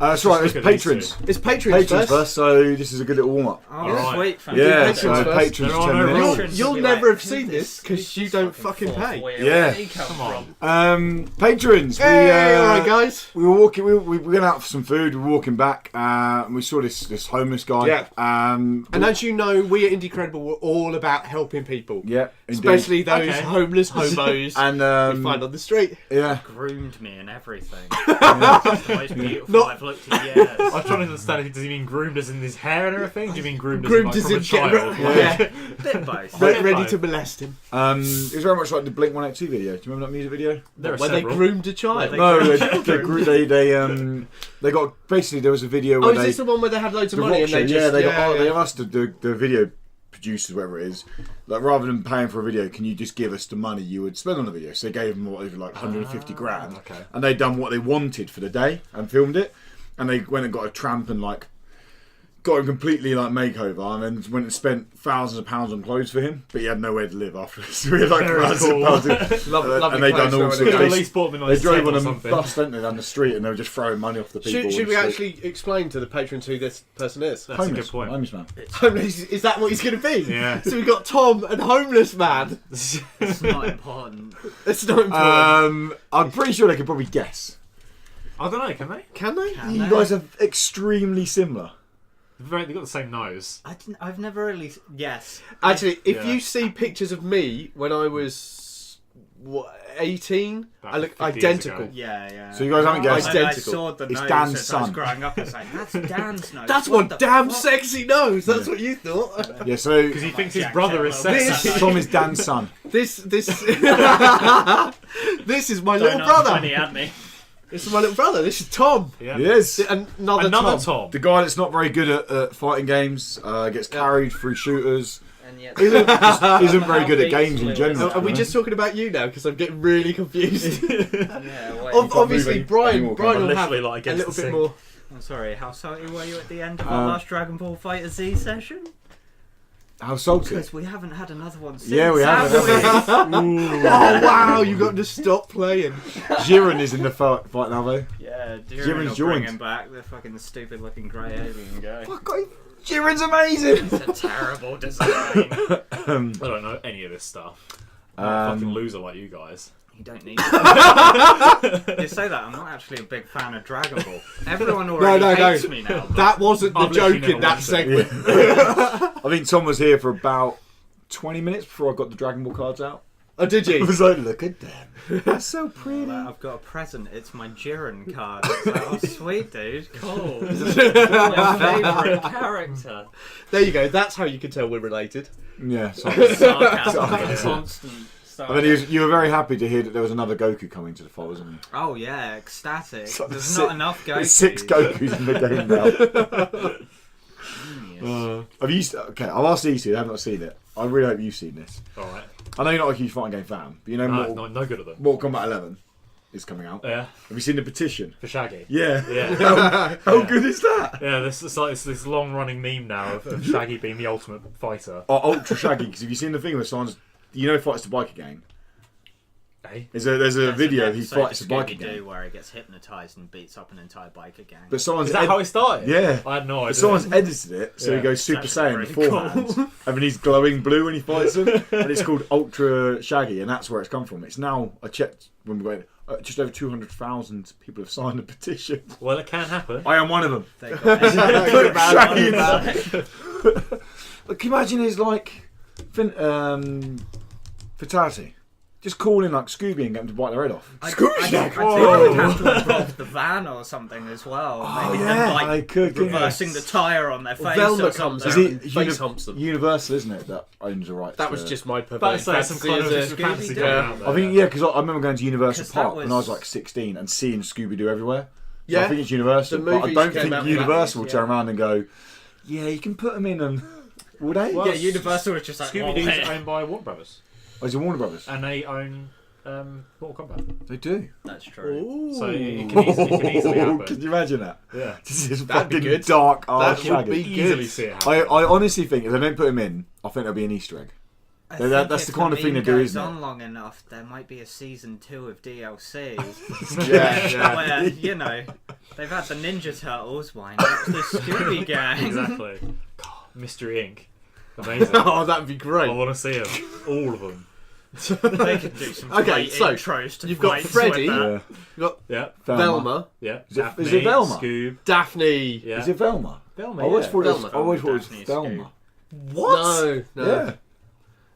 That's right, it's patrons. It's patrons first. So this is a good little warm-up. Oh, right. Sweet. Fantastic. Yeah, so patrons 10 minutes. You'll never have seen this because you don't fucking pay. Yeah. Come on. Patrons. Hey, alright guys. We were walking. We went out for some food. We were walking back, and we saw this homeless guy. Yeah. And as you know, we at Indie Credible were all about helping people. Yeah. Indeed. Especially those homeless hobos and you find on the street. Yeah. Groomed me and everything. It's the most beautiful I've looked at years. I was trying to understand. Does he mean groomed as in his hair and everything? Do you mean groomed as Groomed in, like, from a child? Yeah. Bit both. Ready to molest him. It was very much like the Blink 182 video. Do you remember that music video? There are Where they groomed a child. They got basically there was a video where is this the one where they had loads of money and they just they asked the video producers, whatever it is, like rather than paying for a video, can you just give us the money you would spend on the video? So they gave them over like 150 grand, and they'd done what they wanted for the day and filmed it, and they went and got a tramp and like got him completely like makeover, and then went and spent thousands of pounds on clothes for him, but he had nowhere to live after this. So we had like thousands of pounds. And they done all sorts. At least bought them in they drove on a bus, didn't they, down the street, and they were just throwing money off the people. Should we actually explain to the patrons who this person is? That's a good point. Homeless man. Homeless, is that what he's going to be? Yeah. So we've got Tom and homeless man. It's not important. It's not important. I'm pretty sure they could probably guess. I don't know. Can they? Can they? You guys are extremely similar. They've got the same nose. I've never really... Yes. Actually, if you see pictures of me when I was 18, I look identical. Yeah. So you guys haven't guessed. Identical. I saw the It's nose Dan's as I was son. growing up. I was like, that's Dan's nose. That's one damn sexy nose. That's what you thought. Yeah, so Because he thinks his brother is sexy. Tom is Dan's son. This this is my little brother. Funny at me. This is my little brother. This is Tom. Yeah. Yes. Another Tom. The guy that's not very good at fighting games, gets carried through shooters. And yet, Isn't very good at games in general. Are we just talking about you now? Because I'm getting really confused. Obviously, Brian will have like a little bit more. I'm sorry, how salty were you at the end of our last Dragon Ball Fighter Z session? How salty? Because we haven't had another one since. Yeah, we haven't. Oh wow, you got to stop playing. Jiren is in the fight now though. Yeah, Jiren's Jiren's joined. bringing back the fucking stupid looking grey alien guy. Fuck, Jiren's amazing. It's a terrible design. I don't know any of this stuff. I'm a fucking loser like you guys. You don't need to. You say that, I'm not actually a big fan of Dragon Ball. Everyone already hates me now. That wasn't the joke in that segment. I think Tom was here for about 20 minutes before I got the Dragon Ball cards out. Oh, did you? I was like, look at them. That's so pretty. I've got a present. It's my Jiren card. It's like, oh, sweet, dude. Cool. My favourite character. There you go. That's how you can tell we're related. Yeah. Sorry. Sarcasm. Constant. I mean, you were very happy to hear that there was another Goku coming to the fold, wasn't you? Oh yeah, ecstatic. So There's not enough Gokus. There's 6 Gokus in the game now. Have you? Okay, I've asked you to. I have not seen it. I really hope you've seen this. All right. I know you're not a huge fighting game fan, but you know no good at them. Mortal Kombat 11 is coming out. Yeah. Have you seen the petition? For Shaggy. Yeah. Yeah. How good is that? Yeah, it's like this long-running meme now of Shaggy being the ultimate fighter. Or Ultra Shaggy, because have you seen the thing where someone's, fights the biker gang? Hey? There's a video he fights the biker gang. where he gets hypnotised and beats up an entire biker gang. But someone's Is that how it started? Yeah. I had no idea. But someone's edited it, so he goes Super Saiyan beforehand, and then he's glowing blue when he fights them, and it's called Ultra Shaggy, and that's where it's come from. It's now, I checked when we went, just over 200,000 people have signed the petition. Well, it can happen. I am one of them. Shaggy. But can you imagine his fatality? Just calling like Scooby and get him to bite their head off. I think they'd have to involve the van or something as well. Oh, Maybe yeah, them, like, they could, reversing the tyre on their face. Velma or comes something. out and face humps them. Universal, isn't it, that owns the rights? That was just my perverted But it's like some kind of fantasy. fantasy Scooby-Doo. going out there. I think, yeah, because I remember going to Universal 'Cause that Park when I was was- like 16 and seeing Scooby-Doo everywhere. So Yeah. I think it's Universal, The but I movies don't came think out with Universal will that, turn around and go, yeah, you can put them in and... Will they? Yeah, Universal was just like, Scooby-Doo's well, owned by Warner Brothers. Oh, is it Warner Brothers? And they own Mortal Kombat. They do. that's true. Ooh. So it can easily happen. Can you imagine that? Yeah. This is That'd be fucking good. dark That arse would Shaggy. be Easily good. see it happen. I honestly think if they don't put him in, I think there'll be an Easter egg. That's the kind of thing they do, isn't it? On long enough, there might be a season 2 of DLC. Yeah. Where, you know, they've had the Ninja Turtles, why not the Scooby Gang? Exactly. God, Mystery Inc. Amazing. Oh, that'd be I great. want to see them. All of them. They could do some Okay, great so, intros to you've got fights Freddy. with that. Yeah. You got Yeah. Velma, Yeah. Is it Daphne, Velma? Scoob. Daphne. Yeah. Is it Velma? Velma, I always yeah. thought it was, Velma. I always thought it was Daphne, Velma. No, no. Yeah.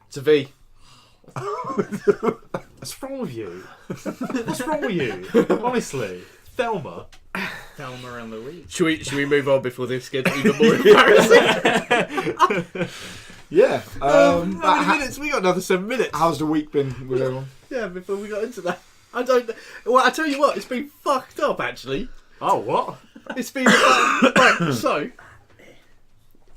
It's a V. What's wrong with you? What's wrong with you? Honestly. Velma. Thelma and Louise. Should we move on before this gets even more embarrassing? Yeah. How many minutes? We got another 7 minutes. How's the week been with everyone? Yeah, before we got into that. I don't. Well, I tell you what, it's been fucked up actually. Oh, what? It's been right. So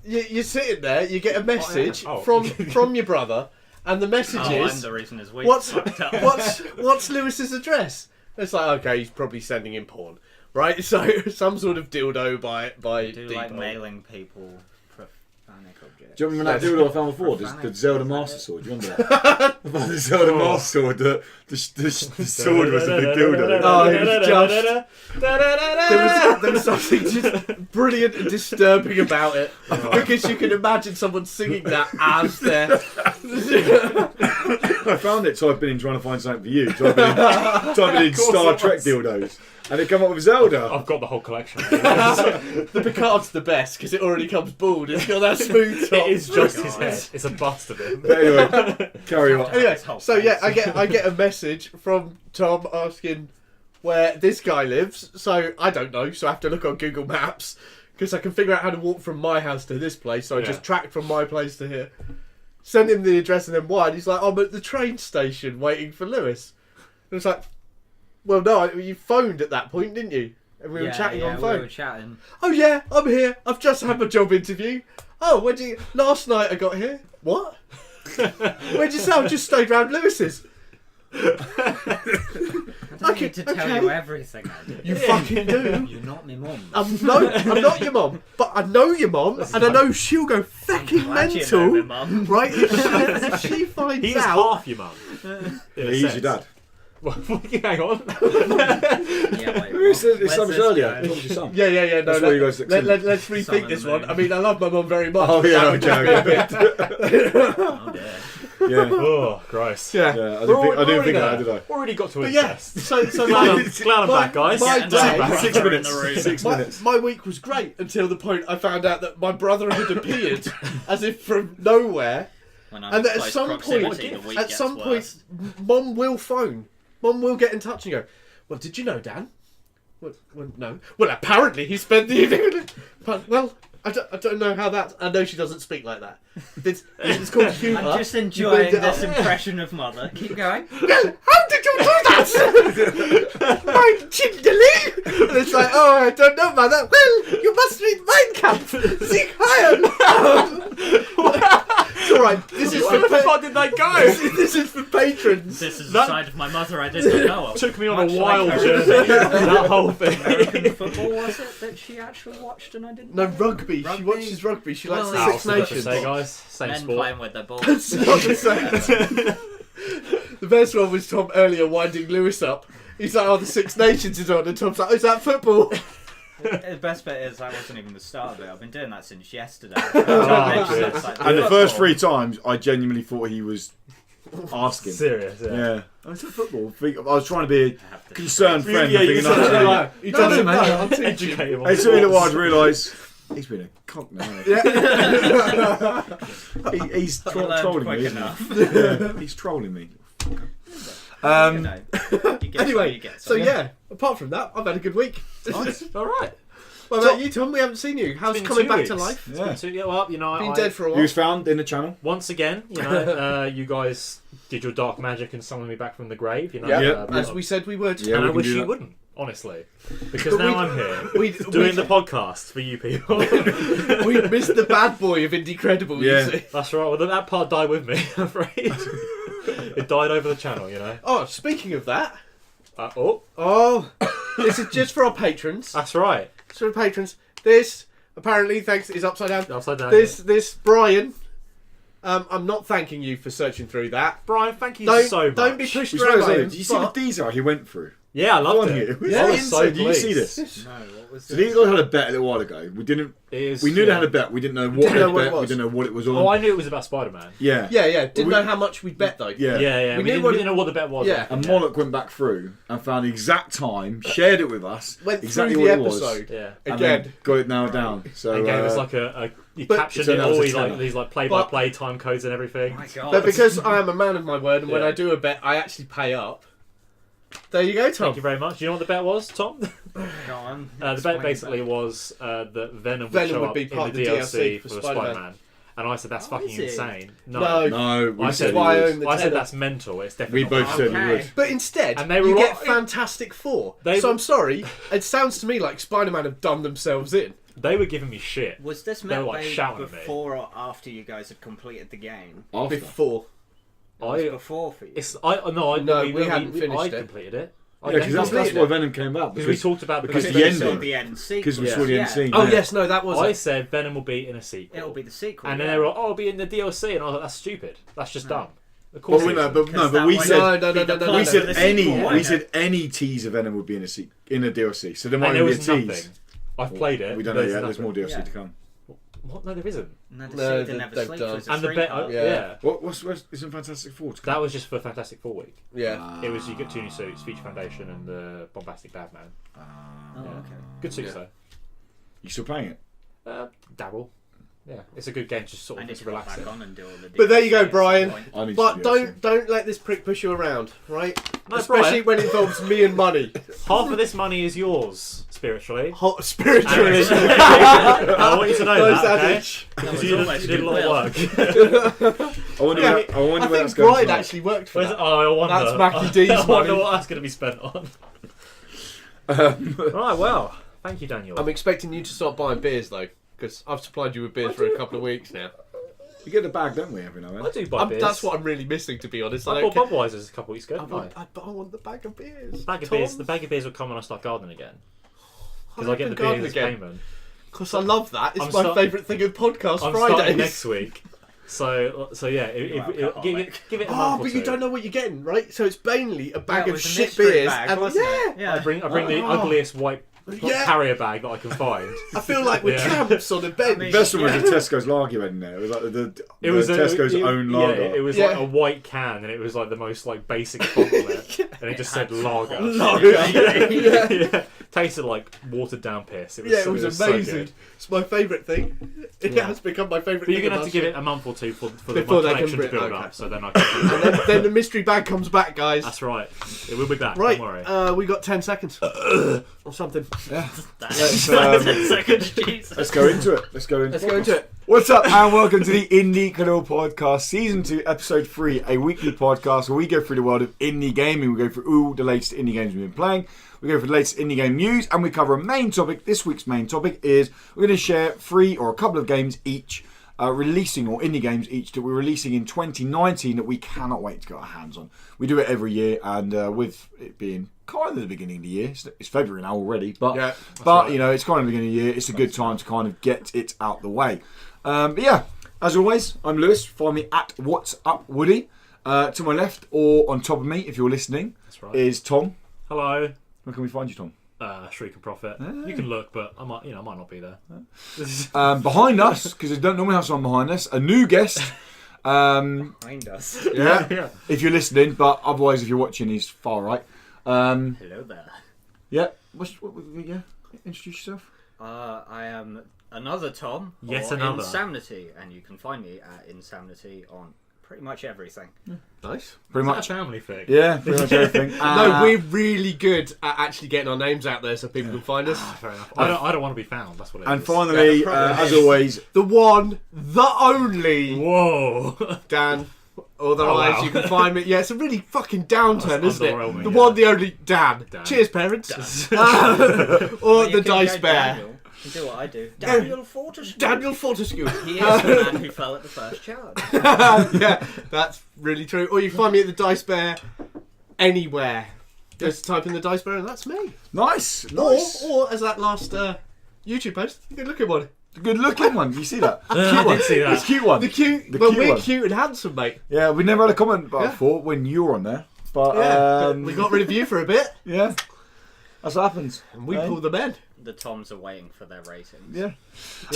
you're sitting there, you get a message Oh. from your brother, and the message Oh, I'm is, the reason his week "What's fucked up. what's Lewis's address?" It's like, okay, he's probably sending in porn, right? So some sort of dildo by I do like Depot. mailing people profanic objects. Do you remember that dildo I found before? The Zelda Master Sword. Do you remember that? The Zelda Master Sword. The sword was a big dildo. Oh, it was just. There was something just brilliant and disturbing about it, because you can imagine someone singing that as their. I found it, so I've been in trying to find something for you. So I've been in Star Trek dildos, and it come up with Zelda. I've got the whole collection. The Picard's the best because it already comes bald. It's got that smooth top. It is just his head. It's a bust of him. But anyway, carry on. Anyway, so yeah, I get a message from Tom asking where this guy lives. So I don't know. So I have to look on Google Maps because I can figure out how to walk from my house to this place. So I just tracked from my place to here. Send him the address and then why? And he's like, I'm at the train station waiting for Lewis. And it's like, well, no, you phoned at that point, didn't you? And we were chatting on phone. We were chatting. Oh yeah, I'm here. I've just had my job interview. Oh, when did you? Last night I got here. What? Where'd you say? I just stayed round Lewis's. I don't need to tell you everything I do. You fucking do. You're not my mum. I'm not your mum, but I know your mum, and I know she'll go fucking Glad you mental, know my mum. right? If she finds He's out. half your mum. He's your dad. Well, hang on. Yeah, wait, Who said this where's so much this earlier? going? Talk to your son. Yeah. No, That's where you guys look let's Son rethink of this the one. moon. I mean, I love my mum very much. Oh but yeah, that would just be a bit. Oh dear. Yeah. Oh, gross. Yeah. Yeah, I didn't think that, did I? Already got to But yeah, incest. so Glad I'm back, guys. my Getting day- some brother 6 in minutes. the room. 6 minutes. My week was great until the point I found out that my brother had appeared as if from nowhere. When I'm And in at close some proximity, point, the week at gets some worse. point, Mum will phone. Mum will get in touch and go, well, did you know, Dan? Well, no. Well, apparently he spent the evening. But, well, I don't know how that. I know she doesn't speak like that. It's called humour. I'm just You enjoying build it this up. impression of mother. Keep going. Well, how did you do that? My chindily? And it's like, oh, I don't know, mother. Well, you must read Mein Kampf. Sieg Heil. It's alright. This is Where for the fuck did they go? this is for patrons. This is That- the side of my mother I didn't know of. Took me on Much a wild like journey. That whole thing. American football, was it, that she actually watched and I didn't No, know? rugby. She Rugby. watches rugby. She likes Well, the yeah. Six I was about to Nations. say, guys, same Men sport. playing with their balls. It's not the same. The best one was Tom earlier winding Lewis up. He's like, oh, the Six Nations is on. And Tom's like, oh, is that football? The best bit is that wasn't even the start of it. I've been doing that since yesterday. good. And the first 3 times, I genuinely thought he was asking. Serious, yeah. Yeah. I said football. I was trying to be a concerned Yeah, friend. you thinking, said "No, it no, like- He no, doesn't no, know. no. I'm teaching. Educate him on It took me a little while sports. to realise he's been a cock now. He's You learned trolling quick me. Isn't enough. he? Yeah, he's trolling me. You know, you get what Anyway, you get, so yeah, apart from that, I've had a good week. All right. What about you, Tom? We haven't seen you. How's been coming 2 back to weeks. life? Yeah. So, yeah, well, you know, Been I, dead for a He while. was found in the channel. once again, you know, you guys did your dark magic and summoned me back from the grave. You know, Yeah, Yeah. as we said we would. Yeah. and we I can wish do you that. wouldn't, honestly, because But now we- I'm here We doing the podcast for you people. we missed the bad boy of Indecredible. Yeah. You see. That's right. Well, that part died with me. I'm afraid it died over the channel. You know. Oh, speaking of that, Oh, this is just for our patrons. that's right. It's for our patrons. This apparently, thanks, is upside down. Upside down. This Brian I'm not thanking you for searching through that. Brian, thank you Don't, so much. don't be pushed Which around. one by is him, it? Did you see the but- diesel he went through? Yeah, I loved On it. you. It was Yeah, I insane. was so Did you see pleased. this? No, what was So this? these guys had a bet a little while ago. We didn't. We knew they had a bet. We didn't know what Didn't they know what it bet. We was. didn't know what it was on. Oh, I knew it was about Spider-Man. Yeah. Yeah. Didn't We- know how much we bet though. Yeah. Yeah. We We, knew didn't, what we it- didn't know what the bet was. Yeah. And Moloch went back through and found the exact time, shared it with us, Went exactly through what the it was, episode Yeah. and again. then got it nailed down. So And gave us like a he but- captioned so it that was all, a these like tenner. these like play-by-play time codes and everything. My God. But because I am a man of my word, and when Yeah. I do a bet, I actually pay up. There you go, Tom. Thank you very much. Do you know what the bet was, Tom? Go on. The Explain bet basically that. was that Venom Venom show would up be in part the of the DLC for for Spider-Man. Spider-Man. And I said that's Oh, fucking is it? insane. No. no, we I said said why it I was. own the I said tenner. that's mental. It's definitely We both not. said we Okay. would. But instead, And they were you all- get Fantastic Four. They So were- I'm sorry. It sounds to me like Spider-Man have done themselves in. They were giving me shit. Was this They were, meant like, shouting at me. before or after you guys had completed the game? After. Before. It was I- before for you. No, we hadn't finished I it. completed it. Yeah, because that's completed why it. Venom came out. Because we talked about because the the you ending. saw the end sequence. Because we Yeah. saw the Yeah. end scene. Oh yeah. yes, no, that was I it. said Venom will be in a sequel. It'll be the sequel. And then yeah. they were like, "Oh, it'll be in the DLC," and I was like, "That's stupid. That's just No. dumb." Of course, Well, it no, isn't. but Because we that said won't No, be the no, plot we of said the sequel, we won't said it? any tease of Venom would be in a DLC. So there might and there be a was tease. nothing. I've played it. We don't know there's yet. There's nothing. more DLC Yeah. to come. What? No, there isn't. No, the No, seed never they've sleeps done. was a And the bet, three-part. Yeah. What's isn't Fantastic Four to come? that was just for Fantastic Four week. Yeah. It was you get 2 new suits, Feature Foundation, and the Bombastic Batman. Oh, Yeah. okay. Good suits You still playing it? though. Dabble. Yeah, it's a good game to sort I of need just to go relax back in. on and do all the But there you go, DLC at some Brian. point. I need But to do don't let this prick push you around, right? No, Especially Brian. when it involves me and money. Half of this money is yours spiritually. Hot spiritually. I want you to know Close that, okay? adage. That Because was you almost did a lot goodwill. of work. I wonder. Yeah, I wonder I where think that's going Brian tonight. actually worked for Where's, that. oh, I wonder. That's Mackie D's I wonder money. what that's going to be spent on. Right, well, thank you, Daniel. I'm expecting you to start buying beers though, because I've supplied you with beers for a couple of weeks now. We get a bag, don't we, every now and I then? do buy beers. That's what I'm really missing, to be honest. I don't bought care. Budweiser's a couple weeks ago. I didn't want, I? I want the bag of beers. Bag of beers. The bag of beers will come when I start gardening again. Because I get the garden beers as again. payment. Because I love that. It's I'm my start- favourite thing of podcast I'm Fridays. starting next week. So yeah, give it a Oh, month or but you two. don't know what you're getting, right? So it's mainly a bag Yeah, it of was a shit mystery beers. bag, And wasn't yeah, it? Yeah. I bring the Oh. ugliest white Yeah. carrier bag that I can find. I feel like we're Yeah. tramps on a bench. mean- The best one was Yeah. the Tesco's lager in there. It was like It was Tesco's own lager. Yeah, it was Yeah. like a white can, and it was like the most like basic font on it, and it just said lager. yeah. Tasted like watered down piss. It was, Yeah, it was so amazing. good. It's my favourite thing. It Yeah. has become my favourite But thing. you're gonna have to give about it a month or two for the Before my they can collection to bring- build okay. up. So then I can. shit. Then the mystery bag comes back, guys. That's right. It will be back. Right, Don't worry. we got 10 seconds. Or something. Let's, 10 seconds, Jesus. let's go into it. Let's go into it. What's up, and welcome to the Indie Canal Podcast, Season 2, Episode 3, a weekly podcast where we go through the world of indie gaming. We go through all the latest indie games we've been playing. We go through the latest indie game news, and we cover a main topic. This week's main topic is we're going to share 3 or a couple of games each, releasing, or indie games each, that we're releasing in 2019 that we cannot wait to get our hands on. We do it every year, and with it being kind of the beginning of the year, it's February now already, but Yeah, but you know, it's kind of the beginning of the year. It's a good time to kind of get it out the way. But yeah, as always, I'm Lewis. Find me at What's Up Woody. To my left, or on top of me, if you're listening, That's right. is Tom. Hello. Where can we find you, Tom? Shriek and Prophet. You can look, but I might not be there. Behind us, because we don't normally have someone behind us, a new guest. Behind us. Yeah, if you're listening, but otherwise, if you're watching, he's far right. Hello there. Yeah, yeah. Introduce yourself. I am another Tom. Yet or another. Insanity, and you can find me at Insanity on pretty much everything. Nice. Pretty Is that much. a family thing? Yeah, pretty much everything. No, we're really good at actually getting our names out there so people can find us. Fair enough. I don't want to be found. That's what it is. And finally, Yeah, the problem as is- always, The one, the only Whoa. Dan. Otherwise, Oh, wow. you can find me. Yeah, it's a really fucking downturn, That's isn't it? underwhelming, The yeah. one, the only Dan. Dan. Cheers, parents. or Well, you the can go Dice Bear. Daniel. You can do what I do. Daniel Fortescue. Daniel Fortescue. He is the man who fell at the first charge. Yeah, that's really true. Or you can find me at the Dice Bear anywhere. Just type in the Dice Bear and that's me. nice. Or as that last YouTube post, you can look at one. The good-looking one. You see that? I did see that. It's a cute one. The cute. The Well, cute we're one. cute and handsome, mate. Yeah, we never had a comment about Yeah. before when you were on there. But Yeah. We got rid of you for a bit, yeah, that's what happens. and we Eh? pulled them in. The Toms are waiting for their ratings. Yeah.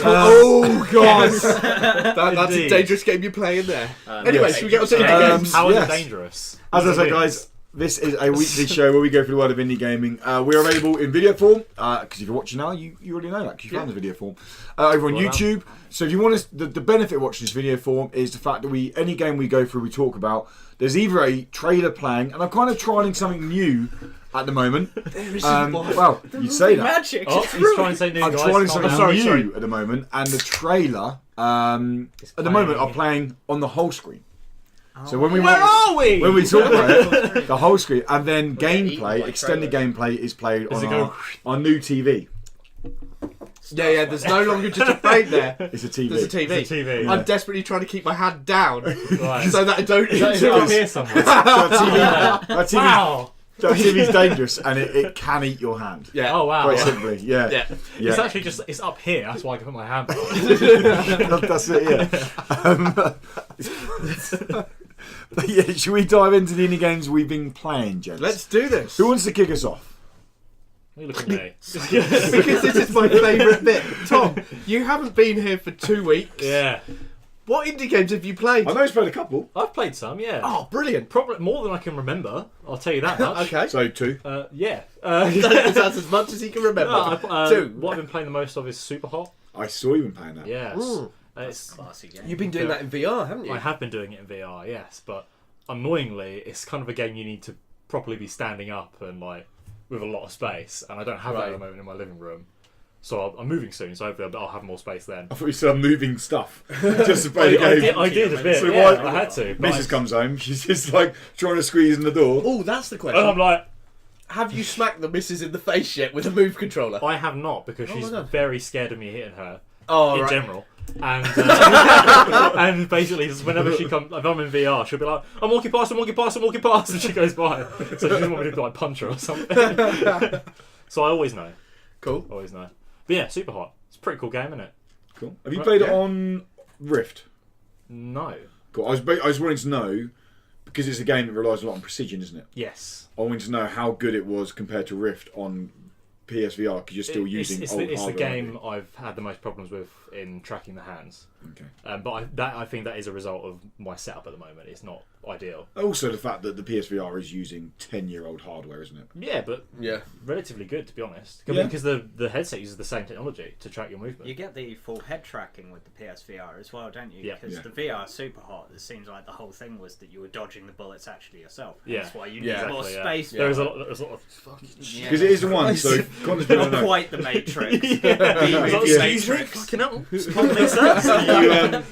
Oh God! That's a Indeed. dangerous game you're playing there. Um, Anyway, yes. should we get on to indie games? How is yes. it dangerous? As I What said, does it guys, this is a weekly show where we go through the world of indie gaming. We're available in video form, because if you're watching now, you already know that, because you found the video form. Over on Well YouTube. So if you want us, the benefit of watching this video form is the fact that any game we go through, we talk about, there's either a trailer playing, and I'm kind of trialing something new at the moment. Well, you'd say that. Magic. Oh, he's trying to say new I'm guys. trying calm something down. new at the moment, and the trailer at the moment are playing on the whole screen. So when we Where are we? when we talk about it, the whole screen, and then eaten gameplay, by extended gameplay is played Does on it go- our new TV. Yeah, there's no longer just a frame there. It's a TV. There's a TV. It's a TV, I'm yeah. desperately trying to keep my hand down Right. so that I don't Is it into up it. here somewhere? That Wow. TV's dangerous, and it can eat your hand. Yeah. Oh wow. Quite simply, yeah. Yeah. It's actually just it's up here. That's why I can put my hand back. That's it, yeah. But yeah, should we dive into the indie games we've been playing, gents? Let's do this. Who wants to kick us off? You look at me. Because this is my favourite bit. Tom, you haven't been here for 2 weeks. Yeah. What indie games have you played? I know he's played a couple. I've played some. Yeah. Oh, brilliant. Probably more than I can remember. I'll tell you that much. Okay. So 2. Yeah. That's as much as he can remember. Two. What I've been playing the most of is Super Hot. I saw you been playing that. Yes. Mm. It's, Classy game. You've been doing that in VR, haven't you? I have been doing it in VR, yes, but annoyingly, it's kind of a game you need to properly be standing up and like with a lot of space, and I don't have that at the Right. moment in my living room. So I'm moving soon, so hopefully I'll have more space then. I thought you said moving stuff just to play the game. I did a bit. So Yeah, why- I had to. But Mrs. comes home, she's just like trying to squeeze in the door. Oh, that's the and question. I'm like, Have you smacked the missus in the face yet with a move controller? I have not because Oh, she's well done. very scared of me hitting her Oh, in right. general. And and basically, just whenever she comes, if I'm in VR, she'll be like, "I'm walking past, I'm walking past, I'm walking past," and she goes by. So she doesn't want me to like punch her or something. So I always know, Cool. always know. But yeah, Super Hot. It's a pretty cool game, isn't it? Cool. Have you played it Yeah. on Rift? No. Cool. I was wanting to know, because it's a game that relies a lot on precision, isn't it? Yes. I wanted to know how good it was compared to Rift on PSVR, because you're still using it's old the hardware. game I've had the most problems with in tracking the hands. Okay. But I think that is a result of my setup at the moment. It's not ideal. Also, the fact that the PSVR is using 10-year-old hardware, isn't it? Yeah, but Yeah. relatively good to be honest. Yeah. Because the headset uses the same technology to track your movement. You get the full head tracking with the PSVR as well, don't you? Yeah. Because Yeah. the VR Super Hot, it seems like the whole thing was that you were dodging the bullets actually yourself. Yeah. That's why you need Yeah. more Exactly, yeah. space. There is for a it. lot. There's a lot of fucking. Yeah. Because it is the one. So Connor's been on Not that. quite the Matrix. It's like, Yeah. excuse me, fucking hell. Can't make sense.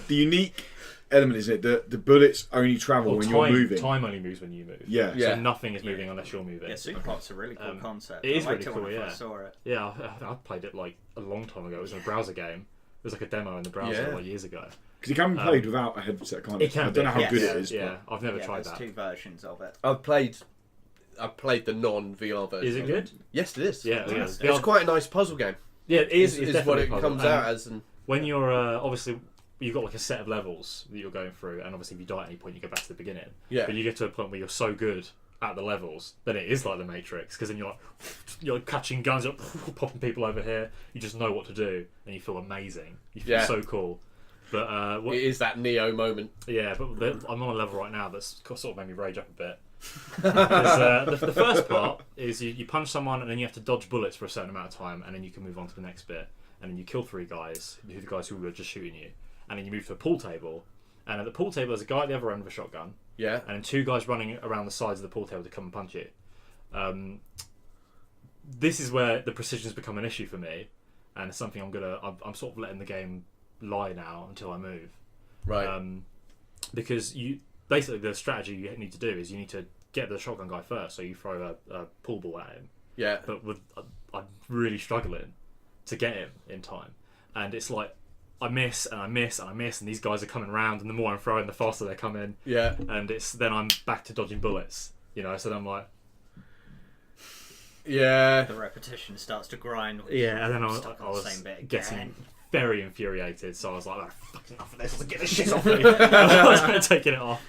The unique element, isn't it? The bullets only travel when you're moving. Time only moves when you move. Yeah. Yeah. So nothing is moving unless you're moving. Yeah, Super Hot's a really cool concept. it is I liked really it when cool, I first yeah. saw it. Yeah, I played it like a long time ago. It was in a browser game. It was like a demo in the browser Yeah. like years ago. Because it can be played without a headset, kind of. It can I don't know be, how good yes. it is. Yeah, I've never Yeah, tried there's that. 2 versions of it. I've played the non-VR version. Is it of good? Yes, it is. Yeah, yeah. It's quite a nice puzzle game. Yeah, it is. Is It's what definitely it a puzzle. comes And out as. And when you're obviously you've got like a set of levels that you're going through, and obviously if you die at any point, you go back to the beginning. Yeah. But you get to a point where you're so good at the levels, then it is like the Matrix, because then you're catching guns, you're popping people over here. You just know what to do, and you feel amazing. You feel Yeah. so cool. But it is that Neo moment. yeah, but I'm on a level right now that's sort of made me rage up a bit. The first part is you punch someone and then you have to dodge bullets for a certain amount of time, and then you can move on to the next bit, and then you kill 3 guys, the guys who were just shooting you, and then you move to a pool table, and at the pool table there's a guy at the other end with a shotgun, Yeah. and then 2 guys running around the sides of the pool table to come and punch you. This is where the precision's become an issue for me, and it's something I'm sort of letting the game lie now until I move. Right. Because basically the strategy you need to do is you need to get the shotgun guy first, so you throw a pool ball at him. Yeah. But I'm really struggling to get him in time, and it's like I miss and I miss and I miss, and these guys are coming round, and the more I'm throwing, the faster they come in, Yeah. and then I'm back to dodging bullets. So then I'm like, Yeah. The repetition starts to grind. yeah, and then I Stuck on the was same bit getting again. very infuriated. So I was like, oh, fucking enough of this. Get this shit off me. I was taking it off.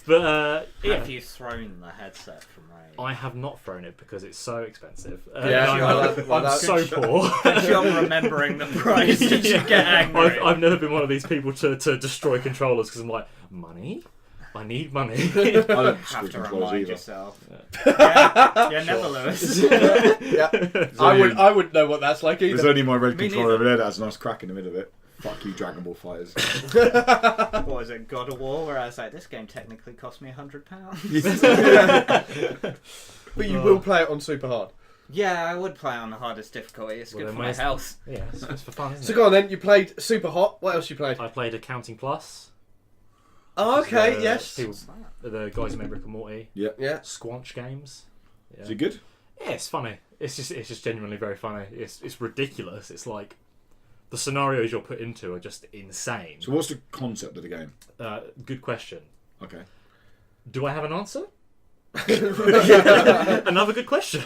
But Have you thrown the headset from Ray? I have not thrown it because it's so expensive. Yeah, I'm so poor. Good job remembering the price. Did you get angry? I've never been one of these people to destroy controllers because I'm like, money? I need money. I don't Have to controls remind either. yourself. Yeah, never Lewis. Yeah. I wouldn't know what that's like either. There's only my red Me controller neither. over there that has a nice crack in the middle of it. Fuck you, Dragon Ball Fighters. What was it, God of War, where I was like, this game technically cost me £100. But you will play it on super hard. Yeah, I would play on the hardest difficulty. It's good for my health. Yeah, it's for fun, isn't So it? go on then. You played super hot. What else you played? I played Accounting Plus. Oh, okay. The Yes. people- the guys who made Rick and Morty. Yeah. Squanch games. Yeah. Is it good? Yeah, it's funny. It's just genuinely very funny. It's ridiculous. It's like the scenarios you're put into are just insane. So what's the concept of the game? Good question. Okay. Do I have an answer? Another good question.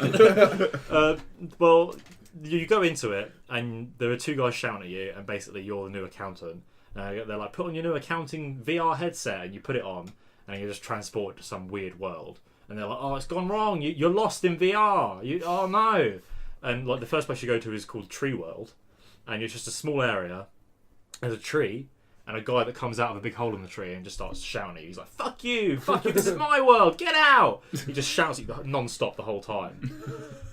Well, you go into it and there are two guys shouting at you, and basically you're the new accountant. They're like, put on your new accounting VR headset, and you put it on, and you're just transported to some weird world. And they're like, oh, it's gone wrong. You're lost in VR. Oh no! And like the first place you go to is called Tree World, and it's just a small area. There's a tree. And a guy that comes out of a big hole in the tree and just starts shouting at you. He's like, fuck you, this is my world, get out! He just shouts at you non-stop the whole time.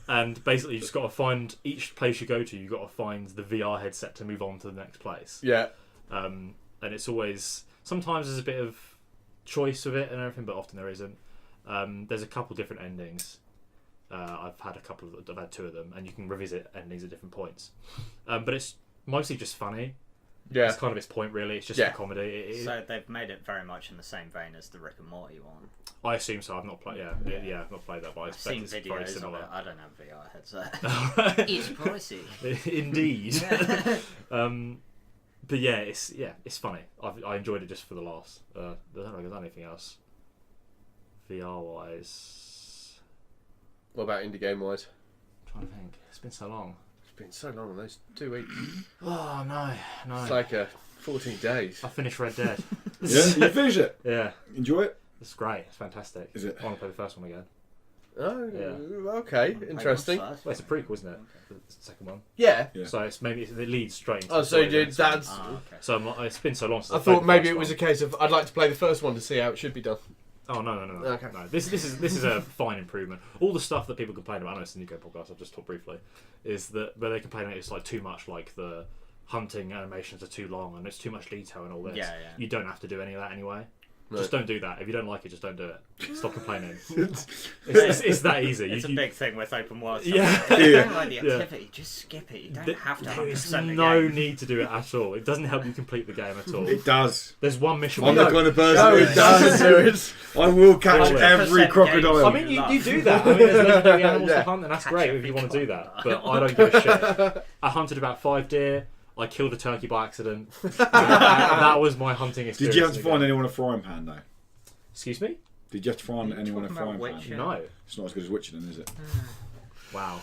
And basically you just got to find, each place you go to, you've got to find the VR headset to move on to the next place. Yeah. And it's always, sometimes there's a bit of choice with it and everything, but often there isn't. There's a couple different endings. I've had two of them, and you can revisit endings at different points. But it's mostly just funny. Yeah. That's kind of its point, really. It's just a comedy. So they've made it very much in the same vein as the Rick and Morty one. I assume so. I've not played. Yeah, I've not played that, but I I've seen expect it's very videos of it. similar. I don't have VR headset. It's pricey. Indeed. But yeah, it's funny. I enjoyed it just for the laughs. I don't know if there's anything else VR wise. What about indie game wise? I'm trying to think. It's been so long. It's been so long in those 2 weeks. Oh no. It's like 14 days. I finished Red Dead. Yeah, you finish it. Yeah, Enjoy it. it's great. It's fantastic. Is it? I want to play the first one again. Oh, Yeah. okay. Interesting. Well, it's a prequel, isn't it? The second one. Yeah. Yeah. So it leads straight into Oh, the so story of the did next one. that's. Okay. So it's been so long since I I played thought the maybe first it was one. a case of I'd like to play the first one to see how it should be done. Oh no. Okay. No. This is a fine improvement. All the stuff that people complain about, I know it's the Nico podcast, I've just talked briefly, is that where they complain that it's like too much, like the hunting animations are too long and it's too much detail and all this. Yeah. You don't have to do any of that anyway. No. Just don't do that. If you don't like it, just don't do it. Stop complaining. it's that easy. It's a big thing with open world stuff. Yeah. If you don't like the Yeah. activity, just skip it. You don't have to There is 100% the no game. need to do it at all. It doesn't help you complete the game at all. It does. There's one mission. I'm where the you- kind of person No, who it does. I will catch 100% every games crocodile. I mean, you do that. I mean, there's legendary animals Yeah. to hunt, and that's Catch great if every you want to do that. crocodile. But I don't give a shit. I hunted about 5 deer. I killed a turkey by accident. That was my hunting experience. Did you have to in the find game. anyone a frying pan though? Excuse me? Did you have to find Are you anyone a talking about frying Witcher? pan? No. It's not as good as Witcher then, is it? Wow.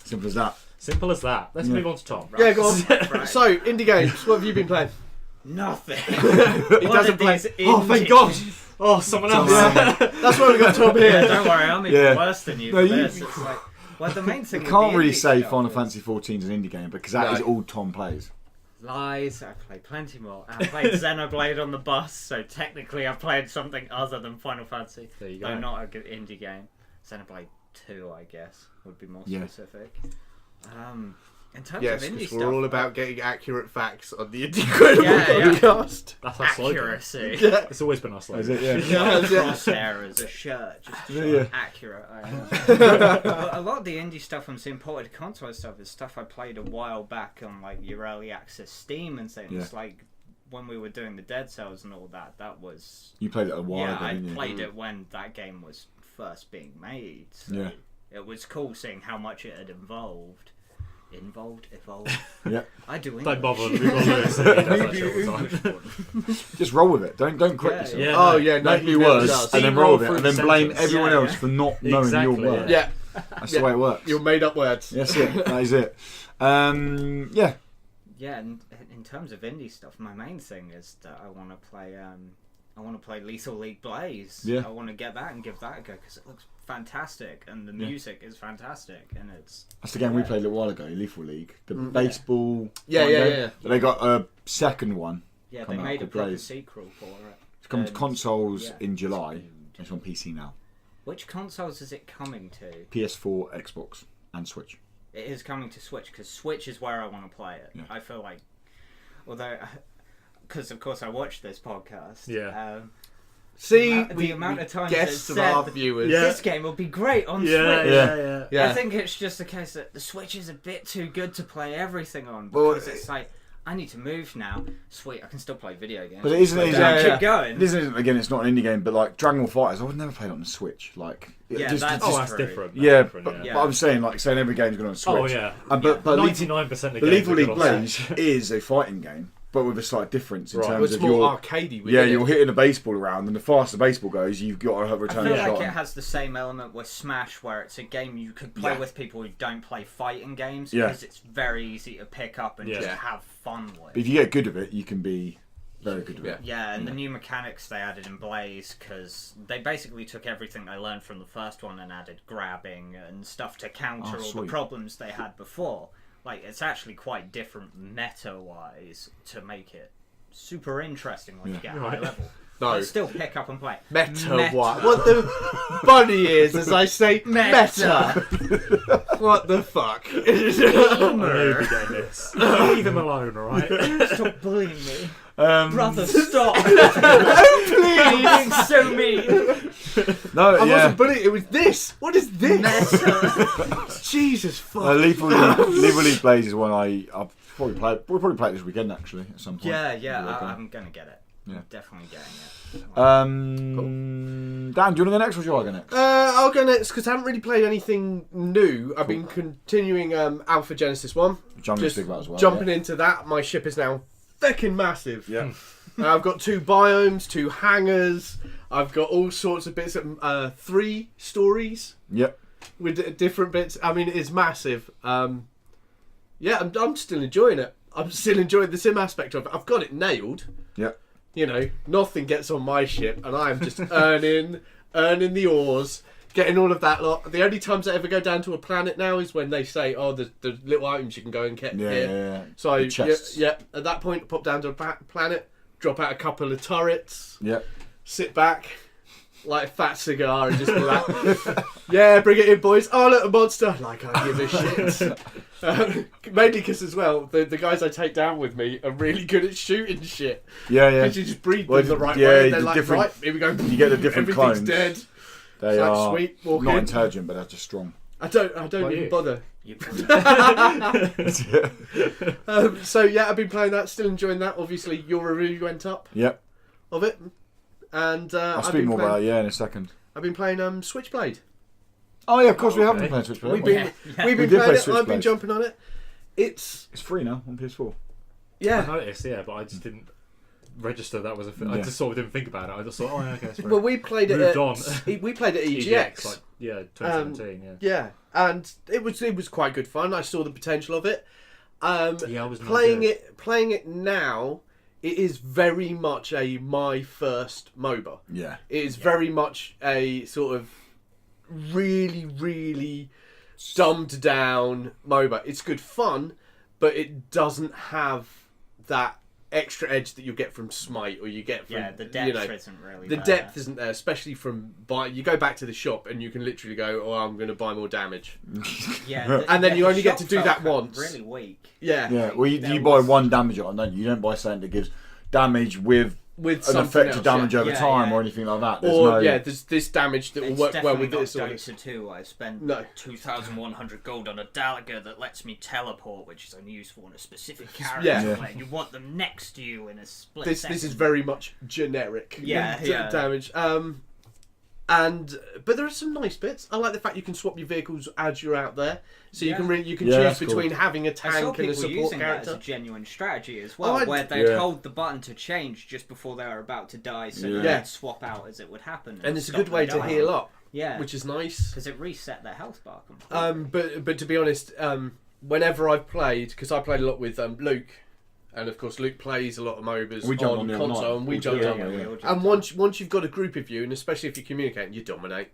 Simple as that. Simple as that. Let's move on to Tom. Yeah, go on. Right. So, indie games, what have you been playing? Nothing. He doesn't play. Oh, thank God. Oh, someone else. That's why we got Tom Yeah, here. don't worry, I'm even Yeah. worse than you No, for you- this. It's like, well, the main thing. You with can't the really indie say stuff Final is Fantasy 14 is an indie game because that No. is all Tom plays. Lies. I played plenty more. And I played Xenoblade on the bus, so technically I played something other than Final Fantasy. There you go. Though not a good indie game. Xenoblade 2, I guess, would be more Yeah. specific. In terms Yes, of indie because stuff, we're all about getting accurate facts on the Incredible Yeah, yeah. podcast. That's our slogan. accuracy. It's always been our slogan. Is it? Yeah. Yeah, that's it. Crosshair as a shirt, just to show Yeah. how accurate I am. But a lot of the indie stuff I'm seeing ported to console stuff is stuff I played a while back on like your early access Steam and things. Yeah. Like when we were doing the Dead Cells and all that. That was You played it a while yeah. ago, I didn't you? played it when that game was first being made. So Yeah. it was cool seeing how much it had evolved. Evolved. Yeah. I do English. Don't bother. We've got Lewis. He does that shit all the time. Just roll with it. Don't quit Yeah, yourself. yeah. Oh, yeah, no, Make he me never worse, does. and then Steamroll roll with it, through and then the blame sentence. everyone Yeah, else yeah. for not knowing Exactly, your word. Yeah, That's Yeah. the way it works. your made up words. That's it. That is it. Yeah. Yeah, and in terms of indie stuff, my main thing is that I want to play. I want to play Lethal League Blaze. Yeah. I want to get that and give that a go because it looks fantastic and the music is fantastic and it's. That's the game we played a little while ago, Lethal League. The baseball. Yeah. But they got a second one. Yeah, they coming made a called proper Blaze. sequel for it. It's coming to And- consoles yeah. in July. It's on PC now. Which consoles is it coming to? PS4, Xbox, and Switch. It is coming to Switch because Switch is where I want to play it. Yeah. I feel like, although, because of course I watched this podcast. Yeah. See, the amount of times guests it's of said our that viewers. this game will be great on Switch. Yeah. I think it's just the case that the Switch is a bit too good to play everything on Well, because it's like I need to move now. Sweet, I can still play video games. But it isn't. Keep going. It isn't. Again, it's not an indie game, but like Dragon Ball Fighters, I would never play it on the Switch. Like, Yeah, that's Oh, that's true. different. That's yeah, different, but, yeah. but I'm saying every game's good on Switch. Oh yeah. But 99% of But games Lethal are League good on Blaze Switch. is a fighting game, but with a slight difference in Right. terms It's of more your arcadey. yeah, isn't you're it? hitting a baseball around, and the faster the baseball goes, you've got to I return feel the like shot. it has the same element with Smash, where it's a game you could play Yeah. with people who don't play fighting games Yeah. because it's very easy to pick up and Yeah. just Yeah. have fun with. But if you get good at it, you can be very good at it. Yeah, and the new mechanics they added in Blaze, because they basically took everything they learned from the first one and added grabbing and stuff to counter all the sweet. problems they had before. Like, it's actually quite different meta-wise to make it super interesting when you get high level. No. But still pick up and play. Meta what? What the bunny is, as I say, meta. What the fuck? I knew you'd be getting this. Leave him alone, alright? Stop bullying me. Brother, Stop! Please. You're being so mean. no, I yeah. wasn't bullying. It was this. What is this? Meta. Jesus fuck. Lethal League Blaze is one I'll probably play. We'll probably play it this weekend actually at some point. Yeah, I'm gonna get it. Yeah. I'm definitely getting it. Dan, do you want to go next or shall I go next? I'll go next because I haven't really played anything new. I've been continuing Alpha Genesis 1. Which I'm going to speak about as well. Jumping into that. My ship is now fucking massive. Yeah. I've got 2 biomes, 2 hangars. I've got all sorts of bits of 3 stories Yep. with different bits. I mean, it is massive. Yeah, I'm still enjoying it. I'm still enjoying the sim aspect of it. I've got it nailed. Yep. You know, nothing gets on my ship, and I am just earning the ores, getting all of that lot. The only times I ever go down to a planet now is when they say, "Oh, the little items you can go and get Yeah, here." yeah. So The chests. yeah, at that point, pop down to a planet, drop out a couple of turrets, Yep. sit back, light a fat cigar, and just be like, "Yeah, bring it in, boys." Oh, look, a monster! Like I give a shit. Mainly because as well, the guys I take down with me are really good at shooting shit. Yeah, yeah. Because you just breathe Well, them the right yeah, way, and they're the like, different- right, here we go. You get the different Everything's clones. dead. They It's like, are sweet, walk not in. intelligent, but they're just strong. I don't Like even you. bother. You- So yeah, I've been playing that, still enjoying that. Obviously, your review went up Yep. of it, and I'll I've speak been more playing, about it, in a second. I've been playing Switchblade. Oh yeah, of course we have been Okay. playing Switchblade. We've haven't we? been we've We been did playing play it. I've been Switchblade. jumping on it. It's It's free now on PS4. I yeah. noticed, yeah, but I just didn't register that was a thing. I Yeah. just sort of didn't think about it. I just thought, oh, yeah, okay, it's free. Well, we played it. Moved At, on. we played it at EGX. like, yeah, 2017, yeah. Yeah, and it was quite good fun. I saw the potential of it. Yeah, I was no playing good. playing it now. It is very much a my first MOBA. Yeah. It is very much a sort of really dumbed down MOBA. It's good fun, but it doesn't have that extra edge that you get from Smite or you get from the depth isn't really the there. depth isn't there, especially from buy. You go back to the shop and you can literally go, "Oh, I'm going to buy more damage." Yeah, And then you the only get to shop do that felt once. Really weak. Yeah, Yeah. Well, you There buy was- one damage on, don't you? You don't buy something that gives damage with with an something effective else, damage yeah. over Yeah, time yeah. or anything like that. There's Or no... there's this damage that will It's work well definitely with not this. Sort of. Dota 2. I spent No. 2,100 gold on a dagger that lets me teleport, which is only useful on a specific character. Yeah. Where you want them next to you in a split This second. is very much generic. Yeah, yeah. Damage. But there are some nice bits. I like the fact you can swap your vehicles as you're out there, so you Yeah. can Yeah, choose that's between cool. having a I saw tank and a people support using that as character. a genuine strategy as well, Oh, where they'd Yeah. hold the button to change just before they were about to die, so Yeah. Yeah. they'd swap out as it would happen. And it's a stop good way them to dying. heal up, Yeah, which is nice. because it reset their health bar completely. But to be honest, whenever I've played, because I played a lot with Luke, and of course Luke plays a lot of MOBAs We jumped on on the other console, night. and we We jumped did, on. yeah. we all jumped And on. once you've got a group of you, and especially if you're communicating, you dominate.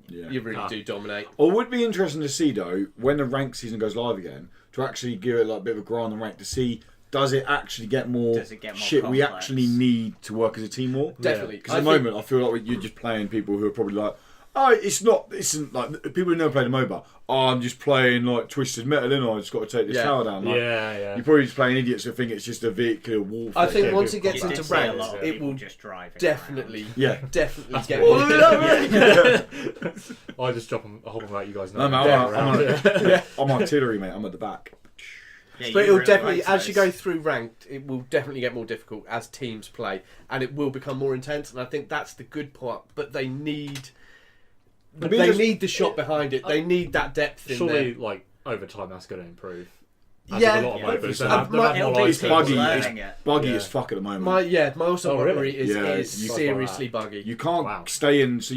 Yeah. You really do dominate. Or would be interesting to see though when the ranked season goes live again to actually give it like a bit of a grind on rank to see does it actually get more Does it get more shit we complex? actually need to work as a team more. Definitely. Because at the moment I feel like you're just playing people who are probably like, oh, it isn't like people who never played a MOBA. Oh, I'm just playing like Twisted Metal, and I just got to take this tower down. Like, yeah. You're probably just playing idiots who think it's just a vehicular warfare. I think Yeah, once good it gets You into did see a ranked, lot of it people will just driving definitely, Yeah. definitely get Oh, more. I just hop on about you guys No, now. man, I'm artillery, mate. I'm at the back. Yeah, But you it'll really definitely, liked as you those. go through ranked, it will definitely get more difficult as teams play, and it will become more intense. And I think that's the good part. But they need, It'd be they just- need the shot behind it. They need that depth in Surely, there. like over time, that's going to improve. As Yeah, with a lot of yeah. MOBAs, So they'll have my- more It'll life be It's people buggy. learning It's it. buggy Yeah. as fuck at the moment. My also Oh, really? is Yeah, is you- seriously buggy. You can't Wow. stay in. So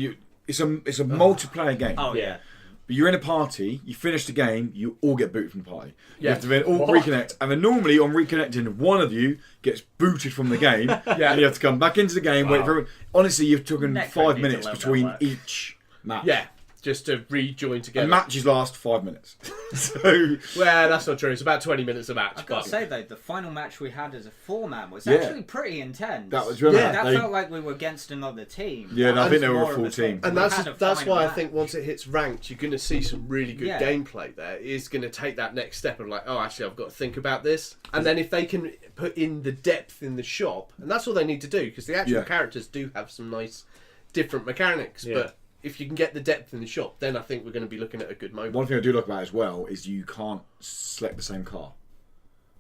it's a multiplayer game. Oh yeah. But you're in a party, you finish the game, you all get booted from the party. You Yeah. have to then all What? reconnect. And then normally on reconnecting, one of you gets booted from the game. Yeah. And you have to come back into the game, wait Wow. for everyone. Honestly, you've taken Necro 5 needs a minutes little bit between of work. each match. Yeah, just to rejoin together. And matches last 5 minutes. So Well, that's not true. It's about 20 minutes a match. I've got But to say though, the final match we had as a 4-man was Yeah. actually pretty intense. that was Yeah. That they- felt like we were against another team. Yeah, no, I That think was they were a more full of team. and we that's had a that's final why I match. think once it hits ranked, you're going to see some really good Yeah. gameplay there. It is going to take that next step of like, oh, actually, I've got to think about this. And then if they can put in the depth in the shop, and that's all they need to do, because the actual Yeah. characters do have some nice different mechanics. Yeah. But if you can get the depth in the shop, then I think we're going to be looking at a good moment. one thing I do like about it as well is you can't select the same car.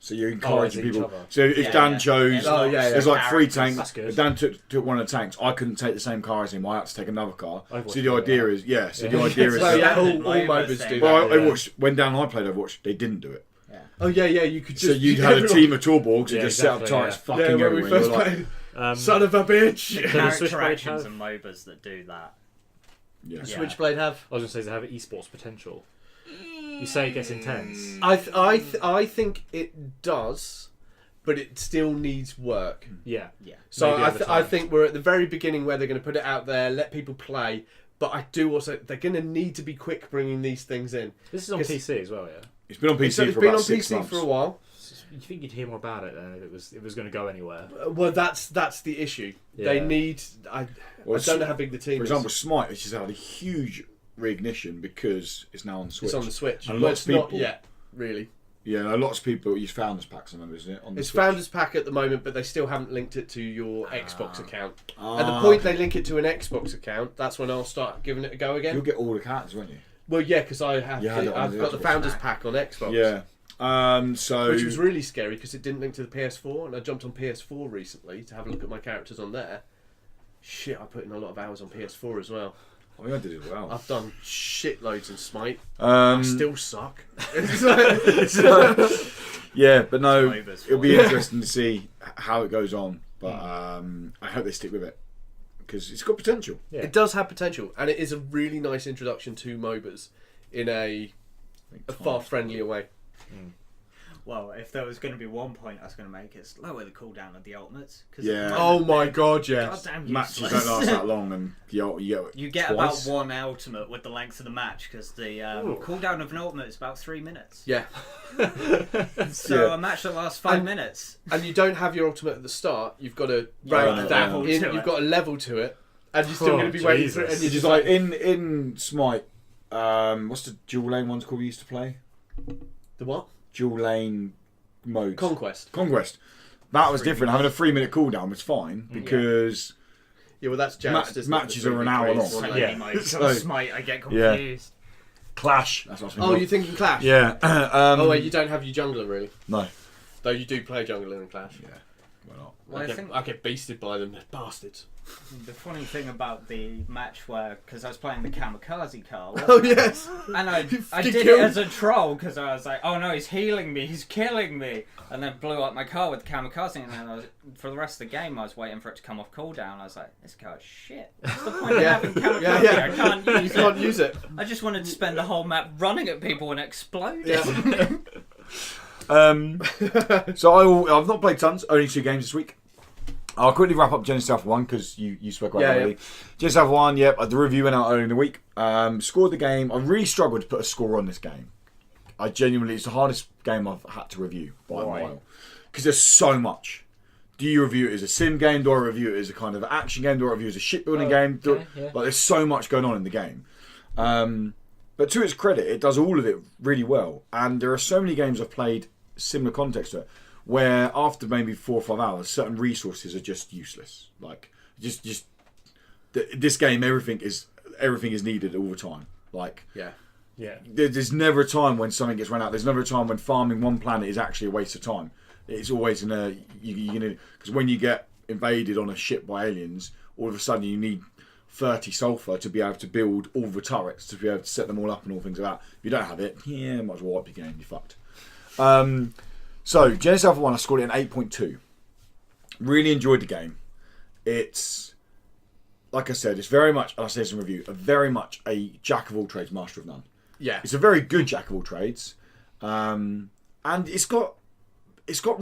So you're it's encouraging each people. other. So if Yeah, Dan yeah. chose, Yeah, Oh, yeah, there's yeah. like 3 Characters. tanks. That's good. If Dan took one of the tanks, I couldn't take the same car as him. I had to take another car. Overwatch So the did idea that. is, yeah. So Yeah. the idea is, So yeah, all MOBAs MOBAs say do well, that. I Yeah. watched when Dan and I played Overwatch. They didn't do it. Oh yeah, yeah. You could just So you'd had a team of Torborgs who Yeah, just set up exactly, turrets yeah. fucking yeah, when we everywhere. first You're like, played. Son of a bitch. Can the Character Switchblade actions have? and MOBAs that do that. yeah. Yeah. Switchblade have. I was going to say, does it have esports potential? You say it gets intense. I think it does, but it still needs work. Yeah. Yeah. So Maybe over I time. think we're at the very beginning where they're going to put it out there, let people play. But I do also they're going to need to be quick bringing these things in. This is on It's- PC as well, yeah. It's been on PC So it's for been about on 6 PC months. for a while. You think you'd hear more about it then if it was going to go anywhere? Well, that's the issue. They Yeah. need. I Well, don't know how big the team For is. example, Smite, which has had a huge reignition because it's now on Switch. It's on the Switch. And Well, lots it's of not people- yet really. Yeah, lots of people use Founders Packs, I remember, isn't it? On the It's Switch. Founders Pack at the moment, but they still haven't linked it to your Xbox account. Ah, At the point they link it to an Xbox account, that's when I'll start giving it a go again. you'll get all the characters, won't you? Well, yeah, because I have. You had it on I've the got the Xbox Founders Pack. Pack on Xbox. Yeah. So Which was really scary because it didn't link to the PS4, and I jumped on PS4 recently to have a look at my characters on there. Shit, I put in a lot of hours on PS4 as well. I think I did as well. I've done shitloads in Smite. Um, I still suck. yeah, but no, MOBAs it'll for be you. interesting to see how it goes on. But I hope they stick with it because it's got potential. Yeah. It does have potential, and it is a really nice introduction to MOBAs in a far friendlier way. Well, if there was going to be one point I was going to make, it's lower the cooldown of the ultimates. 'Cause Yeah. at the Oh moment, my they're god, yes. goddamn Matches useless. don't last that long, and You get twice. about one ultimate with the length of the match because the cooldown of an ultimate is about 3 minutes. Yeah. So Yeah. a match that lasts 5 And- minutes. And you don't have your ultimate at the start. You've got to got rank a that level in. to You've it. got a level to it, and you're still Oh, going to be waiting for it. And Jesus. you're It's just just like in Smite. What's the dual lane ones called we used to play? the what? Dual lane mode. Conquest. Conquest. That was different. Having a 3-minute cooldown was fine because Yeah, well, that's joust. isn't it? matches The are an 3v3 hour long. is one Slowly of Yeah. them. mode. So- Smite, I get Yeah. confused. Clash. That's what I was Oh, thinking. you're thinking Clash? Yeah. Oh, wait, you don't have your jungler really. No. Though you do play jungler in Clash. Yeah. Why not? Well, I think I get beasted by them, they're bastards. the funny thing about the match where, because I was playing the kamikaze car, wasn't Oh I? yes. And I Get did it killed. as a troll because I was like, oh no, he's healing me, he's killing me. And then blew up my car with kamikaze. And then for the rest of the game, I was waiting for it to come off cooldown. I was like, this car's shit. What's the point Yeah. of having kamikaze? Yeah, yeah. I can't You use can't it. use it. I just wanted to spend the whole map running at people and exploding. Yeah. So I've not played tons, only 2 games this week. I'll quickly wrap up Genesis Alpha 1 because you spoke about it already. Genesis Alpha 1, the review went out earlier in the week. Scored the game. I really struggled to put a score on this game. It's the hardest game I've had to review by a while. Because there's so much. Do you review it as a sim game? Do I review it as a kind of action game? Do I review it as a shipbuilding game? Like, there's so much going on in the game. But to its credit, it does all of it really well. And there are so many games I've played similar context to it, where after maybe 4 or 5 hours, certain resources are just useless. Like, this game, everything is needed all the time. Like, there's never a time when something gets run out. There's never a time when farming one planet is actually a waste of time. It's always because when you get invaded on a ship by aliens, all of a sudden you need 30 sulfur to be able to build all the turrets, to be able to set them all up and all things like that. If you don't have it, might as well wipe your game. You're fucked. So Genesis Alpha 1, I scored it an 8.2. Really enjoyed the game. It's, like I said, it's very much, and I say this in review, very much a jack of all trades, master of none. Yeah. It's a very good jack of all trades. And it's got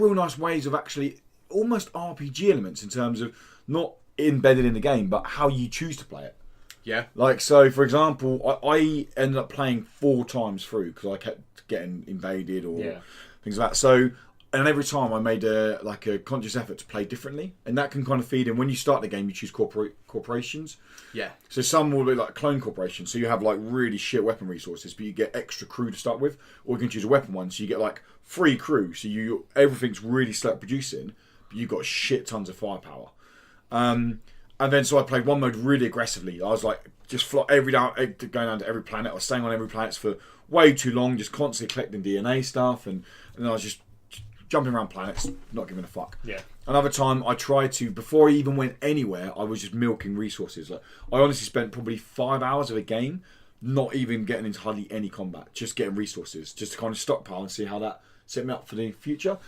real nice ways of actually almost RPG elements in terms of not embedded in the game, but how you choose to play it. Yeah. Like, so, for example, I ended up playing 4 times through because I kept getting invaded or things like that. So, and every time I made a conscious effort to play differently. And that can kind of feed in. When you start the game, you choose corporations. Yeah. So some will be like clone corporations. So you have like really shit weapon resources, but you get extra crew to start with. Or you can choose a weapon one. So you get like free crew. So everything's really slow at producing, but you've got shit tons of firepower. And then so I played one mode really aggressively. I was like just going down to every planet. I was staying on every planet for way too long, just constantly collecting DNA stuff, and then I was just jumping around planets, not giving a fuck. Yeah. Another time I tried to, before I even went anywhere, I was just milking resources. Like, I honestly spent probably 5 hours of a game not even getting into hardly any combat, just getting resources, just to kind of stockpile and see how that set me up for the future.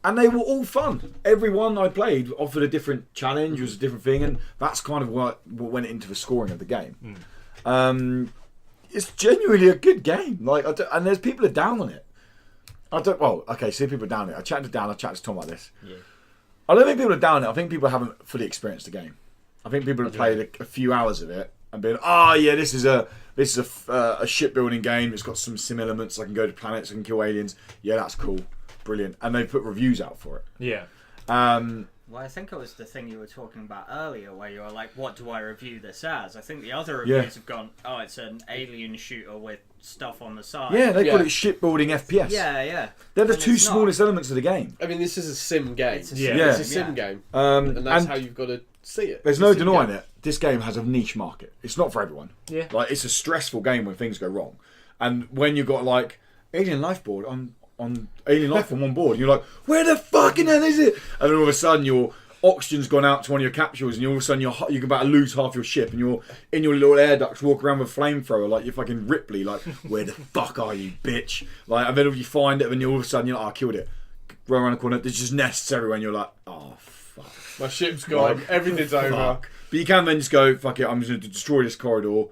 And they were all fun. Every one I played offered a different challenge, was a different thing, and that's kind of what went into the scoring of the game. It's genuinely a good game. Like, and there's people are down on it. So people are down on it. I chatted to Tom about this. Yeah. I don't think people are down on it. I think people haven't fully experienced the game. I think people have played a few hours of it and been, this is a shipbuilding game. It's got some sim elements. I can go to planets. I can kill aliens. Yeah, that's cool. Brilliant. And they put reviews out for it. Yeah. Well, I think it was the thing you were talking about earlier where you were like, what do I review this as? I think the other reviews have gone, it's an alien shooter with stuff on the side. Yeah, they call it shipbuilding FPS. Yeah. They're the two smallest elements of the game. I mean, this is a sim game. It's It's a a sim game. And And how you've got to see it. There's no denying it. This game has a niche market. It's not for everyone. Yeah. Like, it's a stressful game when things go wrong. And when you've got, like, alien life board on alien life on one board, and you're like, where the fucking hell is it? And then all of a sudden, your oxygen's gone out to one of your capsules, and all of a sudden you're about to lose half your ship, and you're in your little air ducts, walk around with a flamethrower like you're fucking Ripley, like, where the fuck are you, bitch? Like, and then you find it, and all of a sudden you're like, I killed it. Run around the corner, there's just nests everywhere, and you're like, oh fuck, My ship's gone. Like, Everything's over. fuck. But you can then just go, fuck it, I'm just going to destroy this corridor,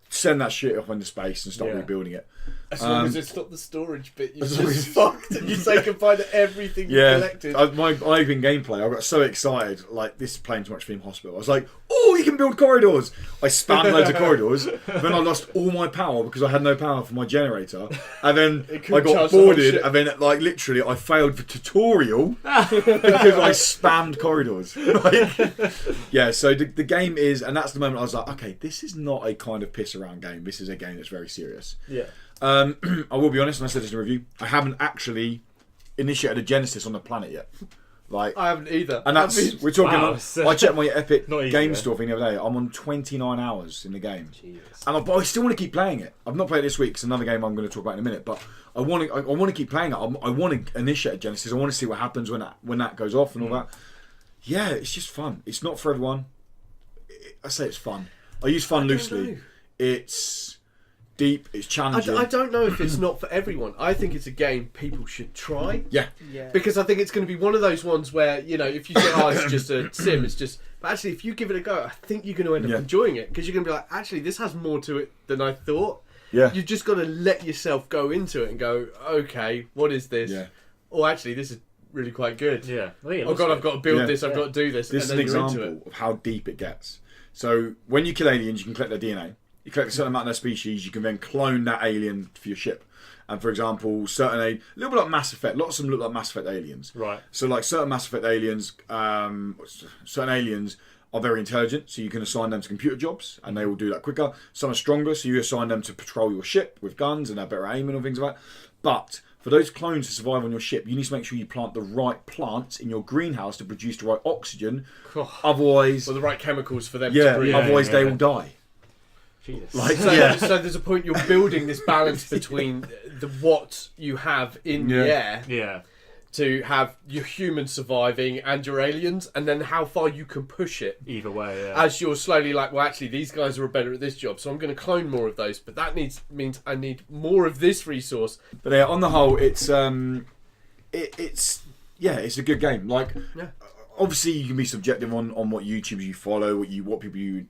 send that shit off into space, and start rebuilding it. As long as it's not the storage bit, you're just fucked. And you say goodbye to everything you collected. My open gameplay, I got so excited, like, this is playing too much Theme Hospital. I was like, you can build corridors. I spammed loads of corridors, then I lost all my power because I had no power for my generator. And then I got boarded, and then, like, literally, I failed the tutorial because I spammed corridors. So the game is, and that's the moment I was like, okay, this is not a kind of piss around game. This is a game that's very serious. Yeah. I will be honest, and I said this in a review, I haven't actually initiated a Genesis on the planet yet. Like, I haven't either. And we're talking. Wow. I checked my Epic Not easy, game yeah. store thing the other day. I'm on 29 hours in the game, Jesus. but I still want to keep playing it. I've not played it this week. It's another game I'm going to talk about in a minute. But I want to keep playing it. I want to initiate a Genesis. I want to see what happens when that goes off and all that. Yeah, it's just fun. It's not for everyone. I say it's fun. I use fun loosely. It's deep, it's challenging. I don't know if it's not for everyone. I think it's a game people should try. Yeah. Because I think it's going to be one of those ones where, if you say, it's just a sim, it's just... But actually, if you give it a go, I think you're going to end up enjoying it. Because you're going to be like, actually, this has more to it than I thought. Yeah. You've just got to let yourself go into it and go, okay, what is this? Yeah. oh, actually, this is really quite good. Yeah. I think it Oh looks god, good. I've got to build Yeah. this. I've got to do this. This is and an then you're into example of how deep it gets. So when you kill aliens, you can collect their DNA. You collect a certain amount of their species. You can then clone that alien for your ship. And for example, a little bit like Mass Effect. Lots of them look like Mass Effect aliens. Right. So like certain Mass Effect aliens, certain aliens are very intelligent, so you can assign them to computer jobs, and they will do that quicker. Some are stronger, so you assign them to patrol your ship with guns and have better aiming and things like that. But for those clones to survive on your ship, you need to make sure you plant the right plants in your greenhouse to produce the right oxygen. Otherwise, or the right chemicals for them yeah, to breathe. otherwise they will die. Jesus. Like, So, yeah. so there's a point you're building this balance between the what you have in Yeah. the air Yeah. to have your humans surviving and your aliens, and then how far you can push it. Either way, yeah. As you're slowly like, well, actually, these guys are better at this job, so I'm going to clone more of those. But that means I need more of this resource. But yeah, on the whole, it's it's a good game. Like, Yeah. obviously, you can be subjective on what YouTubers you follow, what people you.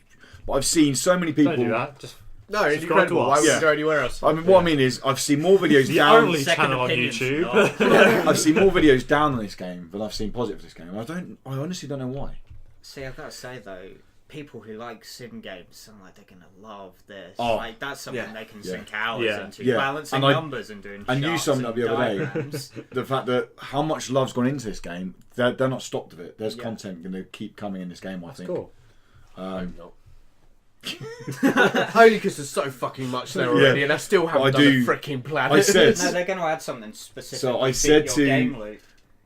But I've seen so many people. Don't do that. Just No, it's Subscribe to incredible. us. Why would Yeah. you go anywhere else? I mean, what I mean is, I've seen more videos the down. only Second channel on opinions, YouTube. no. I've seen more videos down on this game than I've seen positive for this game. I honestly don't know why. See, I've got to say though, people who like sim games sound like they're gonna love this. Oh, like that's something yeah. they can Yeah. sink hours Yeah. into, Yeah. balancing And numbers and doing. and you charts summed and up the other day. diagrams. The fact that how much love's gone into this game, they're not stopped of it. There's Yeah. content going to keep coming in this game. I That's think. cool. Only because there's so fucking much there already, Yeah. and I still haven't I done do- a freaking planet. I said- No, they're going to add something specific. So I to said fit to- your game loop.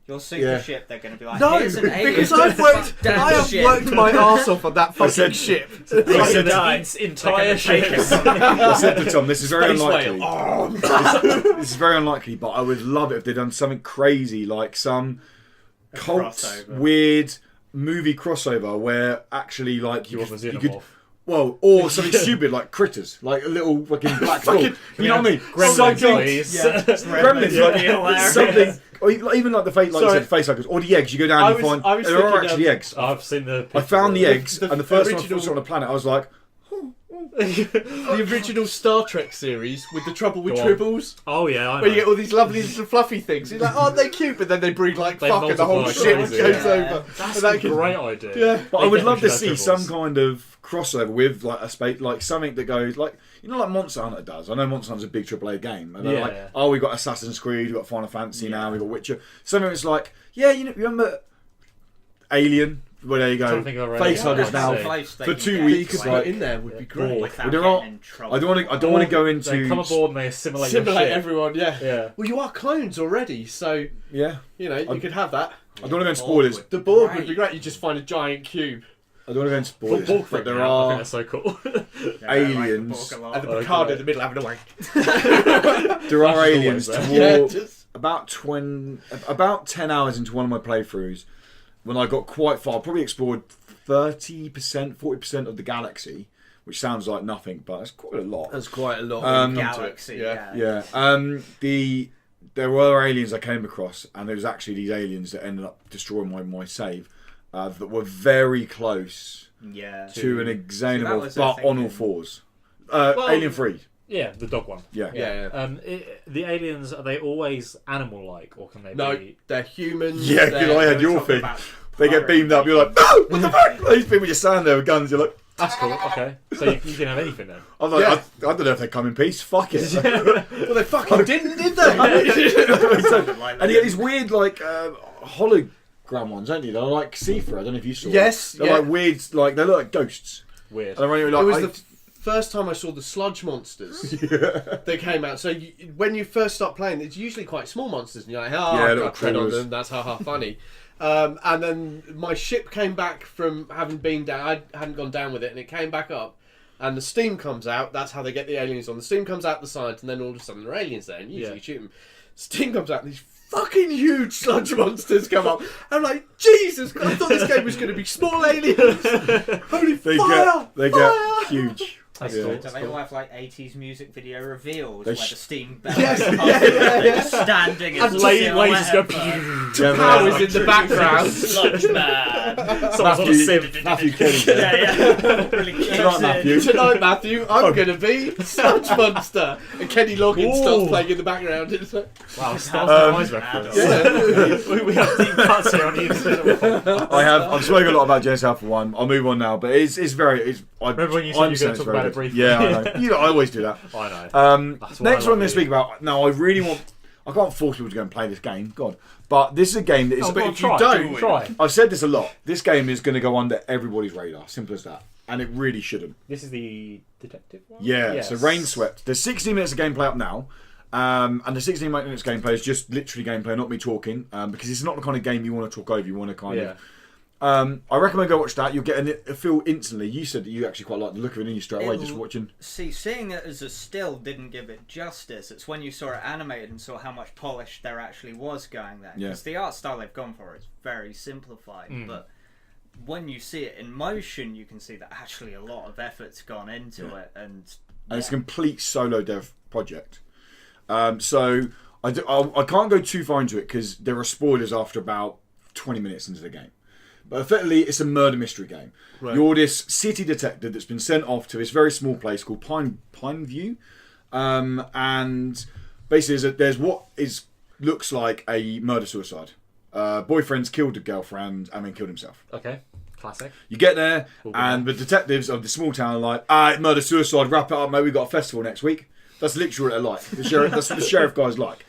Your super Yeah. ship, they're going to be like, No, here's an alien. because I've worked, Damn I have ship. worked my arse off on that fucking said- ship. I said, Its entire take ship. it. I said to Tom, this is very Space unlikely. whale. Oh. This is very unlikely, but I would love it if they'd done something crazy, like some cult, crossover. weird movie crossover where actually, like, You want the you could, xenomorph. well, or something stupid like Critters, like a little fucking black dog. You know what I mean? Gremlins, Something- please. Yeah. Gremlins, Yeah. like, Hilarious. something, or even like the face, like you Sorry. said, facehuggers, or the eggs. You go down, I and was- you find I was there are thinking actually of- eggs. I've seen the. I found the eggs, The and the first time I original- saw it on the planet, I was like, The original Star Trek series with the trouble with Go on. tribbles, Oh yeah, I know. where you get all these lovely little fluffy things. You're like, oh, they're cute, but then they breed like They fuck, and the whole multiply ship crazy. goes Yeah. over. That's And that a can- great idea. Yeah. but I They would love to definitely see should have some kind of crossover with like a space, like something that goes like like Monster Hunter does. I know Monster Hunter's a big AAA game, and they're Yeah. like, oh, we've got Assassin's Creed, we've got Final Fantasy now, we've got Witcher. Something that's like, yeah, you remember Alien? Well, there you trying go. to think of a Facehuggers random now one. Close they for can 2 get You weeks. could to put Like, it in there would be Yeah. great. without We don't getting want- in trouble. I don't want to go into. They come aboard and they assimilate, Simulate your ship. everyone, yeah. Yeah. Well, you are clones already, so Yeah, you know you could have that. I don't want to go into spoilers. The board would be great. You just find a giant cube, I don't want to go into Full spoilers, ball but freak there now. I think are that's so cool. Yeah, aliens. I like and the the Oh, Picard great. in the middle having a wank. there are Flash is aliens always toward Yeah, just about 10 hours into one of my playthroughs, when I got quite far, probably explored 30%, 40% of the galaxy, which sounds like nothing, but it's quite a lot. That's quite a lot. into galaxy. Yeah. Yeah. There were aliens I came across, and there was actually these aliens that ended up destroying my save, that were very close Yeah. to an that xenomorph, was the but thing on all then. fours. Well- Alien 3. Yeah, the dog one. Yeah. Yeah. The aliens, are they always animal-like, or can they No, be... they're humans. Yeah, 'cause they're- I had your Talking thing. about They get beamed up, you're like, no, what the fuck? These people just stand there with guns, you're like, That's cool, okay. So you can have anything then. I'm like, Yeah. I don't know if they come in peace, fuck it. Well, they fucking didn't, did they? And you get these weird, like, hologram ones, don't you? They're like see-through, I don't know if you saw Yes, them. They're yeah. like weird, like, they look like ghosts. Weird. And they're only like, It was the first time I saw the sludge monsters that came out. So when you first start playing, it's usually quite small monsters, and you're like, oh, Yeah, I've little got tread on crawlers. them. That's haha funny. And then my ship came back from having been down. I hadn't gone down with it, and it came back up. And the steam comes out. That's how they get the aliens on. The steam comes out the sides, and then all of a sudden there are aliens there, and usually Yeah. you shoot them. Steam comes out, and these fucking huge sludge monsters come up. I'm like, Jesus! I thought this game was going to be small aliens. Holy they fire! get fire! huge. That's Yeah. cool. Do they all have like 80s music video reveals They where the sh- steam bells Yes, are yeah. standing And as lasers silhouette go... of, Yeah, Powers in the background. Sludge man. Someone's on a sieve. Matthew Kelly. Yeah. Really Tonight, Matthew. Tonight, Matthew, I'm going to be Sludge Monster. And Kenny Loggins starts playing in the background. It's like, Wow, Stars and Eyes reference. We have deep cuts here on YouTube. I've spoken a lot about Genesis Alpha 1. I'll move on now, but it's very. Remember when you said you were going to talk about it briefly? Yeah, I know. I always do that. I know. Next one I'm going to speak about. Now, I really want. I can't force people to go and play this game, God. But this is a game that is. But if you don't, try. I've said this a lot. This game is going to go under everybody's radar. Simple as that. And it really shouldn't. This is the detective one? Yeah, Yes. so Rain Swept. There's 16 minutes of gameplay up now. And the 16 minutes gameplay is just literally gameplay, not me talking. Because it's not the kind of game you want to talk over. You want to kind of. I recommend go watch that. You'll get a feel instantly. You said that you actually quite like the look of it, and you straight away just watching. See, seeing it as a still didn't give it justice. It's when you saw it animated and saw how much polish there actually was going there. Because the art style they've gone for is very simplified, but when you see it in motion, you can see that actually a lot of effort's gone into it, and it's a complete solo dev project. So I can't go too far into it because there are spoilers after about 20 minutes into the game. But effectively, it's a murder mystery game. Right. You're this city detective that's been sent off to this very small place called Pineview, and basically there's what looks like a murder-suicide. Boyfriend's killed the girlfriend and then killed himself. Okay, classic. You get there, and the detectives of the small town are like, murder-suicide, wrap it up, mate, we've got a festival next week. That's literally what they're like. The sheriff, that's what the sheriff guy's like.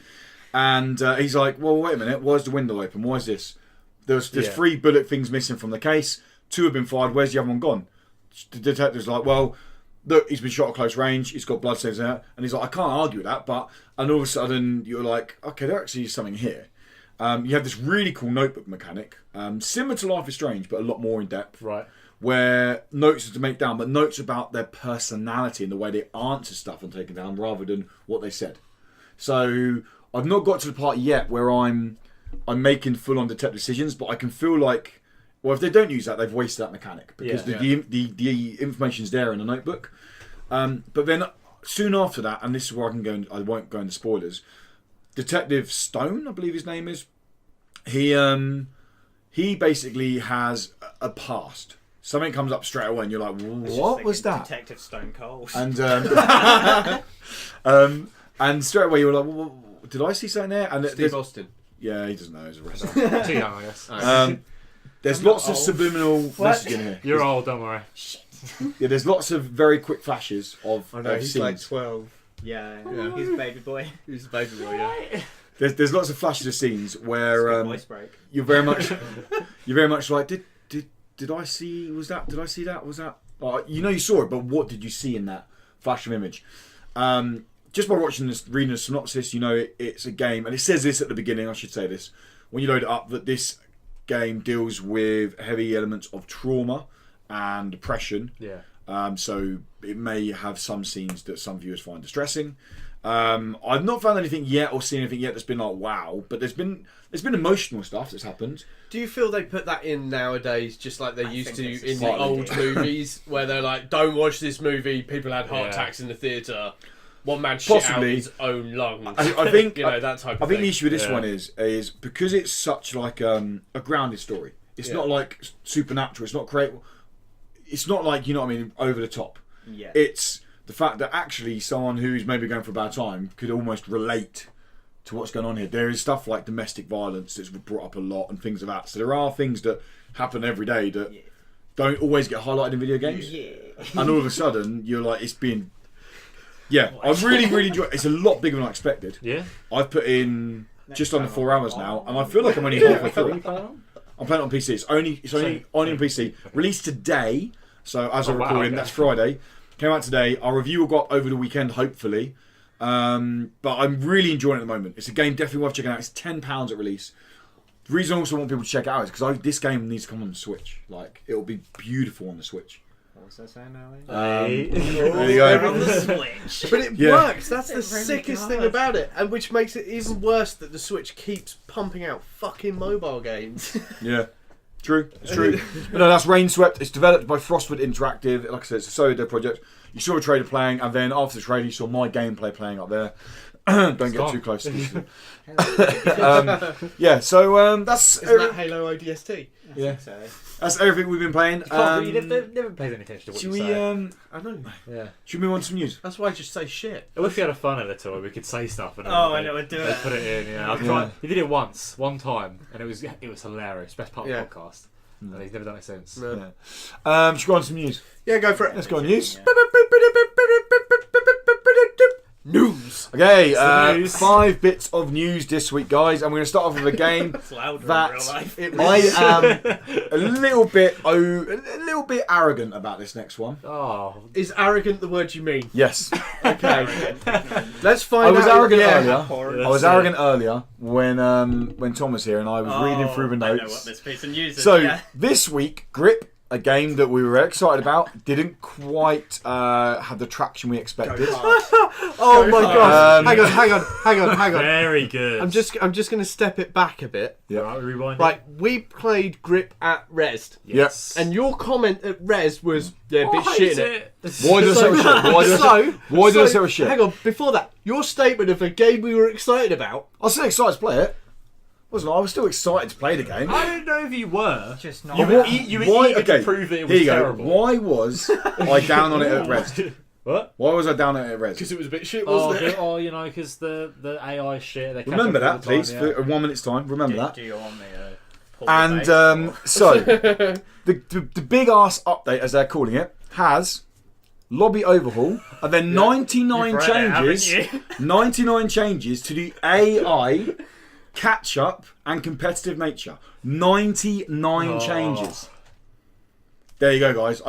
And he's like, well, wait a minute, why is the window open? Why is this? There's 3 bullet things missing from the case. 2 have been fired. Where's the other one gone? The detective's like, well, look, he's been shot at close range. He's got blood stains out. And he's like, I can't argue with that. And all of a sudden, you're like, okay, there actually is something here. You have this really cool notebook mechanic, similar to Life is Strange, but a lot more in depth. Right. Where notes are to make down, but notes about their personality and the way they answer stuff and take it down rather than what they said. So I've not got to the part yet where I'm making full-on detective decisions, but I can feel like, well, if they don't use that, they've wasted that mechanic because the information's there in the notebook. But then soon after that, and this is where I won't go into spoilers. Detective Stone, I believe his name is. He basically has a past. Something comes up straight away, and you're like, "What was that?" Detective Stone Cold. And and straight away you're like, well, "Did I see something there?" And Steve Austin. Yeah, he doesn't know he's a wrestler. Too young, I guess. There's lots of subliminal messaging here. You're old, don't worry. Yeah, there's lots of very quick flashes of He's scenes. like 12. Yeah, he's a baby boy. He's a baby boy, yeah. There's lots of flashes of scenes where voice break. you're very much like, did I see? Was that? Did I see that? Was that? You saw it, but what did you see in that flash of image? Just by watching this, reading the synopsis, it's a game, and it says this at the beginning. I should say this when you load it up, that this game deals with heavy elements of trauma and depression. Yeah. So it may have some scenes that some viewers find distressing. I've not found anything yet or seen anything yet that's been like wow, but there's been emotional stuff that's happened. Do you feel they put that in nowadays, just like they used to in the slightly old movies, where they're like, "Don't watch this movie. People had heart attacks in the theatre. One man shit out his own lungs." I think that type of I think thing. the issue with this one is because it's such like a grounded story. It's not like supernatural. It's not creative. It's not like over the top. Yeah. It's the fact that actually someone who's maybe going for a bad time could almost relate to what's going on here. There is stuff like domestic violence that's brought up a lot and things like that. So there are things that happen every day that don't always get highlighted in video games. Yeah. And all of a sudden you're like, it's being. Yeah, I really enjoy it. It's a lot bigger than I expected. Yeah. I've put in just under 4 hours now, and I feel like I'm only halfway through it. I'm playing it on PC. It's only on PC. Released today, so as I'm recording, that's Friday. Came out today. Our review will go up over the weekend, hopefully. But I'm really enjoying it at the moment. It's a game definitely worth checking out. It's £10 at release. The reason I also want people to check it out is because this game needs to come on the Switch. Like, it'll be beautiful on the Switch. What was I saying now? There you go. On the Switch. But it works. That's the sickest thing about it, and which makes it even worse that the Switch keeps pumping out fucking mobile games. Yeah. True, it's true. But no, that's Rain Swept. It's developed by Frostwood Interactive. Like I said, it's a solo project. You saw a trailer playing, and then after the trailer, you saw my gameplay playing up there. Don't get gone. too close. Yeah, so that's Isn't that Halo ODST? yeah, So, that's everything we've been playing. You never pays any attention to what Should you we say. I know. Yeah. should we move on to some news? That's why I just say shit. I wish we had a fun editor where we could say stuff and and it would do they it. put it in. Yeah, I've tried. He did it one time, and it was hilarious. Best part of Yeah. the podcast. And he's never done it since. No. Yeah. Should we go on to some news? Yeah, go for it. Let's go on news. News. Okay, the news. 5 bits of news this week, guys, and we're going to start off with a game It's louder that in real life. I am a little bit arrogant about this next one. Oh, Is arrogant the word you mean? Yes, Okay. Let's find I out. was arrogant yeah. earlier. I was arrogant earlier when Tom was here and I was reading through the I know notes. what this piece of news is. So yeah. this week, Grip, a game that we were very excited about, didn't quite have the traction we expected. Oh my god. Hang on. very good. I'm just going to step it back a bit. Yeah. Right, rewind. Right, we played Grip at Res, Yes. and your comment at Res was a bit I shit. hate it. Why did I say it was shit? Why did I say it was shit? Hang on, before that, your statement of a game we were excited about. I was still excited to play it. Wasn't I? I was still excited to play the game. I don't know if you were. Just not. You were eager to prove that it was Here you go. terrible. Why was I down on it at Res? What? Why was I down on it at Res? Because it was a bit shit, Oh, wasn't it? because the AI shit. They catch Remember up all that, the time, please, yeah. for 1 minute's time. Remember that. Do you want me to pull the And bait, or- so, the big ass update, as they're calling it, has lobby overhaul and then 99 You've read it, changes. haven't you? 99 changes to the AI catch up and competitive nature. 99 Oh. changes. There you go, guys.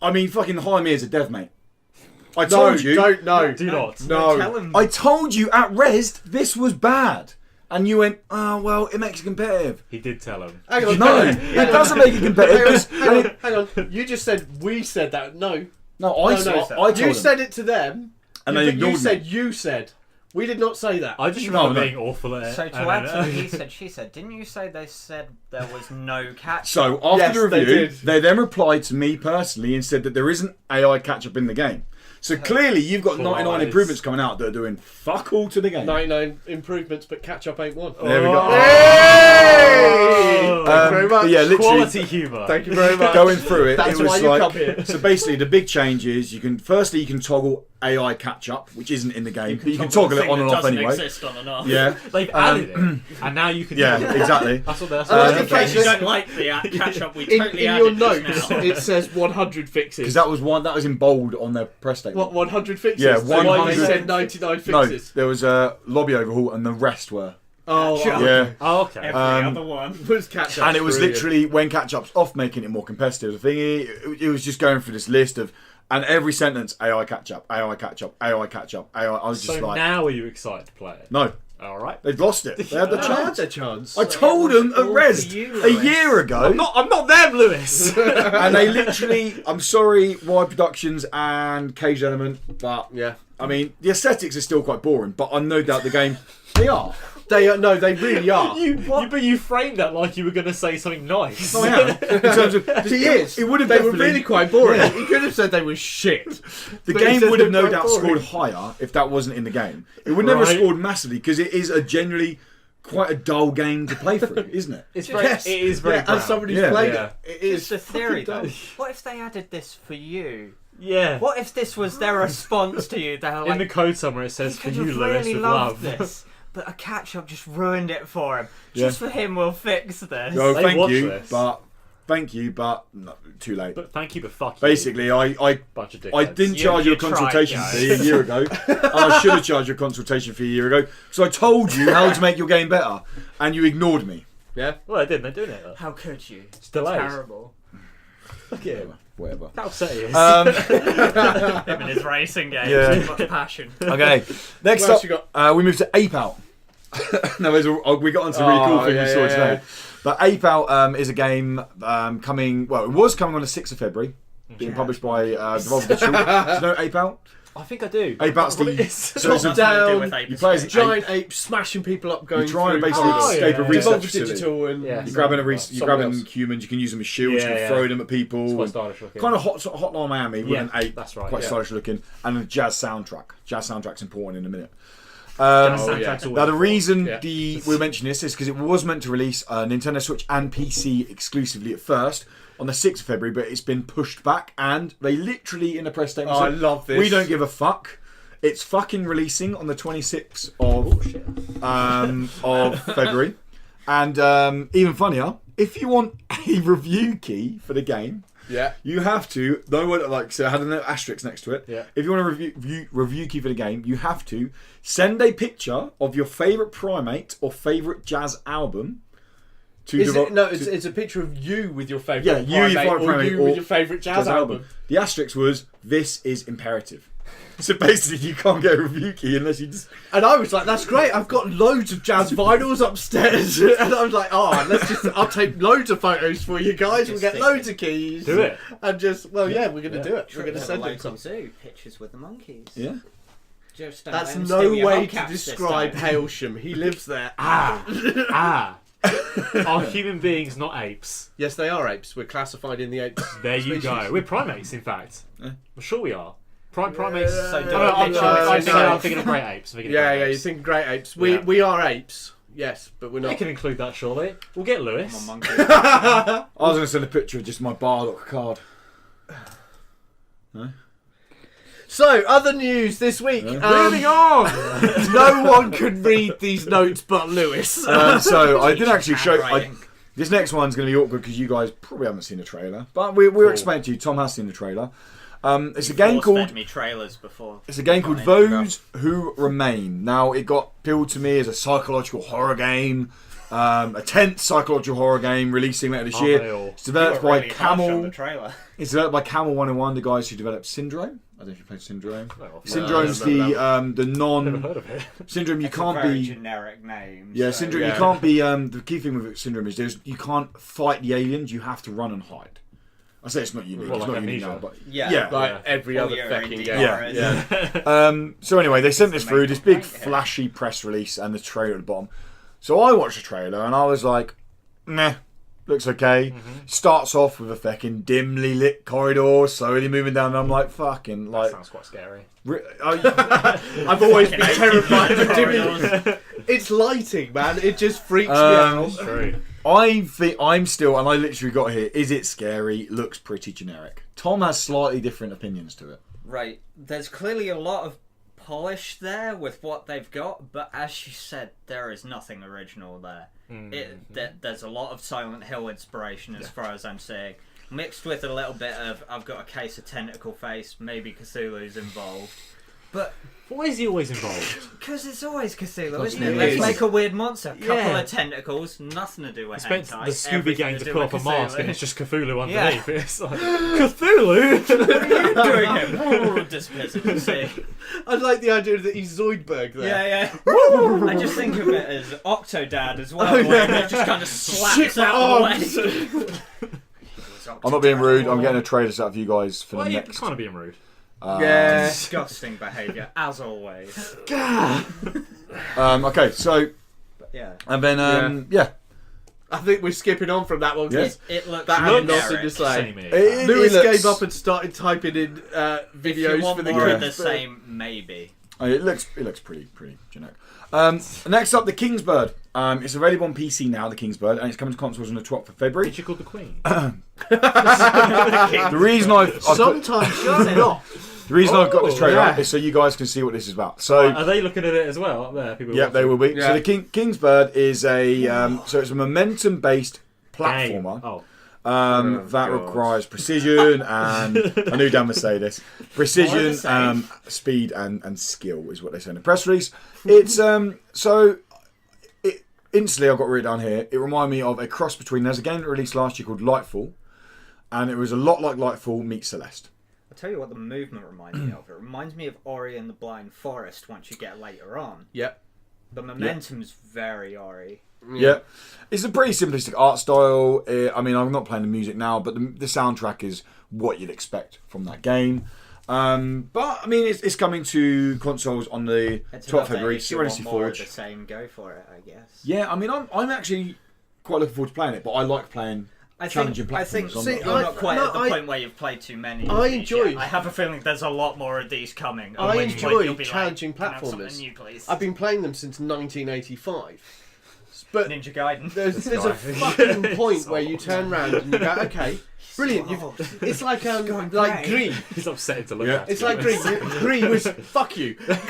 I mean, fucking hire me as a dev, mate. I told you. Don't know. Do not. No. Tell him. I told you at Res this was bad, and you went, "Oh well, it makes it competitive." He did tell him. Hang on. No, it doesn't make it competitive. 'cause- Hang on. You just said we said that. No. No, I told You them. said it to them. And they ignored you me. said you said. We did not say that. I just remember no. being awful at it. So and to add to then- what he said, she said, didn't you say they said there was no catch? So after Yes, the they review, did. they then replied to me personally and said that there isn't AI catch up in the game. So clearly, you've got 99 Lies. improvements coming out that are doing fuck all to the game. 99 improvements, but catch up ain't one. There we go. Hey! Thank you very much. But yeah, literally Quality humour. Thank you very much. going through it, That's it was why you like come here. so. Basically, the big change is you can toggle AI catch up, which isn't in the game, but you can toggle it on and off anyway. Exist on and off. Yeah, They've added it, and now you can. do yeah, it. exactly. That's what they're like In the case you fact don't like the catch up, we In totally your added notes, just now. it says 100 fixes. Because that was in bold on their press statement. What, 100 fixes? Yeah, So why 100. they said 99 No, fixes? there was a lobby overhaul, and the rest were. Oh, Catch up. Yeah. Oh, okay. Every other one. was catch up. And it was literally when catch up's off, making it more competitive. The thing it was just going through this list of, and every sentence AI catch up, AI catch up, AI catch up, AI. I was just So like, now are you excited to play it? no, All right. they've lost it. They had the They had chance. their chance. I told them at all Res for you, a Lewis. year ago, I'm not them, Lewis. and they literally. I'm sorry, Wide Productions and Cage Element, but Yeah. I mean the aesthetics are still quite boring. But I'm no doubt the game. They are. They are, no, they really are. But you framed that like you were going to say something nice. I am. In terms of He is. It would have They were definitely. really quite boring. He could have said they were shit. The But he game said would have they no were doubt boring. scored higher if that wasn't in the game. It would never have Right. scored massively because it is a generally quite a dull game to play through, isn't it? It's very, Yes. it is very Yeah, brown. as somebody who's Yeah. played Yeah. it, it is It's a theory, fucking though. dumb. What if they added this for you? Yeah. What if this was their response to you? They're like, In the code somewhere it says he for could you, have Lewis, really with loved love. this, but a catch-up just ruined it for him. Yeah. Just for him, we'll fix this. Oh, They thank watch you, this. but no, too late. But thank you, but fuck you. Basically, I Bunch of dickheads. I didn't charge you a tried, consultation guys. fee a year ago. And I should have charged you a consultation fee a year ago. So I told you how to make your game better, and you ignored me. Yeah. Well, they didn't. They're doing it. Though. How could you? It's delayed. terrible. Look at him. Whatever. How upset he is. Him and his racing games. Yeah. Too much passion. Okay. Next What else up, you we moved to Ape Out. No, we got onto a really cool thing we saw today. But Ape Out is a game coming. Well, it was coming on the 6th of February, being published by Devolver Digital. Do you know Ape Out? I think I do. Ape Out's What the it is. so it's Nothing a, to do down, with Ape you play as Escape. an giant ape smashing people up, going You're trying to through basically corridors. escape a yeah. research Devolver facility. Digital and Yeah. You're grabbing you're Somebody grabbing else. humans. You can use them as shields. Yeah, you can yeah. throw them at people. It's quite and stylish looking. kind of Hotline Miami with Yeah, an ape. that's right, Quite yeah. stylish looking, and a jazz soundtrack. Jazz soundtrack's important in a minute. Soundtrack's always Now the fun. reason we mentioned this is because it was meant to release Nintendo Switch and PC exclusively at first on the 6th of February, but it's been pushed back, and they literally in a press statement I said, love this. we don't give a fuck. It's fucking releasing on the 26th of February. And even funnier, if you want a review key for the game, you have to. So I had an asterisk next to it. Yeah. If you want a review key for the game, you have to send a picture of your favourite Primate or favourite jazz album. It's a picture of you with your favourite Primate or with your favourite jazz album. The asterisk was, this is imperative. So basically, you can't get a review key unless you just. And I was like, "That's great! I've got loads of jazz vinyls upstairs." And I was like, I'll take loads of photos for you guys. We'll get loads of keys. Do it. And we're going to do it. We're going to send it some. Zoo pictures with the monkeys. Yeah. Just That's no way to describe Hailsham. He lives there. Are human beings not apes? Yes, they are apes. We're classified in the apes. There you go. We're primates, in fact. I'm sure we are. Primates. I'm thinking of great apes. You're thinking great apes. We are apes. Yes, but we're We not. can include that, surely. We'll get Lewis. I'm a monkey. I was going to send a picture of just my Bardock card. No? So, other news this week. Moving on! No one can read these notes but Lewis. So, I did actually show. Handwriting. This next one's going to be awkward because you guys probably haven't seen the trailer. But we're explaining to you. Tom has seen the trailer. It's a game called. Me trailers before. It's a game called Those Who Remain. Now, it got billed to me as a psychological horror game. A tense psychological horror game releasing later this year. It's developed by Camel. It's developed by Camel 101, the guys who developed Syndrome. I don't know if you played Syndrome. Syndrome's the non. Never heard of it. Syndrome, you It's can't a very be. generic name. Yeah, so. Syndrome. You can't be. The key thing with Syndrome is you can't fight the aliens. You have to run and hide. I say it's not unique. Well, it's like not unique Amnesia. now, but Like every All other your fucking indie game. horrors. So anyway, they sent this through this big Yeah. flashy press release and the trailer at the bottom. So I watched the trailer and I was like, meh, looks okay. Starts off with a fucking dimly lit corridor, slowly moving down, and I'm like, fucking That sounds quite scary. I've always been terrified of dimly. It's lighting, man. It just freaks me out. True. I think I'm still, and I literally got here. Is it scary? Looks pretty generic. Tom has slightly different opinions to it. Right. There's clearly a lot of polish there with what they've got, but as you said, there is nothing original there. There's a lot of Silent Hill inspiration as far as I'm seeing, mixed with a little bit of I've got a case of tentacle face, maybe Cthulhu's involved. But why is he always involved? because it's always Cthulhu, isn't it it? Let's is. make a weird monster. Couple Yeah. of tentacles, nothing to do with Spent hentai. the Scooby everything Gang to to do pull with up a mask Cthulhu. and it's just Cthulhu Yeah. underneath. It's like, Cthulhu? What are you doing it? Dismissive, see. I like the idea that he's Zoidberg there. Yeah. I just think of it as Octodad as well, where it just kind of slaps Shit, my out arms. the way. I'm not being rude. I'm getting a trailer set up for you guys for Why the are you next. kind of being rude? Yeah. Disgusting behaviour, as always. Okay, so Yeah. and then yeah. I think we're skipping on from that one because It looks that had nothing generic. to say. Samey. Lewis looks- gave up and started typing in If you videos want for the more of kids. the same, maybe. It looks pretty generic. Next up, the Kingsbird. It's available on PC now, the Kingsbird, and it's coming to consoles on the 12th of February. Is she called the Queen? The reason I've got, Sometimes she's not. the reason I've got this trailer yeah. up is so you guys can see what this is about. So Are they looking at it as well up there? People yeah, they will be. Yeah. So the Kingsbird is a so it's a momentum-based platformer. Oh. That God. requires precision and I knew Dan would say this. Precision, same. speed, and skill is what they say in the press release. It's instantly I got written down here. It reminded me of a cross between. There's a game that released last year called Lightfall, and it was a lot like Lightfall meets Celeste. I'll tell you what the movement reminds me of. It reminds me of Ori and the Blind Forest once you get later on. Yep. The momentum's very Ori. Yeah, it's a pretty simplistic art style. I mean, I'm not playing the music now, but the soundtrack is what you'd expect from that game. But I mean, it's coming to consoles on the It's 12th about of February. that. If you Serenity want more of Forge. the same, go for it, I guess. Yeah, I mean, I'm actually quite looking forward to playing it, but I like playing challenging I think platformers. see, you're not quite at the I- point where you've played too many. I of these enjoy- yet. I have a feeling there's a lot more of these coming. and I when you enjoy wait, you'll be challenging like, "Can I have something platformers. new, please?" I've been playing them since 1985. But Ninja Gaiden. there's a fucking point where you turn around and you go, okay, brilliant. It's like going like grey. Gree. He's upsetting to look Yeah. at. It's like Gree. Gree was fuck you. It's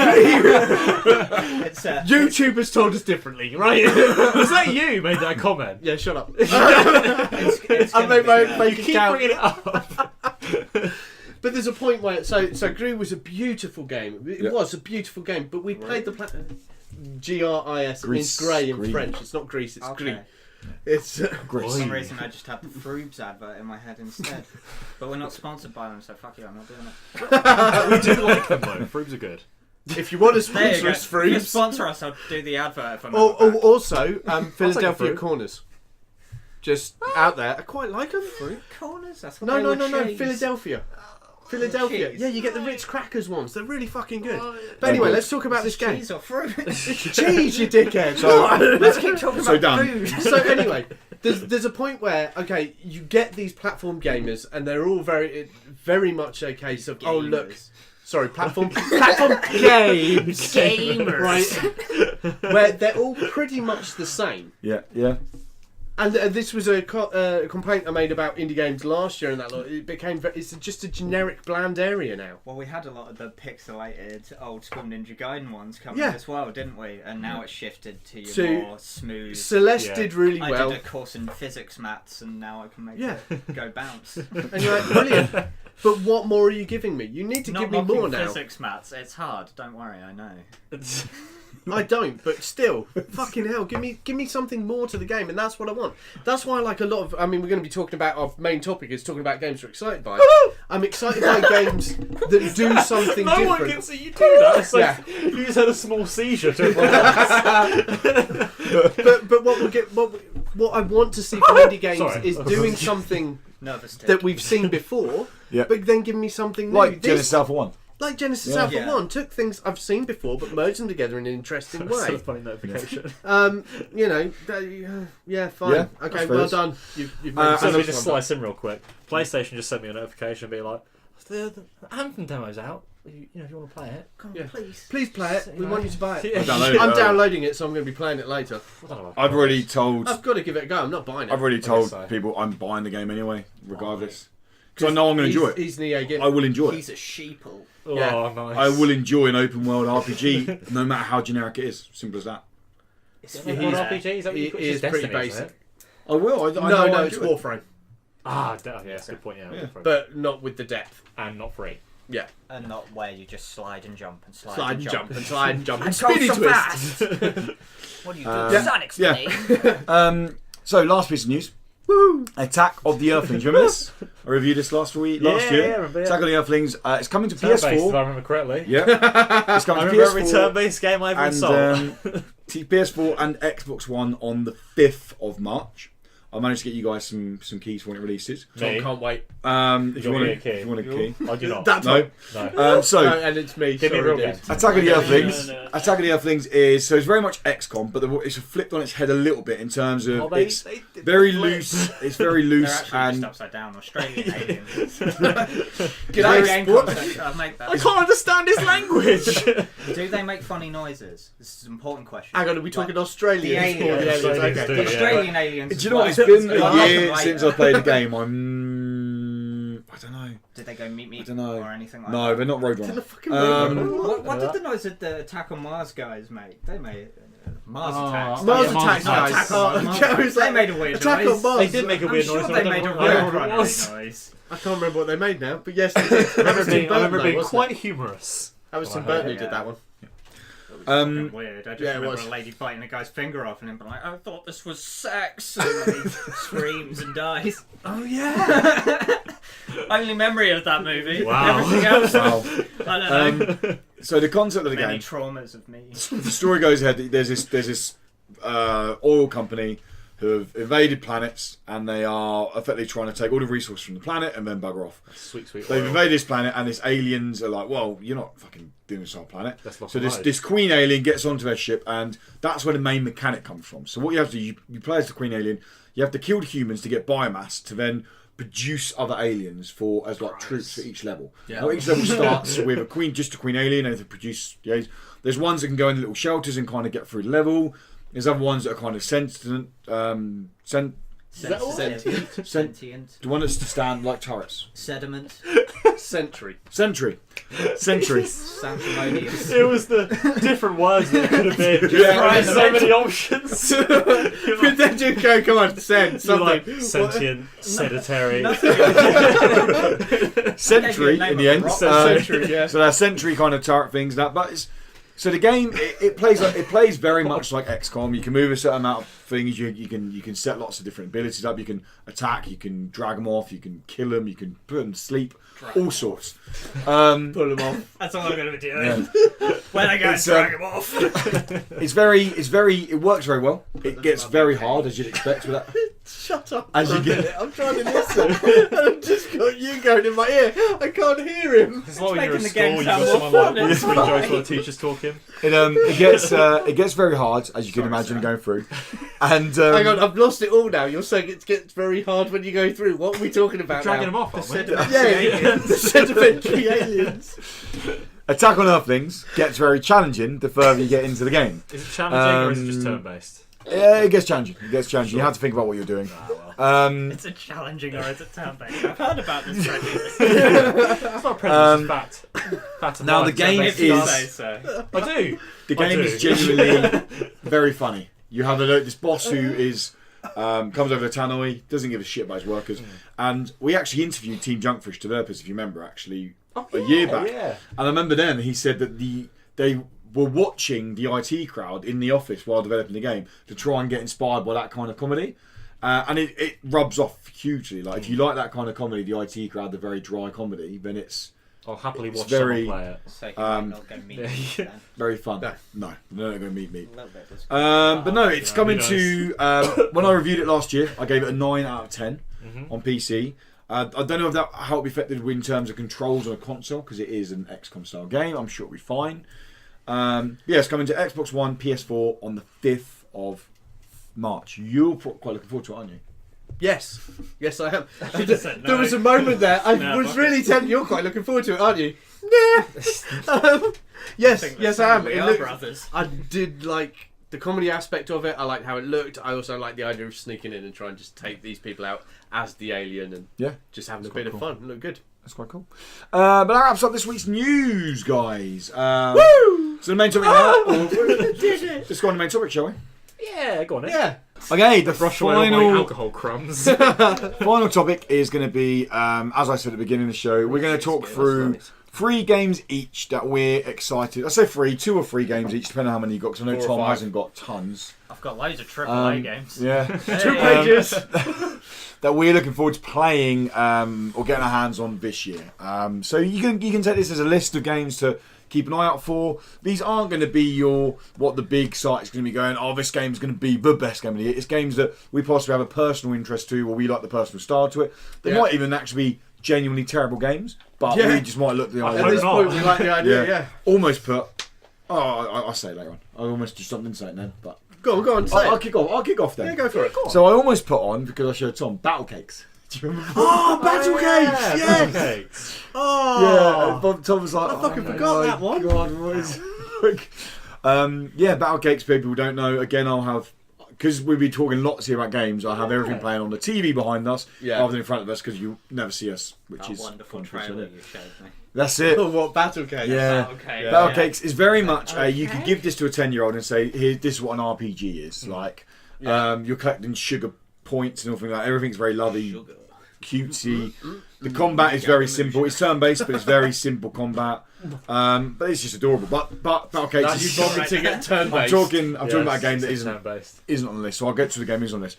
YouTubers told us differently, right? Was that you who made that comment? Yeah, shut up. it's I gonna made be, my uh, fake You keep account. bringing it up. But there's a point where so Gree was a beautiful game. It was a beautiful game, but we played the GRIS. It means Grease. grey in Green. French. It's not Greece. It's Okay. Gree. It's For Greece. some reason, I just had the Froobs advert in my head instead. But we're not sponsored by them, so fuck you, I'm not doing it. We do like them though. Fruits are good. if you want to There you sponsor go. us, If you Fruits. sponsor us, I'll do the advert if I'm Oh, ever back. also, Philadelphia fruit. Corners. Just out there. I quite like them. Corners? That's what No, they no, were no, no. cheese. Philadelphia. Philadelphia. cheese. Yeah, you get the Ritz Crackers ones. They're really fucking good. But anyway, let's talk about this game. Cheese or fruit? Cheese, you dickhead. Let's keep talking So about done. food. So anyway, there's a point where you get these platform gamers, and they're all very much a case of platform games, Gamers. right? Where they're all pretty much the same. Yeah, yeah. And this was a complaint I made about indie games last year, and that it became it's just a generic bland area now. Well, we had a lot of the pixelated old school Ninja Gaiden ones coming Yeah. as well, didn't we? And now it's shifted to your To more smooth. Celeste Yeah. did really I well, did a course in physics maths, and now I can make Yeah. it go bounce. and you're like, brilliant. But what more are you giving me? You need to Not give me mocking more now. physics maths. It's hard. Don't worry. I know. I don't, but still, fucking hell, give me something more to the game, and that's what I want. That's why I like a lot of. I mean, we're going to be talking about our main topic is talking about games we're excited by. I'm excited by games that do something No different. one can see you do that. It's like Yeah. you just had a small seizure to everyone else. But what I want to see from indie games Sorry. is doing something Nervous tick. that we've seen before, Yeah. but then give me something new. Like Genesis Alpha 1. Like Genesis Yeah. Alpha Yeah. 1 took things I've seen before, but merged them together in an interesting That's way. a funny notification. You know, yeah, fine. Yeah, okay, that's well fair. done. You've made So the let me first just one. slice in real quick. PlayStation just sent me a notification being like, the Anthem demo's out. You know, if you want to play it. Come on, Yeah. please. Please play it. We want you to buy it. Yeah. I'm downloading it, so I'm going to be playing it later. I've already told I've got to give it a go. I'm not buying it. I've already told so. people I'm buying the game anyway, regardless. Because I know I'm going to enjoy it. He's an EA gift. I will enjoy it. He's a sheeple. Oh, Yeah. nice. I will enjoy an open world RPG, no matter how generic it is. Simple as that. It's Yeah, What he's- RPG? Is that what he you call it? is It's pretty Destiny, isn't basic. it? I will. I No, know I it's enjoy it. Warframe, Yeah, that's a good point. Yeah, Yeah. Warframe. but not with the depth. and not free. Yeah, And not where you just slide and jump and slide, slide and jump and slide and jump and And spinny go so twist. fast. What do you do? Yeah. Sonic Yeah. spinny. So last piece of news. Woo! Attack of the Earthlings. Remember this? I reviewed this last year. yeah, remember, yeah. Attack of the Earthlings. It's coming to Turn-based, if I PS4. remember correctly. Yeah. It's I coming to remember every PS4 turn-based game I ever and sold. PS4 and Xbox One on the 5th of March. I managed to get you guys some keys for when it releases. Tom Me? can't wait. If you You'll want get a key. if you want a key. I do not. That's No. No. So and it's me. Give me a sorry, real dude. game. Attack of the Earthlings. No. Attack of the Earthlings is so it's very much XCOM, but it's flipped on its head a little bit in terms of Oh, they it's did very flip. loose. It's very They're loose actually and just upside down Australian aliens. G'day, game sport. concept, I'll make I that. can't understand his language. Do they make funny noises? This is an important question. Hang on, are we talking Australian? The aliens. Okay. Do, The yeah. Australian aliens. do you know what? as It's well. been I'll a ask year them since later. I played the game. I don't know. Did they go meet me I don't know. or anything like No, that? they're not To the Roadrunner. fucking What did the noise of the Attack on Mars guys make? They made Mars Oh, attacks. Mars Yeah, attacks, guys. Attack Oh, on Mars. I was They like, made a weird Attack noise. on Mars. They did make a I'm weird sure noise. they but I made a don't remember what it Roadrunner was. noise. I can't remember what they made now, but yes, they did. I remember being quite humorous. That was Tim Well, Burton who yeah. did that one. Fucking weird. I just yeah, it remember was. a lady biting a guy's finger off and him being like, I thought this was sex. And then he screams and dies. Oh yeah. Only memory of that movie. Wow. Everything else, Wow. I don't know. So the concept of the Many game, traumas of me. the story goes ahead. There's this oil company who have invaded planets, and they are effectively trying to take all the resources from the planet and then bugger off. Sweet They've oil. invaded this planet, and these aliens are like, well, you're not fucking doing this on our planet. That's lost So my mind. this queen alien gets onto their ship, and that's where the main mechanic comes from. So what you have to do, you play as the queen alien, you have to kill the humans to get biomass to then produce other aliens as like troops for each level. Yeah. Now, each level starts with just a queen alien, and they produce. Yeah, there's ones that can go in little shelters and kind of get through the level. There's other ones that are kind of sentient. Sentient. The one that's to stand like turrets. Sediment. Sentry. Sentry. Sanctimonious. It was the different words that it could have been. Yeah. Right, so many options. But then you go, come on, send You're something. like sentient, sedentary. Sentry in the end. Rock. Sentry, yeah. So they're sentry kind of turret things. So the game it plays very much like XCOM. You can move a certain amount of things. You can set lots of different abilities up. You can attack. You can drag them off. You can kill them. You can put them to sleep. All sorts. Pull them off. That's all I'm going to be doing. Yeah. When I go and It's, drag him off. It works very well. It gets very hard, as you'd expect with that. Shut up. As for you a get- minute. I'm trying to listen. And I've just got you going in my ear. I can't hear him. It's like when you're making at the game school, you've sound got more someone fun, like it's whispering jokes fine. while the teacher's talking. It gets very hard, as you can imagine, going through. And Hang on, I've lost it all now. You're saying it gets very hard when you go through. What are we talking about Dragging now? them off, aren't we? Yeah, the sedimentary aliens. Attack on Earthlings gets very challenging the further you get into the game. Is it challenging or is it just turn-based? Yeah, it gets challenging. You have to think about what you're doing. It's a challenging or is it turn-based? I've heard about this prejudice. It's not prejudice, it's fact. now the game If you is- say so. I do. The game is genuinely very funny. You have this boss who is comes over to Tannoy, doesn't give a shit about his workers, and we actually interviewed Team Junkfish developers, if you remember, actually a year back. Yeah. And I remember then he said that they were watching the IT crowd in the office while developing the game to try and get inspired by that kind of comedy. And it rubs off hugely. Like if you like that kind of comedy, the IT crowd, the very dry comedy, then it's I'll happily watch very- someone play it. So you might not go meet me then. very fun. No. No, they're not going to meet me. A little bit. But no, it's Yeah, coming who to when I reviewed it last year, I gave it a 9 out of 10 on PC. I don't know how it'll be affected in terms of controls on a console, because it is an XCOM style game. I'm sure it'll be fine. It's coming to Xbox One, PS4 on the 5th of March. You're quite looking forward to it, aren't you? Yes, I am. Should've said There no. was a moment there. I No, was fuck really it. tempted. You're quite looking forward to it, aren't you? Yeah. Yes, I am. We It are looked- brothers. I did like the comedy aspect of it. I liked how it looked. I also liked the idea of sneaking in and trying to just take these people out as the alien and Yeah, just having a That's bit quite of cool. fun. It looked good. that's quite cool. But that wraps up this week's news, guys. Woo! So the main topic now. Let's go on to the main topic, shall we? Yeah, go on then. Yeah. Okay, the Brush away all my final alcohol crumbs. final topic is going to be, as I said at the beginning of the show, we're going to talk through 3 games each that we're excited. I say 3, 2 or 3 games each, depending on how many you got. Because I know 4 or Tom 5. hasn't got tons. I've got loads of AAA games. Yeah, 2 pages. that we're looking forward to playing or getting our hands on this year. So you can take this as a list of games to keep an eye out for. These aren't going to be what the big site is going to be going, oh, this game's going to be the best game of the year. It's games that we possibly have a personal interest to, or we like the personal style to it. They might even actually be genuinely terrible games, but Yeah. we just might look at the I idea. At this not. point, we like the idea. Yeah. Almost put. Oh, I'll say it later on. I almost just jumped into it then, but Go on. Say I'll it. kick off. I'll kick off then. Yeah, go for it. So I almost put on, because I showed Tom, Battle Cakes. Do you remember? Oh, Battle Cakes! Yes. Okay. Oh. Yeah, Bob Tom was like, I fucking my forgot that one. God, what is Battle Cakes, people who don't know, again, I'll have, because we'll be talking lots here about games, I have everything playing on the TV behind us, rather than in front of us, because you never see us, which That is wonderful conscious, trailer isn't it? you showed me. That's it. Oh, what Battle Cakes? Yeah. Okay. Yeah. Battle Cakes is very much you could give this to a 10-year-old and say, here, this is what an RPG is like. You're collecting sugar points and everything like that. Everything's very lovely, cutesy. The combat is very simple. It's turn-based, but it's very simple combat. But it's just adorable. But Battle Cakes Like you is vomiting at turn I'm based. talking about a game that Yes, isn't turn-based. on the list. So I'll get to the game that is on the list.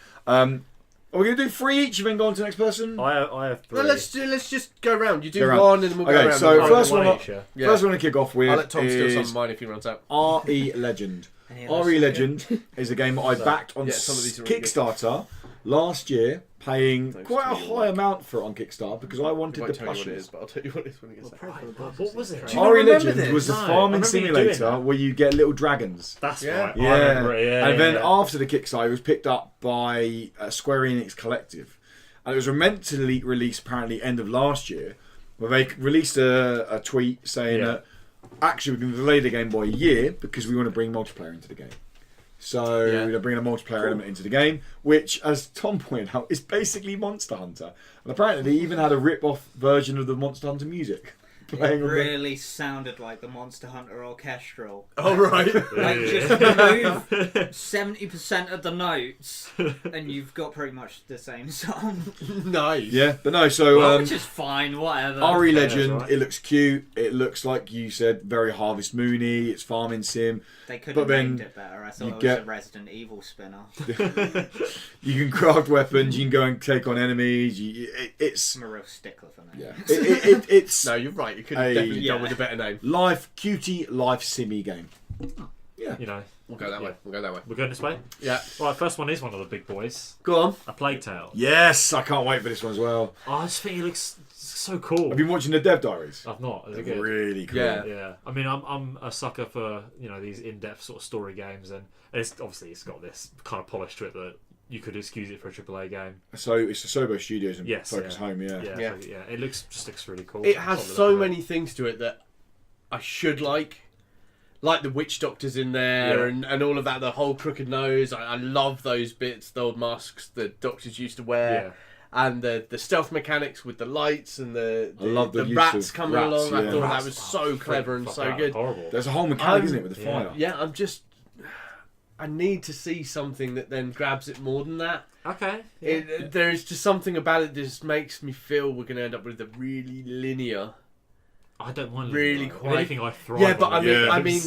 Are we going to do 3 each and then go on to the next person? I have 3. No, let's just go round. You do Go round. one and then we'll go Okay, round. so and first we'll- one, each, yeah. Yeah. First one to kick off with I'll let Tom steal some is of mine if he runs out. RE Legend. RE Legend is a game that I backed on some of these are really Kickstarter last year, paying Don't quite a tell you high what. amount for it on Kickstarter because I wanted the tell you what it plushes. is, but I'll tell you what it is when it gets there. What was it? Do you not RE remember Legend this? was the No, I farming remember you doing simulator that. where you get little dragons. That's Yeah. right. I remember it. Yeah, and then yeah. after the Kickstarter, it was picked up by Square Enix Collective, and it was meant to release apparently end of last year, where they released a tweet saying that actually we're going to delay the game by a year because we want to bring multiplayer into the game. So they're bringing a multiplayer element into the game, which, as Tom pointed out, is basically Monster Hunter. And apparently they even had a rip-off version of the Monster Hunter music. It Playing on the... really sounded like the Monster Hunter orchestral. Oh, right. Like, just remove 70% of the notes, and you've got pretty much the same song. Nice. Yeah, but no, so... Which is fine, whatever. RE that's Legend, right. it looks cute. It looks like you said, very Harvest Moony. It's farming sim. They could but have then named it better. I thought you it was get- a Resident Evil spin-off. You can craft weapons. You can go and take on enemies. It's I'm a real stickler for that. yeah. It's No, you're right. You could have Hey. definitely done Yeah. with a better name. cutie life simmy game. Yeah. You know, We'll go that way. We'll go that way. we're going this way. Yeah. Right, first one is one of the big boys. Go on. A Plague Tale. Yes, I can't wait for this one as well. Oh, I just think it looks so cool. Have you been watching the Dev Diaries? I've not. Is it They're good? really cool. Yeah. Yeah, I mean, I'm a sucker for these in-depth sort of story games, and it's got this kind of polish to it that you could excuse it for a AAA game. So it's the Sobo Studios and Yes, Focus yeah. Home. Yeah. Yeah, Yeah. it looks really cool. It has Love the so look of many things to it that I should like the witch doctors in there Yeah. and all of that, the whole crooked nose. I love those bits, the old masks the doctors used to wear. Yeah. And the stealth mechanics with the lights and the I love the use rats of coming rats, along. I yeah. thought Rats- that was so clever and fuck so that, good. Horrible. There's a whole mechanic, I'm- isn't it, with the yeah. fire? Yeah, I need to see something that then grabs it more than that. Okay. There's just something about it that just makes me feel we're going to end up with a really linear. I don't mind really linear. If quite- anything, I thrive. Yeah, but on I mean, Yeah. I mean,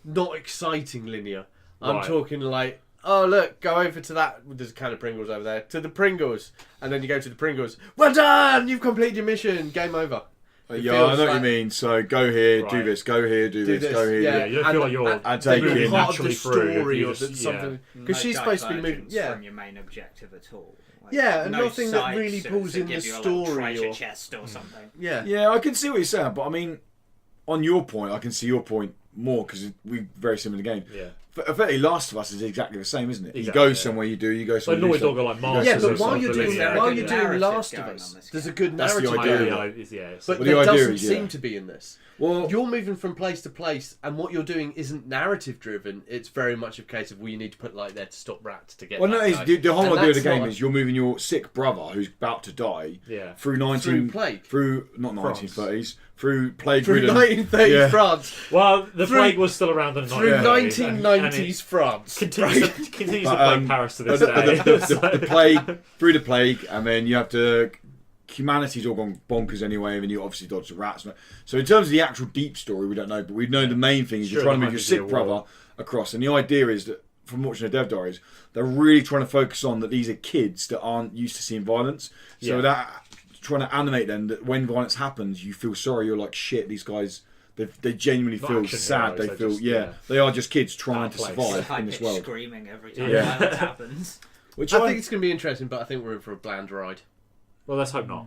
not exciting linear. I'm Right. talking like, oh look, go over to that. There's a can of Pringles over there. To the Pringles, and then you go to the Pringles. Well done, you've completed your mission. Game over. It Yeah, I know feels what you like- mean. So go here, do Right. this, go here, do this, this, go here. yeah. Yeah, you don't feel like you're and take being it part of the naturally through. story You or just- that something No because she's supposed to be moving. divergence Yeah, from your main objective at all. Like, Yeah, and no nothing that side really suits pulls that in give the you a little story treasure or- chest or something. yeah. Yeah, I can see what you're saying, but I mean, on your point, I can see your point more because we're very similar game. Yeah. Effectively, Last of Us is exactly the same, isn't it? Exactly, you go yeah. somewhere, you go So somewhere. Naughty you do Dog are like masters Yeah, of but while sort of you're the doing linear. while Good you're doing narrative Last of going Us, on this there's a game. good That's the narrative. idea. going Yeah, on. it's But Well, there the idea doesn't is, seem yeah. to be in this. Well, You're moving from place to place, and what you're doing isn't narrative driven. It's very much a case of, well, you need to put light there to stop rats to get. well, that no, guy. the whole And idea of the that's game not- is you're moving your sick brother who's about to die Yeah. through 19 through plague. through not 1930s through plague Through ridden 1930s Yeah. France, Well, the Through- plague was still around in the through 1930s, and it 1990s France. Continues, right? to, continues But, to plague Paris to this the, day. the plague through the plague, and then you have to. Humanity's all gone bonkers anyway, and then you obviously dodge the rats. So in terms of the actual deep story, we don't know, but we know the main thing is Sure, you're trying to the move your 100-year sick brother across, and the idea is that from watching the Dev Diaries, they're really trying to focus on that these are kids that aren't used to seeing violence, so Yeah. that trying to animate them that when violence happens, you feel sorry. You're like, shit, these guys. They genuinely Not feel action sad. heroes, They they're feel just- yeah, yeah. they are just kids trying to Place. survive High in this pitched world. screaming every time Yeah. violence happens. Which I think it's going to be interesting, but I think we're in for a bland ride. Well, let's hope not.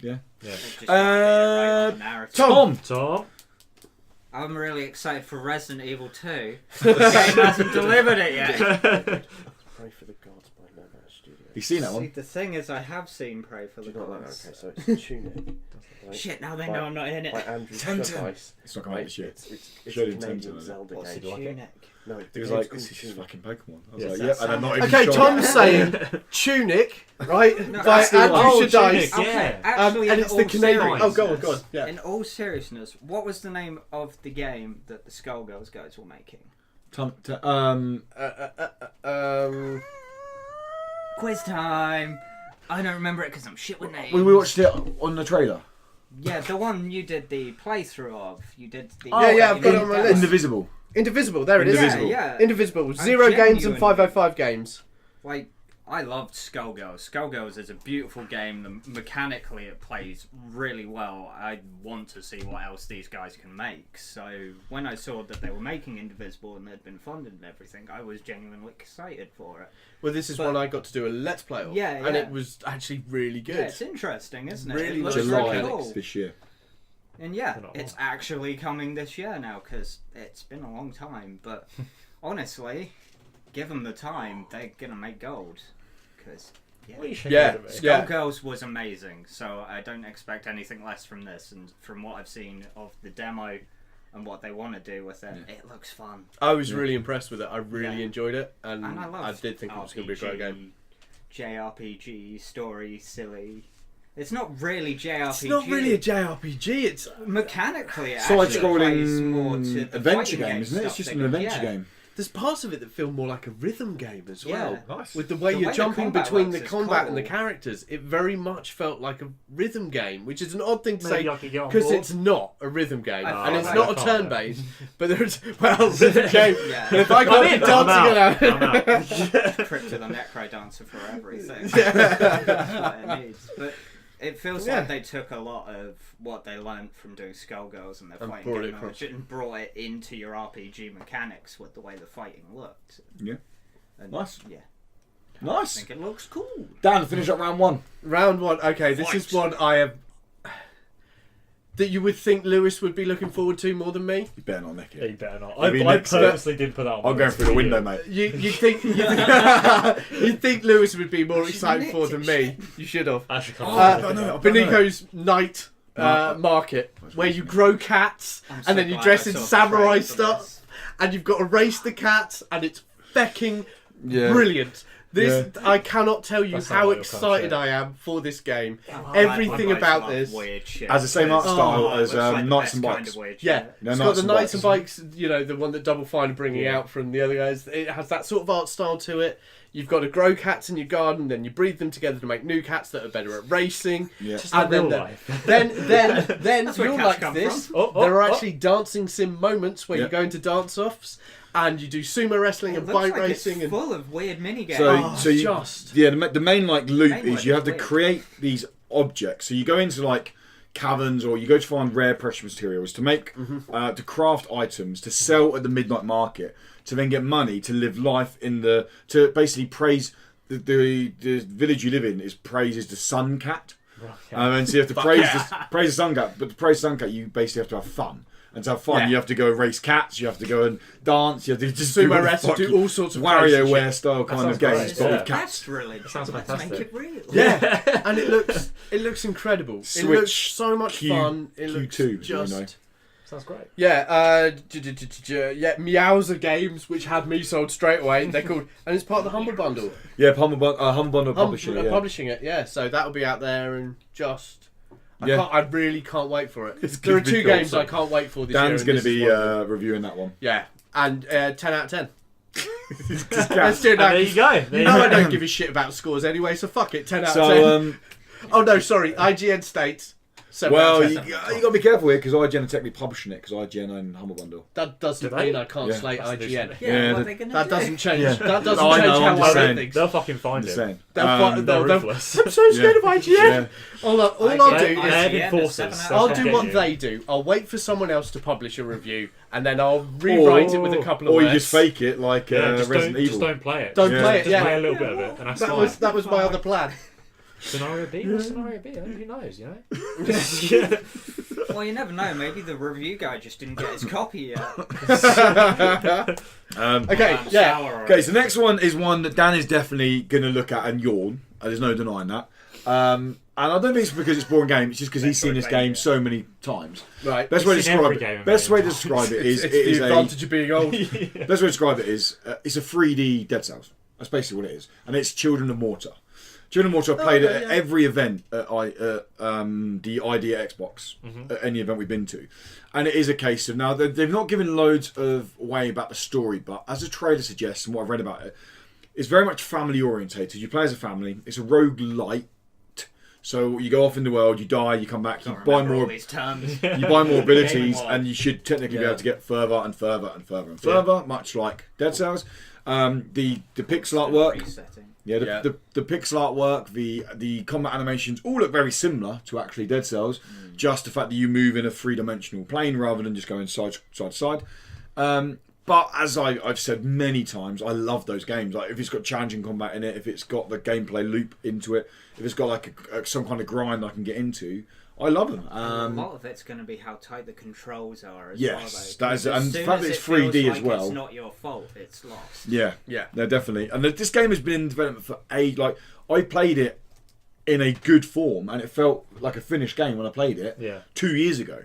yeah. Yeah. It's just not right on narrative. Tom. I'm really excited for Resident Evil 2. The game hasn't delivered it yet. Pray for the gods by Logo Studio. You seen that See, one? the thing is, I have seen Pray for the Not that, Gods. okay, so it's Tunic. Right? Shit, now they know I'm not in it. By Andrew Temtem. Schultheis. It's not coming out Right, this year. It's Showed a him Canadian Temtem, Zelda What's game. the Tunic? No, He the was game's like, called this is Tunic. fucking Pokemon. I was Yes, like, that yep, and I'm not even Okay, sure. Tom's saying Tunic, right? No, by that's the Andrew one. Oh, Schultheis. Tunic, Okay, yeah. actually, And in it's the all Canadian. Oh, seriousness- go on, go on. Yeah. In all seriousness, what was the name of the game that the Skullgirls guys were making? Quiz time! I don't remember it because I'm shit with names. we watched it on the trailer. Yeah, the one you did the playthrough of. You did the. Yeah, I've got it on my list. Indivisible. Indivisible, there it is. Indivisible. Yeah. Indivisible. 0 games and genuinely- 505 games. Like, I loved Skullgirls. Skullgirls is a beautiful game. Mechanically, it plays really well. I want to see what else these guys can make. So when I saw that they were making Indivisible and they'd been funded and everything, I was genuinely excited for it. Well, this is one I got to do a Let's Play of. Yeah, and it was actually really good. Yeah, it's interesting, isn't it? Really it looks nice really mechanics cool. this year. And yeah, it's actually coming this year now, because it's been a long time. But honestly, give them the time, they're going to make gold. Because Skullgirls was amazing, so I don't expect anything less from this. And from what I've seen of the demo and what they want to do with it, it looks fun. I was really impressed with it. I really enjoyed it, and I did think it was going to be a great game. JRPG, story, silly. It's not really JRPG. It's not really a JRPG. It's mechanically it actually plays more to the adventure game, isn't it? It's just an adventure game. There's parts of it that feel more like a rhythm game as well. Nice. With the way you're jumping between the combat and the characters, it very much felt like a rhythm game, which is an odd thing to say because it's not a rhythm game and it's not a turn-based. But there's rhythm game. Yeah. If I got you dancing around, Crypt to the Necro Dancer for everything. That's what it needs. But it feels like they took a lot of what they learned from doing Skullgirls and their fighting game knowledge and brought it into your RPG mechanics with the way the fighting looked. Yeah. And nice. Yeah. Nice. I think it looks cool. Dan, finish up round one. Round one. Okay, this is one I have... that you would think Lewis would be looking forward to more than me. You better not nick it. Yeah, you better not. I purposely did put that on. I'm going through the window, mate. You think you'd think Lewis would be more excited for than me. You should have. Actually, Benico's Night Market, where you grow cats and then you dress in samurai stuff, and you've got to race the cats, and it's fecking brilliant. I cannot tell you how excited I am for this game. Everything about this has the same art style as Knights and Bikes. It's got the Knights and Bikes, the one that Double Fine are bringing out from the other guys. It has that sort of art style to it. You've got to grow cats in your garden, then you breed them together to make new cats that are better at racing. Yeah. Just like real life. Then you'll like this. There are actually dancing sim moments where you go into dance-offs and you do sumo wrestling and bike racing. It's full of weird minigames. The main loop is you have to create these objects. So you go into caverns, or you go to find rare precious materials to make to craft items to sell at the midnight market, to then get money to live life to basically praise the village you live in is praises the sun cat. And so you have to praise the sun cat, but to praise the sun cat you basically have to have fun. And to have fun, you have to go race cats, you have to go and dance, you have to just sumo wrestle, do all sorts of WarioWare style kind of games, but with cats. That's really sounds fantastic. Make it real. Yeah, and it looks incredible. It looks so much fun. It looks just. Sounds great. Yeah, Meowser Games, which had me sold straight away. They're called, and it's part of the Humble Bundle. Yeah, Humble Bundle publishing it. Publishing it, yeah. So that'll be out there and just. I really can't wait for it. There are two games I can't wait for this year. Dan's going to be reviewing that one. Yeah, and 10 out of 10. Let's do that. There you go. I don't give a shit about scores anyway, so fuck it. 10 out of 10. Oh no, sorry. IGN states. Well, you got to be careful here because IGN are technically publishing it because IGN own Humble Bundle. That doesn't mean I can't slate IGN. Yeah, what are they going to do? That doesn't change. That doesn't change how well they think. They'll fucking find it. They're ruthless. I'm so scared of IGN. Yeah. All I'll do is I'll do what they do. I'll wait for someone else to publish a review and then I'll rewrite it with a couple of words. Or you just fake it like Resident Evil. Just don't play it. Don't play it. Just play a little bit of it, and that's fine. That was my other plan. Scenario B? What's Scenario B? Who knows, Well, you never know. Maybe the review guy just didn't get his copy yet. Okay, so next one is one that Dan is definitely going to look at and yawn. There's no denying that. And I don't think it's because it's a boring game. It's just because he's seen this game so many times. Right. Best way to describe it is it's the advantage of being old. Best way to describe it is it's a 3D Dead Cells. That's basically what it is, and it's Children of Mortar. Children of Mortar are played at every event at the Idea Xbox, at any event we've been to. And it is a case of, now they've not given loads of way about the story, but as the trailer suggests and what I've read about it, it's very much family orientated. You play as a family. It's a roguelite. So you go off in the world, you die, you come back, you buy more abilities, and you should technically be able to get further and further and further and further, much like Dead Cells. The pixel artwork. Yeah, the pixel artwork, the combat animations all look very similar to actually Dead Cells. Just the fact that you move in a 3-dimensional plane rather than just going side to side. But as I've said many times, I love those games. Like if it's got challenging combat in it, if it's got the gameplay loop into it, if it's got like some kind of grind I can get into, I love them. A lot of it's going to be how tight the controls are as yes, well. Yes, and the fact that it's 3D as well. It's not your fault. It's lost. Yeah, no, definitely. And this game has been in development for like I played it in a good form, and it felt like a finished game when I played it 2 years ago.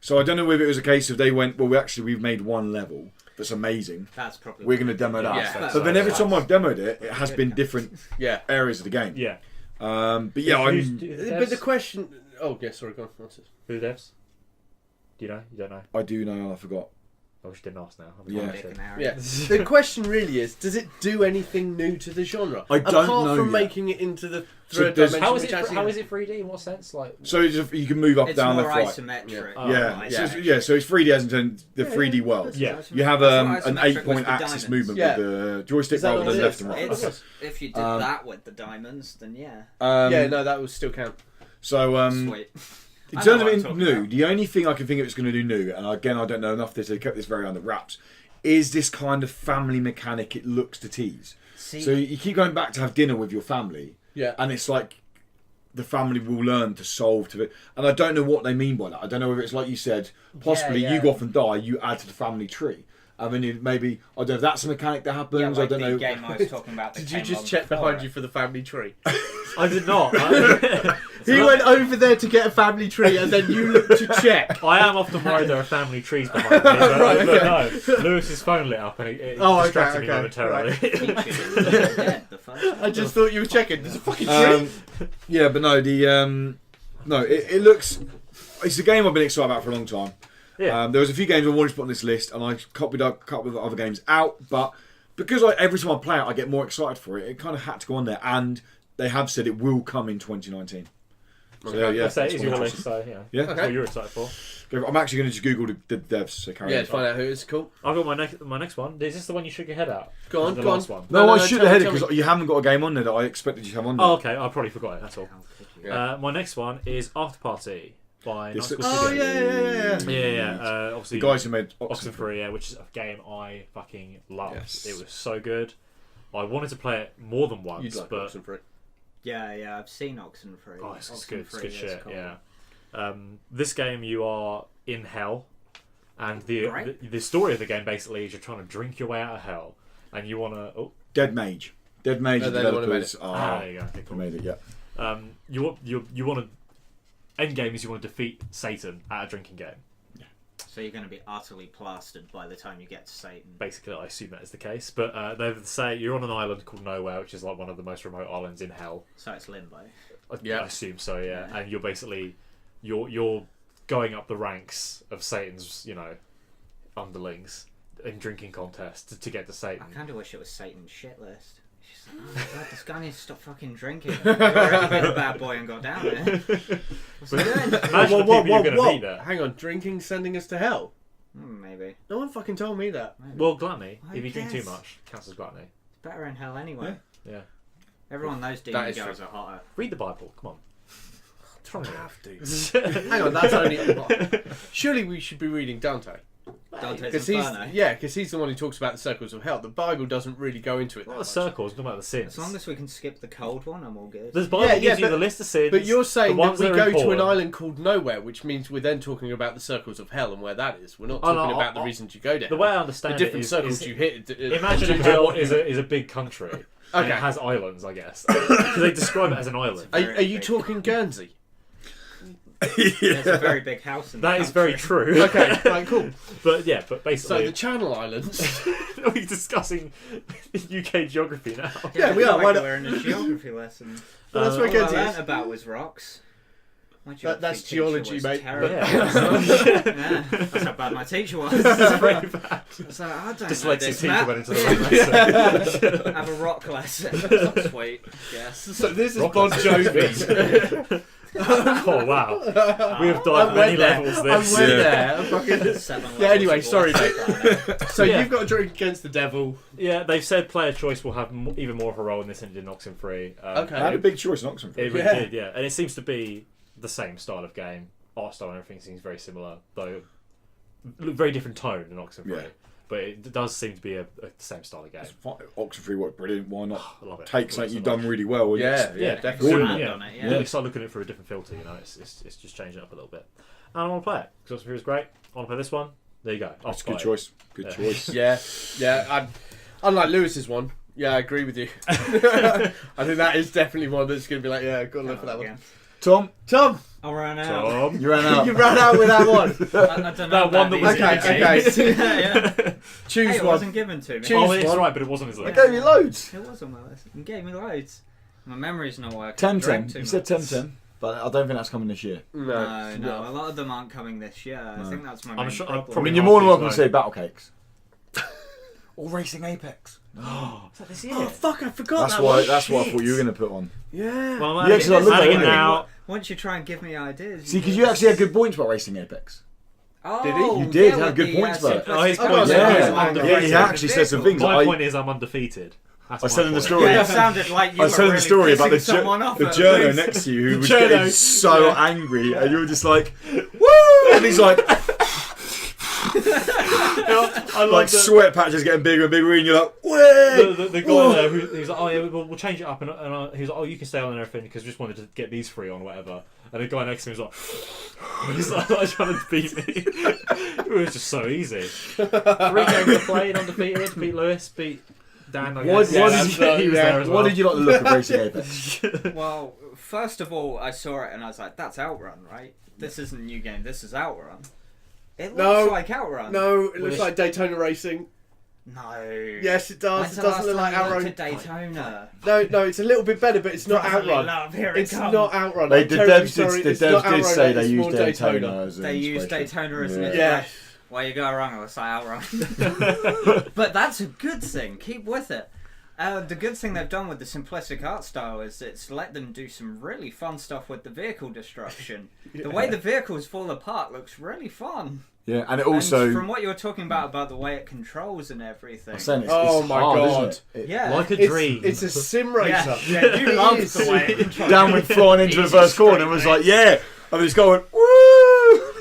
So I don't know whether it was a case of they went, well, we've made one level that's amazing. That's probably we're going to demo that. Yeah. But then every time I've demoed it, it has been different areas of the game. Yeah. But yeah, But the question. Oh, yeah, sorry, go on. What's it? Who the devs? Do you know? You don't know? I do know, and I forgot. I wish you didn't ask now. Yeah. The question really is, does it do anything new to the genre? I don't know Apart from yet. making it into the So third there's- dimension. How is it 3D? In what sense? Like So you can move up, It's down, more left, right. isometric. So it's 3D as in the 3D world. Yeah. You have That's what an isometric 8-point was for axis diamonds. movement Yeah. with the joystick Is that rather what than it left is? and right. It's, if you did that with the diamonds, then yeah. Yeah, no, that would still count. So Sweet. in I terms know of what I'm it talking new, about. the only thing I can think of it's going to do new, and again I don't know enough that they kept this very under wraps, is this kind of family mechanic it looks to tease. See, So you keep going back to have dinner with your family, Yeah. and it's like the family will learn to solve to it. And I don't know what they mean by that. I don't know whether it's like you said, possibly Yeah. you go off and die, you add to the family tree. I mean, maybe, I don't know if that's a mechanic that happens, yeah, like I don't the know. game I was talking about. that Did you came just on check before behind it. you for the family tree? I did not. He went over there to get a family tree, and then you looked to check. I am often worried there are family trees behind me. But Right, no, Lewis's phone lit up and it distracted me momentarily. Dead, the first I just thought you were checking. There's a fucking tree. Yeah, but no, it looks. It's a game I've been excited about for a long time. Yeah. There was a few games I wanted to put on this list, and I copied a couple of other games out. But because every time I play it, I get more excited for it. It kind of had to go on there, and they have said it will come in 2019. So yeah, I say it that's is what your I'm list, so Yeah. that's what you're excited for. I'm actually going to just Google the devs. So carry Yeah, on. to find out who it's cool. I've got my next one. Is this the one you shook your head at? Go on, The go on. last one. No, I no, should tell have had me, it tell because you haven't got a game on there that I expected you to have on there. Oh, okay. I probably forgot it. That's all. How could you? My next one is After Party by This Nice looks- Oh, Studio. yeah. Obviously, The guys who made Oxenfree, yeah, which is a game I fucking loved. Yes. It was so good. I wanted to play it more than once, You'd like but Oxenfree. Yeah, I've seen Oxenfree. oh, it's good. It's good Oxenfree is shit. cool. Yeah. This game, you are in hell, and Right. the story of the game basically is you're trying to drink your way out of hell, and you want to. Oh, Dead Mage. Dead Mage No, they're the one who made developers it. there you go. Okay, who cool. made it. Yeah. You want to. End game is you want to defeat Satan at a drinking game. So you're going to be utterly plastered by the time you get to Satan. Basically, I assume that is the case. But they say you're on an island called Nowhere, which is like one of the most remote islands in hell. So it's limbo. Yeah. I assume so. Yeah, Yeah. and you're basically you're going up the ranks of Satan's underlings in drinking contests to get to Satan. I kind of wish it was Satan's shit list. She's like, oh my god, this guy needs to stop fucking drinking. You've already been a bad boy and got down there. What's he doing? Imagine the people you're going to meet there. Hang on, drinking sending us to hell? Maybe. No one fucking told me that. Maybe. Well, gluttony. I If you drink too guess. much, counts as gluttony. It's better in hell anyway. Yeah. Everyone knows That demon is girls true. are hotter. Read the Bible. Come on. Try I it. have to. Hang on, that's only. Surely we should be reading Dante. Dante's Because Inferno. he's the one who talks about the circles of hell. The Bible doesn't really go into it that Not the much. circles. Not about the sins. As long as we can skip the cold one, I'm all good. The Bible Yeah, gives you but- the list of sins. But you're saying the that ones we are go to an important. island called Nowhere, which means we're then talking about the circles of hell and where that is. We're not Oh, talking no, about the reasons you go there. The way I the understand different it is, circles is you hit. imagine talking hell about- is a big country. And Okay. it has islands, I guess. Because they describe it as an island. Are you talking Guernsey? There's a very big house in the That is very country. true. Okay, right, cool. But So basically, the Channel Islands. are we discussing UK geography now? Yeah, we are. Like Why not? we're in a geography lesson. Well, that's what All I Guernsey learnt is. about was rocks. My That's teacher geology, was mate. terrible. Yeah. Yeah, that's how bad my teacher was. It's very bad. So I don't know Dyslexic this, teacher Matt. went into the wrong lesson. Have a rock lesson. Sweet. Yes. So this is Rock Bon lesson. Jovi. Oh wow, we have died many levels. I This. went there. And fucking... 7 levels Yeah. Anyway, of sorry, water mate. right now. So Yeah. you've got to drink against the devil. Yeah, they've said player choice will have even more of a role in this than it did in Oxenfree. Okay. I had a big choice in Oxenfree. It really Yeah. did, yeah. And it seems to be the same style of game. Art style and everything seems very similar, though very different tone in Oxenfree. Yeah. But it does seem to be a same style of game. Oxenfree worked brilliant. Why not I love it. take I something love you've it so done really well? and Yeah, just- yeah, Expand definitely. Yeah. on it, Yeah. yeah. You start looking at it for a different filter, you know. It's just changing it up a little bit. And I want to play it because Oxenfree was great. I want to play this one. There you go. That's a good choice. Good Yeah. choice. Yeah. Unlike Lewis's one. Yeah, I agree with you. I think that is definitely one that's going to be like, yeah, got to look for that one. Tom, Tom, I'll run out. you ran out. you ran out with that one. I don't know. That one that was Okay, okay. yeah. Choose Hey, it one. wasn't given to me. Choose Oh, it's one. right, but it wasn't his I list. gave you loads. It was on my list. You gave me loads. My memory's not working. 10 Drank 10. too You said much. 10 10. But I don't think that's coming this year. No, a lot of them aren't coming this year. I think that's my main sure- problem. I Probably mean, you're more than half welcome to these say Battle Cakes. Or Racing Apex. Is that this year? Oh, fuck, I forgot That's that why. one. That's what I Shit. thought you were going to put on. Yeah. Well, Yeah, 'cause I looked at it it. now. Once you try and give me ideas. See, because you actually had good points about Racing Apex. Oh, Did he? You did yeah, have with good the, points about it. simplistic Oh, his colours. points are Yeah, good. I'm Yeah, undefeated he with actually said some vehicles. things. My I- point is, I'm undefeated. That's I was my telling the point. story. Yeah, it sounded like you I was were telling really the story about pissing someone off the at journo least. next to you who The was journo. getting so Yeah. angry, and you were just like, "Woo!" And he's like, I like like sweat patches getting bigger and bigger, and you're like, "Way!" the guy there who was like, oh yeah, we'll change it up, and he was like, oh, you can stay on and everything because we just wanted to get these free on whatever. And the guy next to me was like, he's like trying to beat me. It was just so easy. 3 games I played, undefeated, beat Lewis, beat Dan. I What- guess. what Yeah, did he was there as well. What did you like the look of Racing Apex? Well, first of all, I saw it and I was like, that's Outrun, right? This isn't a new game, this is Outrun. It looks No. like Outrun. No, it looks With- like Daytona Racing. No. Yes, it does. When's It the doesn't last look like time you went Outrun. to Daytona. No, it's a little bit better, but it's not Brotherly Outrun. love, here it It's comes. not Outrun. The I'm terribly devs sorry. did, It's the not devs did Outrun, say it's they more used Daytona as an They use inspiration. Daytona as an Yeah. Yeah. inspiration. Well, you go wrong, it looks like Outrun. But that's a good thing. Keep with it. The good thing they've done with the simplistic art style is it's let them do some really fun stuff with the vehicle destruction. The way the vehicles fall apart looks really fun. Yeah, and it And also. from what you were talking about the way it controls and everything. I'm saying it's, Oh it's my hard, God. isn't it? Yeah. Like a It's, dream. it's a sim racer. Yeah, yeah, you love is. the way it controls. Dan went flying into the Easy first corner straight and was lane. like, "Yeah," and he's going, "Woo!"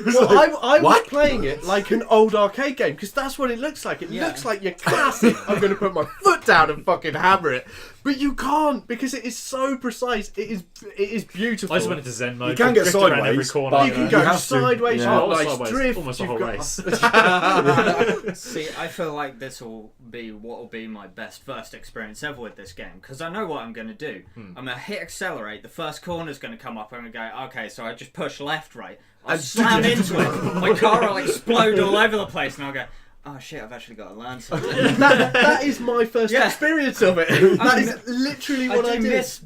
It's Well, like, I was what? playing it like an old arcade game because that's what it looks like. It Yeah. looks like your classic. I'm going to put my foot down and fucking hammer it, but you can't because it is so precise. It is beautiful. I just went into Zen mode. You can get drift around every sideways, corner. but you can you go have to. sideways. Yeah. You've got nice Sideways, drift. almost the You've whole got- race. See, I feel like this will be what will be my best first experience ever with this game because I know what I'm going to do. I'm going to hit accelerate. The first corner's going to come up. I'm going to go, okay, so I just push left, right. I'll And- slam into it. My car will explode all over the place, and I'll go, oh shit, I've actually got to learn something. that is my first Yeah. experience of it. That is literally what I do did. miss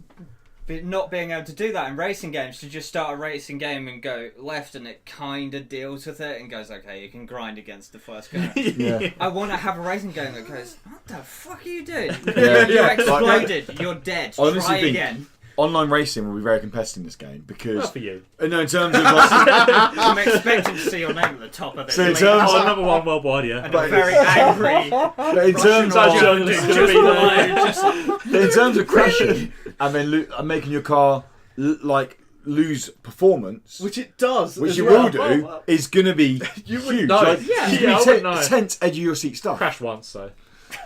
not being able to do that in racing games, to just start a racing game and go left and it kind of deals with it and goes, okay, you can grind against the first guy. Yeah. I want to have a racing game that goes, what the fuck are you doing? Yeah. You Yeah. exploded, you're dead, I honestly try think- again. Online racing will be very competitive in this game because, Not for you. no, in terms of like, I'm expecting to see your name at the top of it. So in Like, terms- Oh, number one worldwide, yeah. and a very angry but in terms Russian of journalist dude gonna just be there. below, just in terms of crashing and then and making your car lose performance, Which it does. which as you well. will do, is going to be You wouldn't huge. know. Like, Yeah. you Yeah, I can wouldn't know. be tense edge of your seat stuff. Crashed once, so.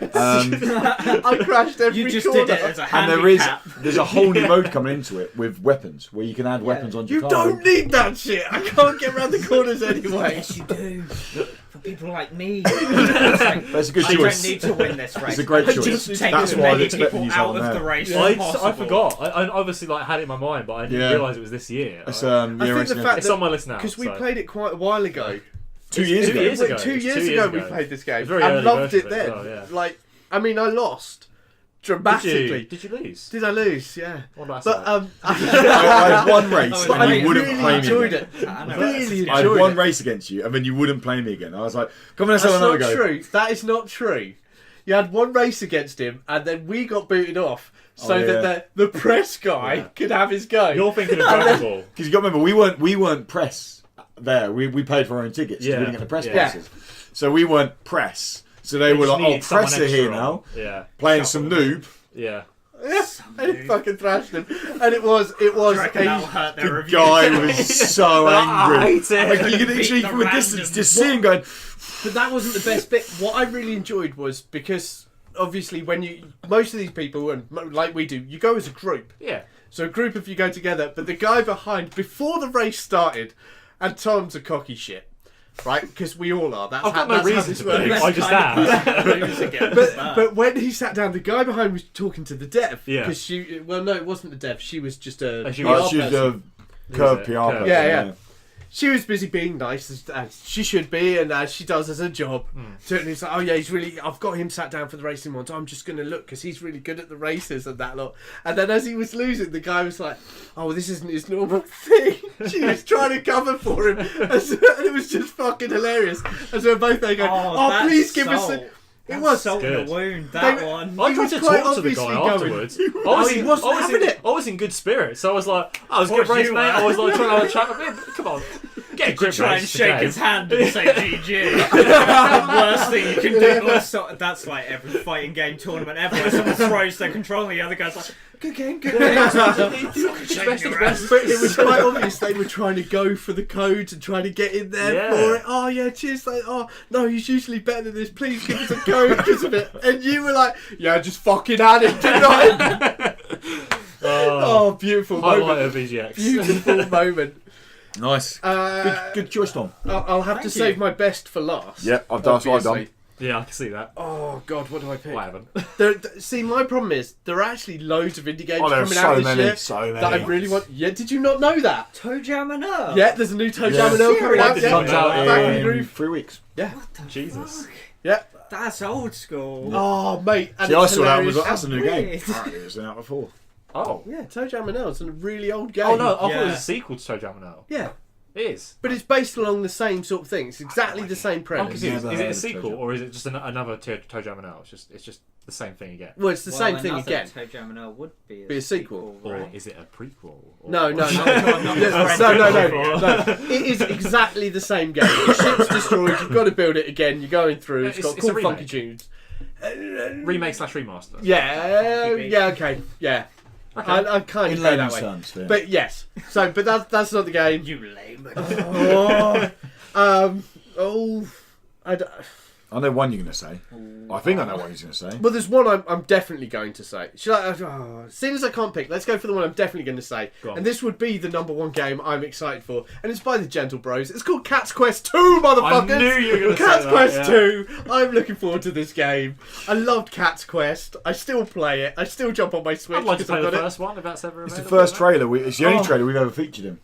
I crashed every you just corner. did it as a And handicap. there's a whole new mode coming into it with weapons where you can add weapons onto You your car. don't need that shit. I can't get around the corners anyway. Yes, you do. For people like me. It's like, That's a good I choice. don't need to win this race. It's a great I choice. just take That's as why I was many expecting people you to out have of that. the race I as possible. forgot. I obviously had it in my mind, but I didn't Yeah. realise it was this year. It's, I yeah, think the racing fact It's that on my list now. because we so. played it quite a while ago. 2 years 2 ago. years ago. 2 It's years 2 ago years we ago. played this game. It's a very I early loved version it of it then. as well, yeah. Like, I mean, I lost dramatically. Did you lose? Did I lose? Yeah. What did I But say? I had one race Oh, but and I you wouldn't really play me enjoyed again. it. I know. Really I had enjoyed one it. race against you and then you wouldn't play me again. I was like, come on, let's That's have another not go. true. That is not true. You had one race against him, and then we got booted off so that the press guy could have his go. You're thinking of Dragon Ball. Because you got to remember, we weren't press there. We paid for our own tickets. We didn't get the press passes. So we weren't press. So they were like, "Oh, press are here now." Yeah. Playing some noob. Yeah. And he fucking thrashed him, and it was The guy was so angry. I hate it. Like, you could actually from a distance just see him going. But that wasn't the best bit. What I really enjoyed was because obviously most of these people, and like we do, you go as a group. Yeah. So a group of you go together, but the guy behind, before the race started, and Tom's a cocky shit, right? Because we all are. That's I've got no reason to be. I just am. But when he sat down, the guy behind was talking to the dev. Yeah. Because it wasn't the dev. She was just a She was a curved PR person. Yeah. She was busy being nice, as she should be, and as she does as a job. So he's like, "Oh yeah, I've got him sat down for the racing once. I'm just going to look because he's really good at the races and that lot." And then as he was losing, the guy was like, "Oh, this isn't his normal thing." She was trying to cover for him, and it was just fucking hilarious. And so we're both there going, "Oh, please give us a." It was salt in the wound. That one. I tried to talk to the guy afterwards. He wasn't having it. I was in good spirits, so I was like, "I was good race, mate." I was like trying to have a chat with him. Come on, get a grip. Try and shake his hand and say GG. The worst thing you can do. That's like every fighting game tournament ever. Where someone throws their controller, and the other guy's like, "Good game, good game." But it was quite obvious they were trying to go for the codes and trying to get in there for it. "Oh yeah, cheers." Like, "Oh no, he's usually better than this. Please give us a code because of it." And you were like, "Yeah, just fucking had it, didn't I?" Oh, beautiful Highlight moment. of VGX. Beautiful moment. Nice. Good choice, Tom. I'll have to save my best for last. Yeah, I've done. That's what I've done. Yeah, I can see that. Oh God, what do I pick? I haven't. See, my problem is there are actually loads of indie games Oh, there's coming out so this many, year so many. that I really want. Yeah, did you not know that? Toe Jam and Earl. Yeah, there's a new Toe Yeah. Jam and Earl coming out. It comes out Back in the in groove. 3 weeks. Yeah. Jesus. Yeah. That's old school. Oh, mate. And See, I it's saw that hilarious. was that's a new game. Weird. Apparently, it was out before. Oh. Yeah, Toe Jam and Earl. It's a really old game. Oh no, I thought it Yeah. was a sequel to Toe Jam and Earl. Yeah. It is. But it's based along the same sort of thing. It's exactly the same I'm premise. confused. Never Is it heard a of sequel Toe Jam. or is it just another Toe Jam and Earl? It's just the same thing again. Well, it's the same thing another again. Toe Jam and Earl would be Be a sequel. Or right? is it a prequel? Or... No. no. It is exactly the same game. The ship's destroyed. You've got to build it again. You're going through. It's got It's a cool, funky remake. tunes. Remake/remaster. Yeah, okay, yeah. I kind In of go that layman's way. terms, yeah. But yes, but that's not the game. You lame. I know one you're going to say. I think I know what he's going to say. Well, there's one I'm definitely going to say. Seeing as I can't pick, let's go for the one I'm definitely going to say. And this would be the number one game I'm excited for. And it's by the Gentle Bros. It's called Cat's Quest 2, motherfuckers! I knew you were going to say Cat's that. Quest 2! I'm looking forward to this game. I loved Cat's Quest. I still play it. I still jump on my Switch. I'd like to 'cause I've play the got it. first one if that's ever It's available. the first trailer. It's the only trailer we've ever featured him.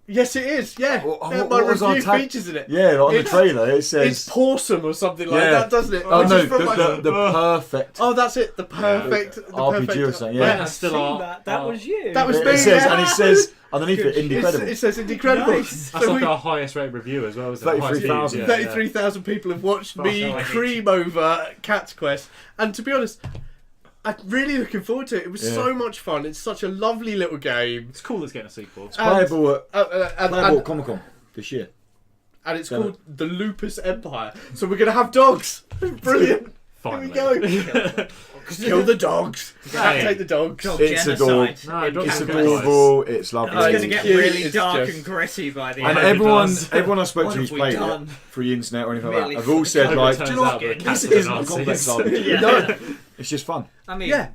Yes, it is, yeah. What My was our review tag? features in it. Yeah, like on the It's- trailer it It's says... Porsum or something like that, doesn't it? Oh Which no, is from the perfect Oh, that's it. The perfect. The RPG perfect, or something. Yeah, Yeah, that's still Seen our- that was you. That was it me. says, yeah. and it says underneath it, Indecredible. It says Indecredible. Nice. That's So like we- our highest rated review as well. Isn't it? 33,000. Yeah, 33,000 people have watched me Fuck, I hate cream over Cat's Quest, and to be honest, I'm really looking forward to it. It was so much fun. It's such a lovely little game. It's cool. It's getting a sequel. Playable at And Comic Con this year. it's called the Lupus Empire. So we're gonna have dogs. Brilliant. Finally. Here we go. Kill the dogs. Hey. Take the dogs. Dog It's genocide. No, in dogs It's are Cat's good. Quest. adorable. It's lovely. It's going to get Cute, really it's dark just- and gritty by the And end. everyone I spoke What to who's have we played done? it through the internet or anything like Merely that, have all said Hope it like, turns do you know out what? that This cats are isn't a Nazis. complex RPG. Yeah. No, It's just fun. I mean, Yeah.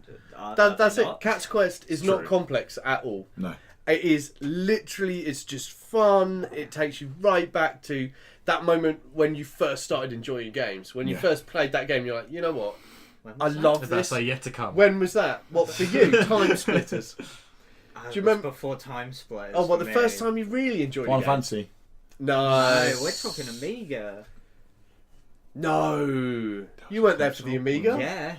that's it. not. Cat's Quest is not complex at all. No. It is literally, it's just fun. It takes you right back to that moment when you first started enjoying games. When you first played that game, you're like, you know what? I love That's this. yet to come. When was that? What for you? Time Splitters. Do you remember- before Time Splitters? Oh, what, for the me. first time you really enjoyed Final a game? Fantasy. No. No, we're talking Amiga. No. You weren't there for the Amiga? Yeah.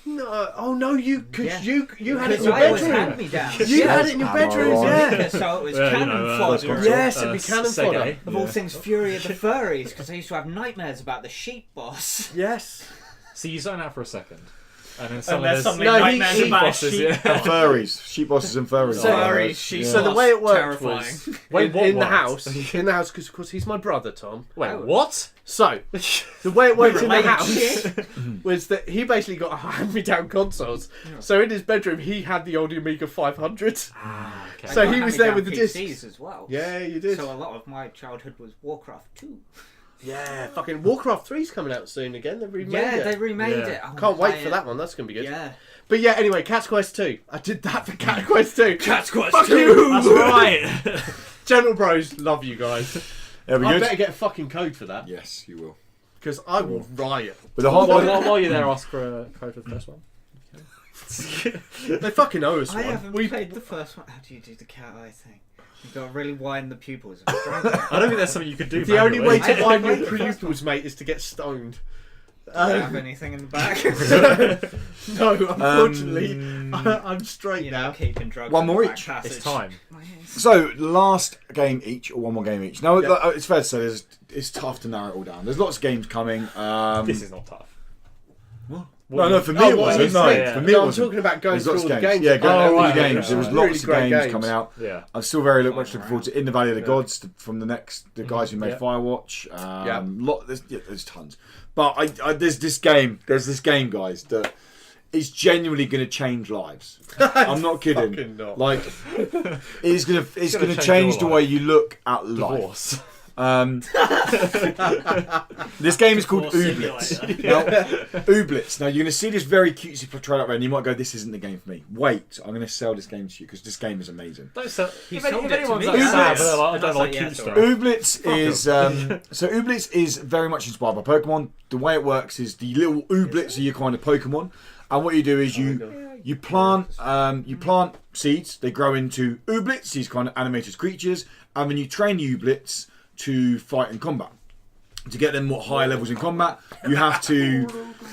No. Oh, no, because Yeah. you had it in Because your I was bedroom. hand-me-down. You had it in your bedroom, Oh, yeah. So it was Yeah, you cannon know, fodder. console. Yes, it'd be cannon Sega. fodder. Of all things, Fury of the Furries, because I used to have nightmares about the sheep boss. Yes. So you zone out for a second. And then Unless there's something No, nightmares he- about bosses, sheep. yeah. And furries, sheep bosses and furries. So- Furry sheep So the boss, way it worked terrifying. was Wait, what in the worked? house, because of course he's my brother, Tom. Wait, what? So the way it worked in the Related house shit. was that he basically got hand-me-down consoles. So in his bedroom, he had the old Amiga 500. Ah, okay. So I got he was there hand-me-down with the PCs discs. as well. Yeah, you did. So a lot of my childhood was Warcraft 2. Yeah, fucking Warcraft 3's coming out soon again. They've remade Yeah, it. they remade Yeah. it. I Can't wanna wait play for it. that one. That's going to be good. Yeah. But yeah, anyway, Cat's Quest 2. I did that for Cat Quest 2. Cat's Quest Fuck 2. you! That's right. General Bros, love you guys. Yeah, we I good? better get a fucking code for that. Yes, you will. Because I will riot. But the hard While you're there, ask for a code for the first one. They fucking owe us I one. haven't played the first one. How do you do the cat eye thing? You've got to really widen the pupils. Of I don't think that's something you could do. The only way manually. to I find played your the first pupils, mate, is to get stoned. Do you have anything in the back? No, unfortunately, I'm straight You now. know, keeping drugs One in the more back each. passage. It's time. So, last game each, or one more game each. Now, Yeah. it's fair to say it's tough to narrow it all down. There's lots of games coming. This is not tough. No, for me Oh, it what wasn't. you No, said. for me it No, I'm wasn't. talking about going There's through lots all of the games. Yeah, going Oh, through all right, the games. okay, There was right. lots Really of great games games. coming out. Yeah. I'm still very much looking forward to In the Valley of the Gods from the guys who made Yeah. Firewatch. Yeah. There's tons. But there's this game, guys, that is genuinely going to change lives. I'm not kidding. Fucking not. Like, it's going to change change your the life. way you look at life. Divorce. This game is called Divorce Ooblets. simulator. Now, Ooblets. Now, you're going to see this very cutesy portrayal out there, and you might go, "This isn't the game for me." Wait, I'm going to sell this game to you because this game is amazing. Don't sell. He If sold it to anyone's me. like sad, Ooblets. they're like, I And I don't was like like, yeah, cute it's stuff. alright. Ooblets is Ooblets is very much inspired by Pokemon. The way it works is the little Ooblets are your kind of Pokemon, and what you do is you plant seeds. They grow into Ooblets, these kind of animated creatures, and then you train the Ooblets to fight in combat. To get them higher levels in combat, you have to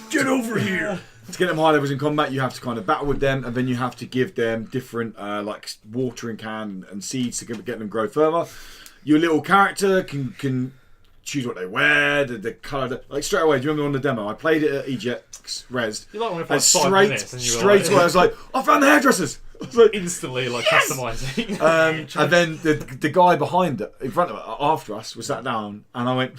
get over here. To get them high levels in combat, you have to kind of battle with them, and then you have to give them different like watering can and seeds to get them grow further. Your little character can choose what they wear, the colour. Like straight away, do you remember on the demo? I played it at EGX Res, You like when it and for like 5 minutes and you were straight like, away I was like, I found the hairdressers. I was like, instantly like customizing. and then the guy behind it, in front of it, after us, was sat down, and I went,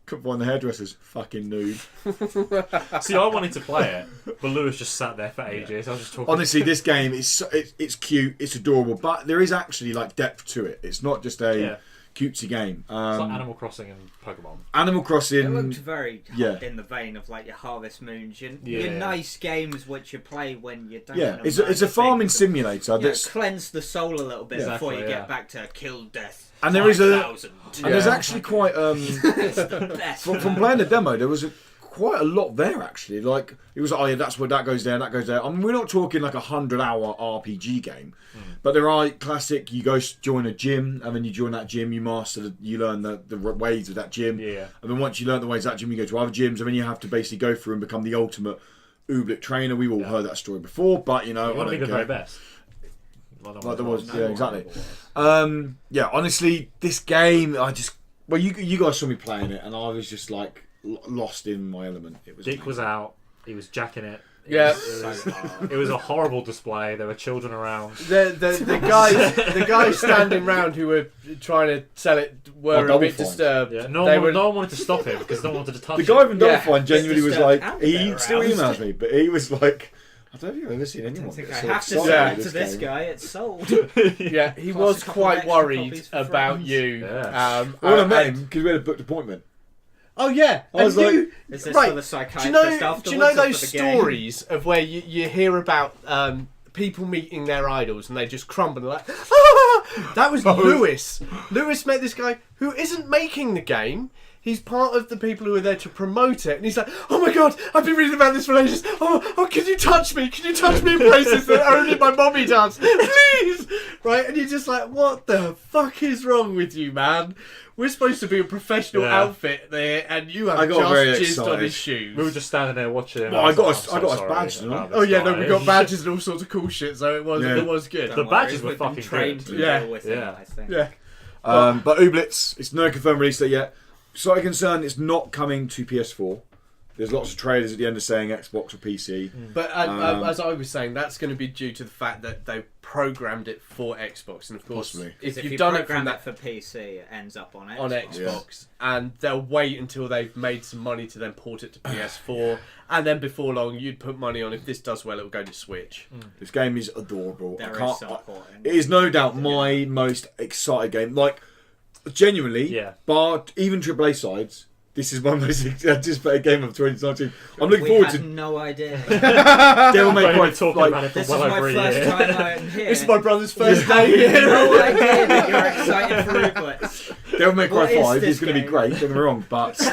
couldn't find the hairdressers, fucking noob. See, I wanted to play it, but Lewis just sat there for ages. I was just talking. Honestly, this game is it's cute, it's adorable, but there is actually like depth to it. It's not just a cutesy game. It's like Animal Crossing and Pokemon. Animal It Crossing. looked very Yeah. in the vein of like your Harvest Moons, your Yeah. nice games which you play when you don't. Yeah, know it's a anything. farming simulator. You know, That's cleanse the soul a little bit before you Exactly, yeah. get back to kill death. And there is a- 5,000. and there's actually quite It's the best. from playing the demo, there was quite a lot there actually. Like it was, oh yeah, that's where that goes there, that goes there. I mean, we're not talking like 100-hour RPG game, but there are classic. You go join a gym, and then you join that gym, you master, you learn the ways of that gym, Yeah. and then once you learn the ways of that gym, you go to other gyms, and then you have to basically go through and become the ultimate Ooblet trainer. We've all heard that story before, but you know, You want I to be don't the very care. best. Like there was, No, yeah, exactly. Yeah, honestly, this game, you guys saw me playing it, and I was just like lost in my element. It was Dick amazing. was out. He was jacking it. Yeah. It was a horrible display. There were children around. The guys standing round who were trying to sell it were a Double bit Fine. disturbed. Yeah, They were- no one wanted to stop him because no one wanted to touch The him. guy from Double Yeah. Fine genuinely was Disturbed like, and he they're still aroused. emails me, but he was like, I don't think I've ever seen I anyone think get I so have to excited say with to this game. guy, it's sold. Yeah, he Plus was a couple quite extra worried copies for about friends. you. Yeah. Well, I and- met him because we had a booked appointment. Oh yeah, I was and like- you, Is this right? for the Do psychiatrist you know? afterwards Do you know or for those the game? stories of where you hear about people meeting their idols and they just crumble and like, ah! That was Lewis. Lewis met this guy who isn't making the game. He's part of the people who are there to promote it, and he's like, "Oh my god, I've been reading about this for ages. Oh, can you touch me? Can you touch me in places that only my mommy does, please?" Right? And you're just like, "What the fuck is wrong with you, man? We're supposed to be a professional Yeah. outfit there, and you have I got very just jizzed on excited. his shoes." We were just standing there watching him. Well, was I got like, us- I'm I got us sorry badges and all. about Oh this yeah, no, guy. we got badges and all sorts of cool shit, so it was Yeah. it was good. The Don't badges worry, were we've been fucking trained good. to Yeah. deal with Yeah. it, I think. Yeah. But Ooblets, it's no confirmed release date yet. So I concerned, it's not coming to PS4. There's lots of trailers at the end of saying Xbox or PC. But as I was saying, that's going to be due to the fact that they programmed it for Xbox, and of course, Possibly. if you you've done it program from that for PC, it ends up on Xbox. on Xbox, and they'll wait until they've made some money to then port it to PS4, and then before long, you'd put money on if this does well, it'll go to Switch. This game is adorable. It is no doubt my most excited game. Like, genuinely, bar even AAA sides. This is my most anticipated game of 2019. I'm looking forward to. No idea. Devil May Cry. This is my first time out here. This is my brother's first day here. No idea that you're excited for Rootlets. Devil May Cry 5 is going to be great. Don't get me wrong, but still,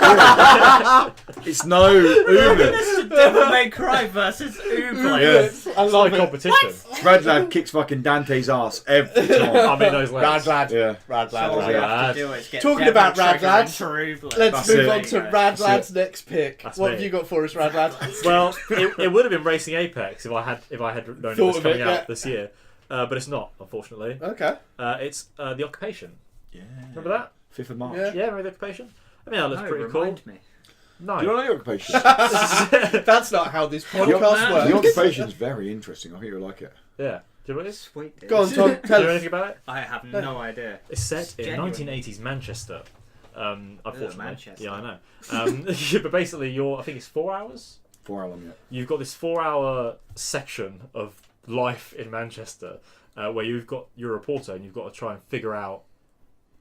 it's no Ooblets. Devil May Cry versus Ooblets. I love It's competition. Rad Lad kicks fucking Dante's ass every time. I mean, those Rad lads. Lad. Yeah. Rad So all Lad. we Rad. have to do is get Talking Devil about Rad Trigger lads, into Rootlets. Let's That's move it. on to Rad Lad's next pick. That's What me. have you got for us, Rad Lad? Well, it would have been Racing Apex if I had known it Thought was of coming it, out this year, but it's not, unfortunately. Okay. It's The Occupation. Yeah. Remember that? 5th of March. Yeah. Yeah, remember The Occupation? I mean, that looks No, pretty cool. remind me. No. Do you know the Occupation? That's not how this The podcast works. Occupation's very interesting. I think you'll like it. Yeah. Do you know what it is? Sweet. dude. Go on, Tom. Do you Tell know us. anything about it? I have no idea. It's set in genuine. 1980s Manchester. Unfortunately. Manchester. Yeah, I know. But basically, I think it's 4 hours. 4 hour long yet. You've got this 4 hour section of life in Manchester where you're a reporter and you've got to try and figure out.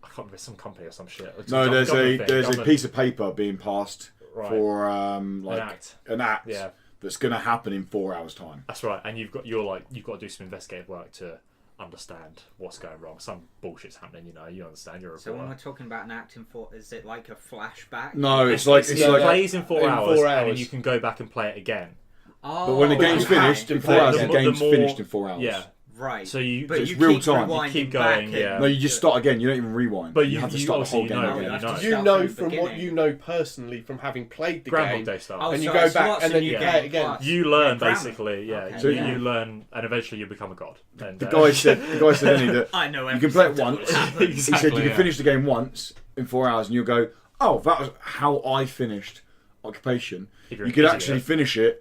I can't remember, some company or some shit. It's No, there's government thing, a government- piece of paper being passed Right. for an act. an act Yeah, that's going to happen in 4 hours' time. that's right. And you've got to do some investigative work to understand what's going wrong. Some bullshit's happening. You understand. You're a So when we're reporter. talking about an acting for, is it like a flashback? No, it's like it plays in 4 in hours, 4 and then hours. you can go back and play it again. Oh, But when the game's okay. finished in 4 The- hours, the the more- game's the more- finished in 4 hours. Yeah. Right. So you But it's you real keep time. You rewinding keep back going, and- yeah. No, you just start again. You don't even rewind. But you have to you start the whole obviously game know, again. you know. Start You from know the from what beginning. you know personally from having played the Groundhog game. Day style. Oh, And you so go it's back lots and of then new you game play it again. plus. You learn grammar. basically, yeah. Okay. So you learn, and eventually you become a god. And, The guy said, Andy, that I know you can play it everything that once. will happen. He said you can finish the game once in 4 hours, and you'll go, "Oh, that was how I finished Occupation." If you're You could an actually idiot. finish it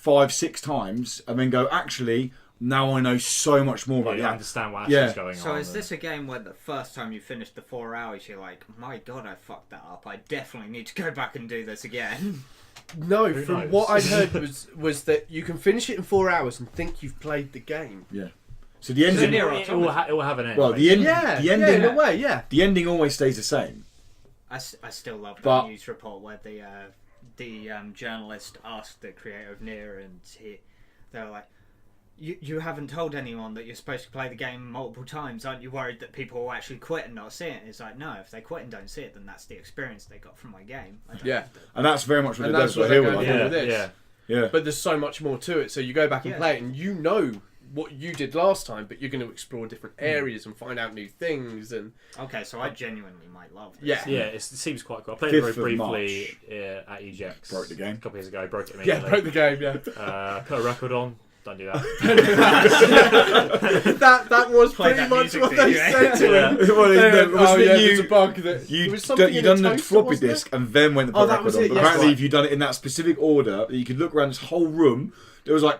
5-6 times, and then go, "Actually, now I know so much more about you the act." understand what actually Yeah. is going So on. is this a game where the first time you finished the 4 hours, you're like, my god, I fucked that up. I definitely need to go back and do this again. No, Who from knows? what I'd heard was that you can finish it in 4 hours and think you've played the game. Yeah. So the ending. near it will have an end. Well, the end. Yeah, The ending. in a way, yeah. The ending always stays the same. I still love that But- news report where the journalist asked the creator of Nier, and they were like, you haven't told anyone that you're supposed to play the game multiple times. Aren't you worried that people will actually quit and not see it? And it's like, no, if they quit and don't see it, then that's the experience they got from my game. I don't Yeah. have to- And that's very much what And it that's does. what But they're here we're going like, for yeah, with this. yeah. yeah. But there's so much more to it. So you go back and Yeah. play it, and you know what you did last time, but you're going to explore different areas and find out new things. And Okay, so I genuinely might love this. Yeah. Yeah, it seems quite cool. I played it 5th very of briefly at EGX. Broke the game. A couple of years ago. Broke it yeah, immediately. broke the game. Yeah, Put a record on. Don't do that. that was Play pretty that much music what video. they said to Yeah. him. Well, They went, wasn't oh it yeah, you- there's a bug that You was something in done a the toaster, floppy wasn't it? disk and then went to Oh, put that record was on. it, But yes, apparently, right. if you'd done it in that specific order, you could look around this whole room. There was like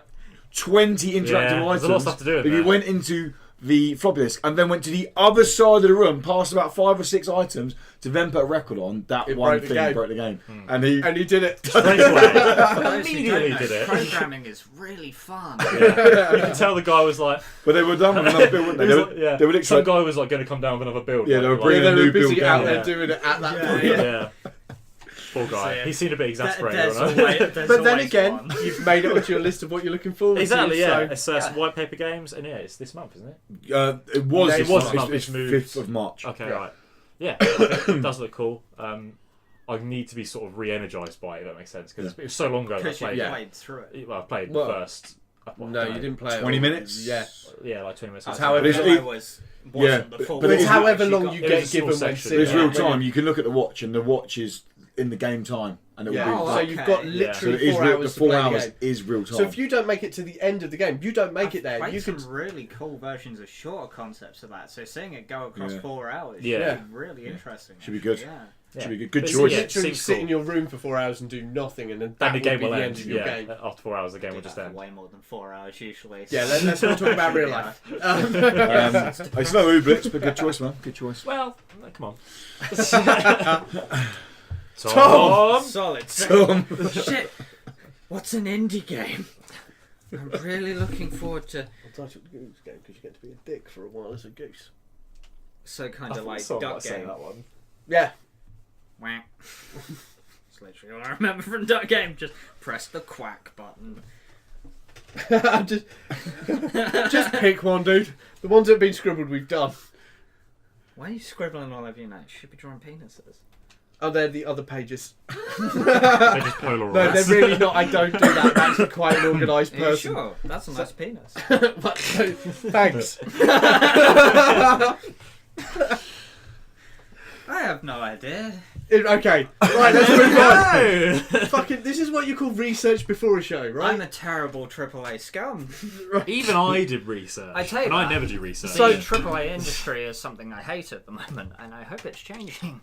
20 interactive Yeah, items. there's a lot of stuff to do in If you there. went into the floppy disk and then went to the other side of the room, past about 5 or 6 items, to then put a record on, that It one broke the thing game. broke the game. Hmm. And he. And he did it. Straight away. For those who Immediately don't know, did it. Programming is really fun. You can tell the guy was like, But they were done with another build, weren't they? he They was were, like, yeah. they were Some literally. guy was like going to come down with another build. Yeah, they were like, bringing Yeah, a they new were busy build out down. there Yeah. doing it at that Yeah, point. yeah. Poor guy. So, He seemed a bit exasperated. There's wasn't always- he? there's But then always again, one. you've made it onto your list of what you're looking forward Exactly, to. yeah. So. It's white paper games, and yeah, it's this month, isn't it? It was. Yeah, it this was month. month, It's which moves. 5th of March. Okay, Yeah. right. Yeah, it does look cool. I need to be sort of re-energized by it, if that makes sense, because it was so long ago that I Because you played Yeah. played through it. Well, I played Well, the first. No, you didn't play it. 20 all. minutes? Yeah. Yeah, like 20 minutes. It's So however- the But demo it's- wasn't yeah, the full but It's it's however you long got- you it get was a small given when section. sitting But it's real there. time. You can look at the watch, and the watch is in the game time. and it will Yeah. be. Oh, So okay. you've got So literally it is 4 real, hours the to 4 play hours the game. is real time. So if you don't make it to the end of the game, you don't make it there. Played You some can. really cool versions of shorter concepts of that. So seeing it go across Yeah. 4 hours Yeah. should be really interesting. Should be actually, good. Yeah. Should be good. Good But choice. yeah, Literally seems sit cool. in your room for 4 hours and do nothing, and then that And the would game be will the end. end of your Yeah, game. after 4 hours, the game Do will just that end. for way more than 4 hours usually. Yeah, let's not talk about real Yeah. life. It's no Ublitz, but good choice, man. Good choice. Well, come on. Tom! Solid. Tom. Shit. What's an indie game? I'm really looking forward to. Untitled Goose Game because you get to be a dick for a while as a goose. So kind I of thought like someone Duck might say Game. that one. Yeah. Wah. That's literally all I remember from Duck Game. Just press the quack button. just pick one, dude. The ones that have been scribbled, we've done. Why are you scribbling all over your notes? You should be drawing penises. Oh, they're the other pages. They're just Polaroids. No, they're really not. I don't do that. I'm actually quite an organised Are you person. sure? That's a nice penis. But, thanks. I have no idea. Okay, right, let's move on. No! Fucking, this is what you call research before a show, right? I'm a terrible AAA scum. Even I did research. I tell you and I that. never do research. So- The AAA industry is something I hate at the moment, and I hope it's changing.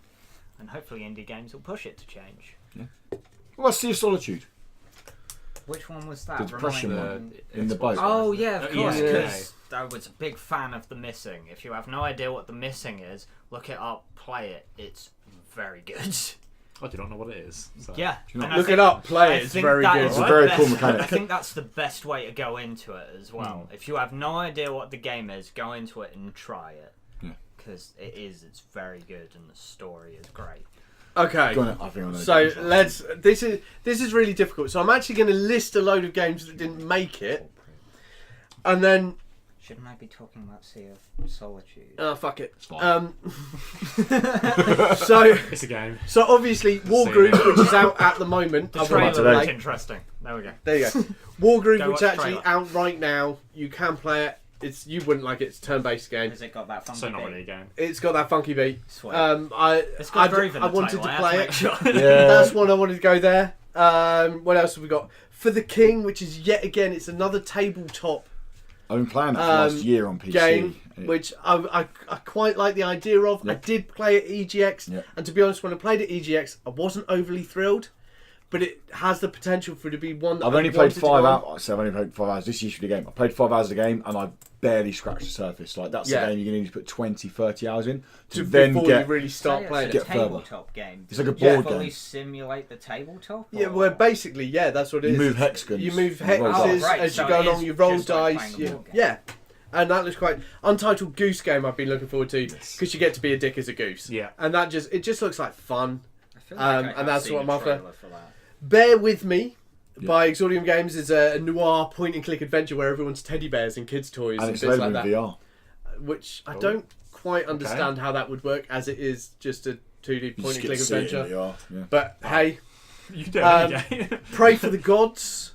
And hopefully indie games will push it to change. Well, Sea of Solitude. Which one was that? The depression Remind me. one in the boat. Oh yeah, of Oh, course. yeah. Because I was a big fan of The Missing. If you have no idea what The Missing is, look it up, play it. It's very good. I do not know what it is. So. Yeah, you not and I Look think- it up, play I it. It's think very that good. is It's a the very best- cool mechanic. I think that's the best way to go into it as well. If you have no idea what the game is, go into it and try it. Yeah. Because it's very good and the story is great. Okay. Go on, I think I know. So the let's. This is really difficult. So I'm actually going to list a load of games that didn't make it, and then Shouldn't I be talking about Sea of Solitude? fuck it. It's fine. So It's a game. obviously Wargroove, which is out at the moment. The I've trailer got to today. looked play. interesting. There we go. There you go. Wargroove, Go which is watch actually trailer. out right now. You can play it. You wouldn't like it. It's a turn-based game. Has it got that funky So not beat? really a game. It's got that funky beat. Sweet. I It's got groove in the wanted title. to I play had it. to make sure. Yeah. That's one I wanted to go there. What else have we got? For the King, which is yet again, it's another tabletop I've been playing that for last year on PC. game, Yeah. which I quite like the idea of. I Yeah. did play at EGX, Yeah. and to be honest, when I played at EGX, I wasn't overly thrilled, but it has the potential for it to be one that I've I only played wanted to go 5 on. hours. So I've only played 5 hours. This is usually the game. I played 5 hours of the game and I barely scratched the surface. Like that's Yeah. the game you're going to need to put 20, 30 hours in to To then before get. you really start So playing it's it. a Get further. tabletop game. It's like a Does it board fully game. simulate the tabletop? Yeah, or- well, basically, yeah, that's what it You is. move hexagons. You move and roll hexes dice. right, as so you go it along. is You roll just like dice. playing a board game. Yeah, and that looks quite. Untitled Goose Game. I've been looking forward to because you get to be a dick as a goose. Yeah. and that just looks like fun. I feel like I and have that's seen what a I'm after. trailer for that. Bear With Me by Exordium Games is a noir point-and-click adventure where everyone's teddy bears and kids' toys And and, it's bits available like in that. VR. Which I Oh. don't quite understand how that would work, as it is just a 2D You just point-and-click get to see it in adventure. VR. Yeah. But hey, You don't have a game. Pray for the Gods,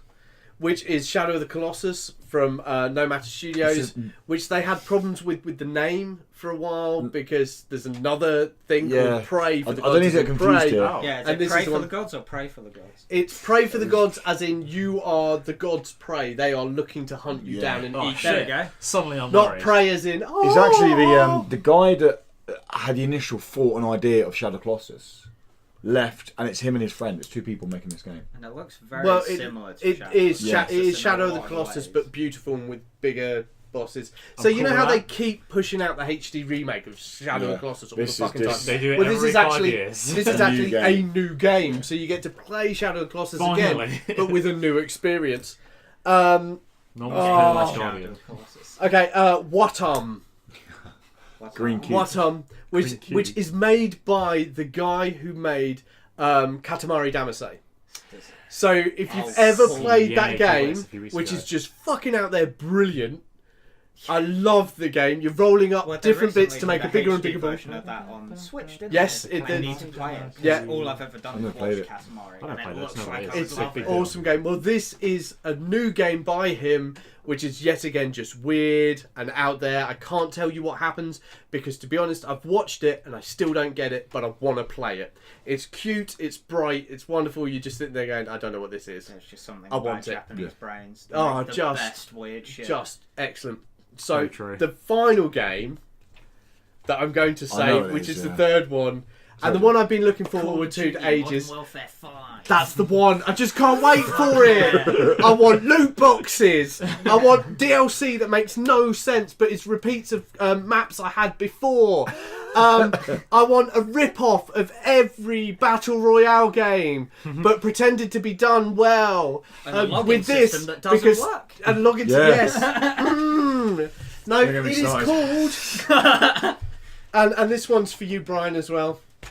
which is Shadow of the Colossus from No Matter Studios, which they had problems with the name for a while because there's another thing Yeah. called Pray for I the don't Gods. need to get as in confused Pray. here. Oh. Yeah, is And it this Pray is the for one- the Gods or Pray for the Gods? It's Pray for the Gods, as in you are the God's prey. They are looking to hunt you Yeah. down and Oh, eat There you. we go. Suddenly I'm Not worried. prey as in, oh! It's actually the guy that had the initial thought and idea of Shadow Colossus left, and it's him and his friend. It's 2 people making this game. And it looks very Well, similar to it Shadow. is, Yeah. it is Just in a Shadow of the lot of Colossus, ways. but beautiful and with bigger bosses. So I'm you know cool how with they that. keep pushing out the HD remake of Shadow of Yeah. the Colossus all This the is fucking this- time? They do it Well, every this is 5 actually years. this is A actually new a game. new game, so you get to play Shadow of the Colossus Finally. again, but with a new experience. No one's Oh. playing Last Shadow Guardian. of the Colossus. Okay, Watum. What's Green that? Cube. Watum, Green Cube. which is made by the guy who made Katamari Damacy. So if you've Oh, ever cool. played Yeah, that he played game, this a few weeks which ago. is just fucking out there brilliant, I love the game. You're rolling up Well, they different bits to recently make a did bigger and HD bigger ball. version of that on Switch, didn't Yes, they? it I did. need to play it. Yeah. All I've ever done I've is never played watch it. Katamari, I don't and play it it, looks it's like not- I It's would an love big it. deal. awesome game. Well, this is a new game by him, which is yet again just weird and out there. I can't tell you what happens because, to be honest, I've watched it and I still don't get it, but I want to play it. It's cute, it's bright, it's wonderful. You just sit there going, I don't know what this is. There's just something I about want it. Japanese brains. Oh, The just- best weird shit. Just excellent. So, Very true. the final game that I'm going to I say, know it which is, is the yeah. third one, and the one I've been looking forward to for ages. Welfare 5. That's the one. I just can't wait for it. I want loot boxes. I want DLC that makes no sense, but it's repeats of maps I had before. I want a rip-off of every battle royale game, but pretended to be done well. And a login with this system that doesn't because work. and login. Yeah. Yes. No, Don't get it me is started. called. and this one's for you, Brian, as well. Eke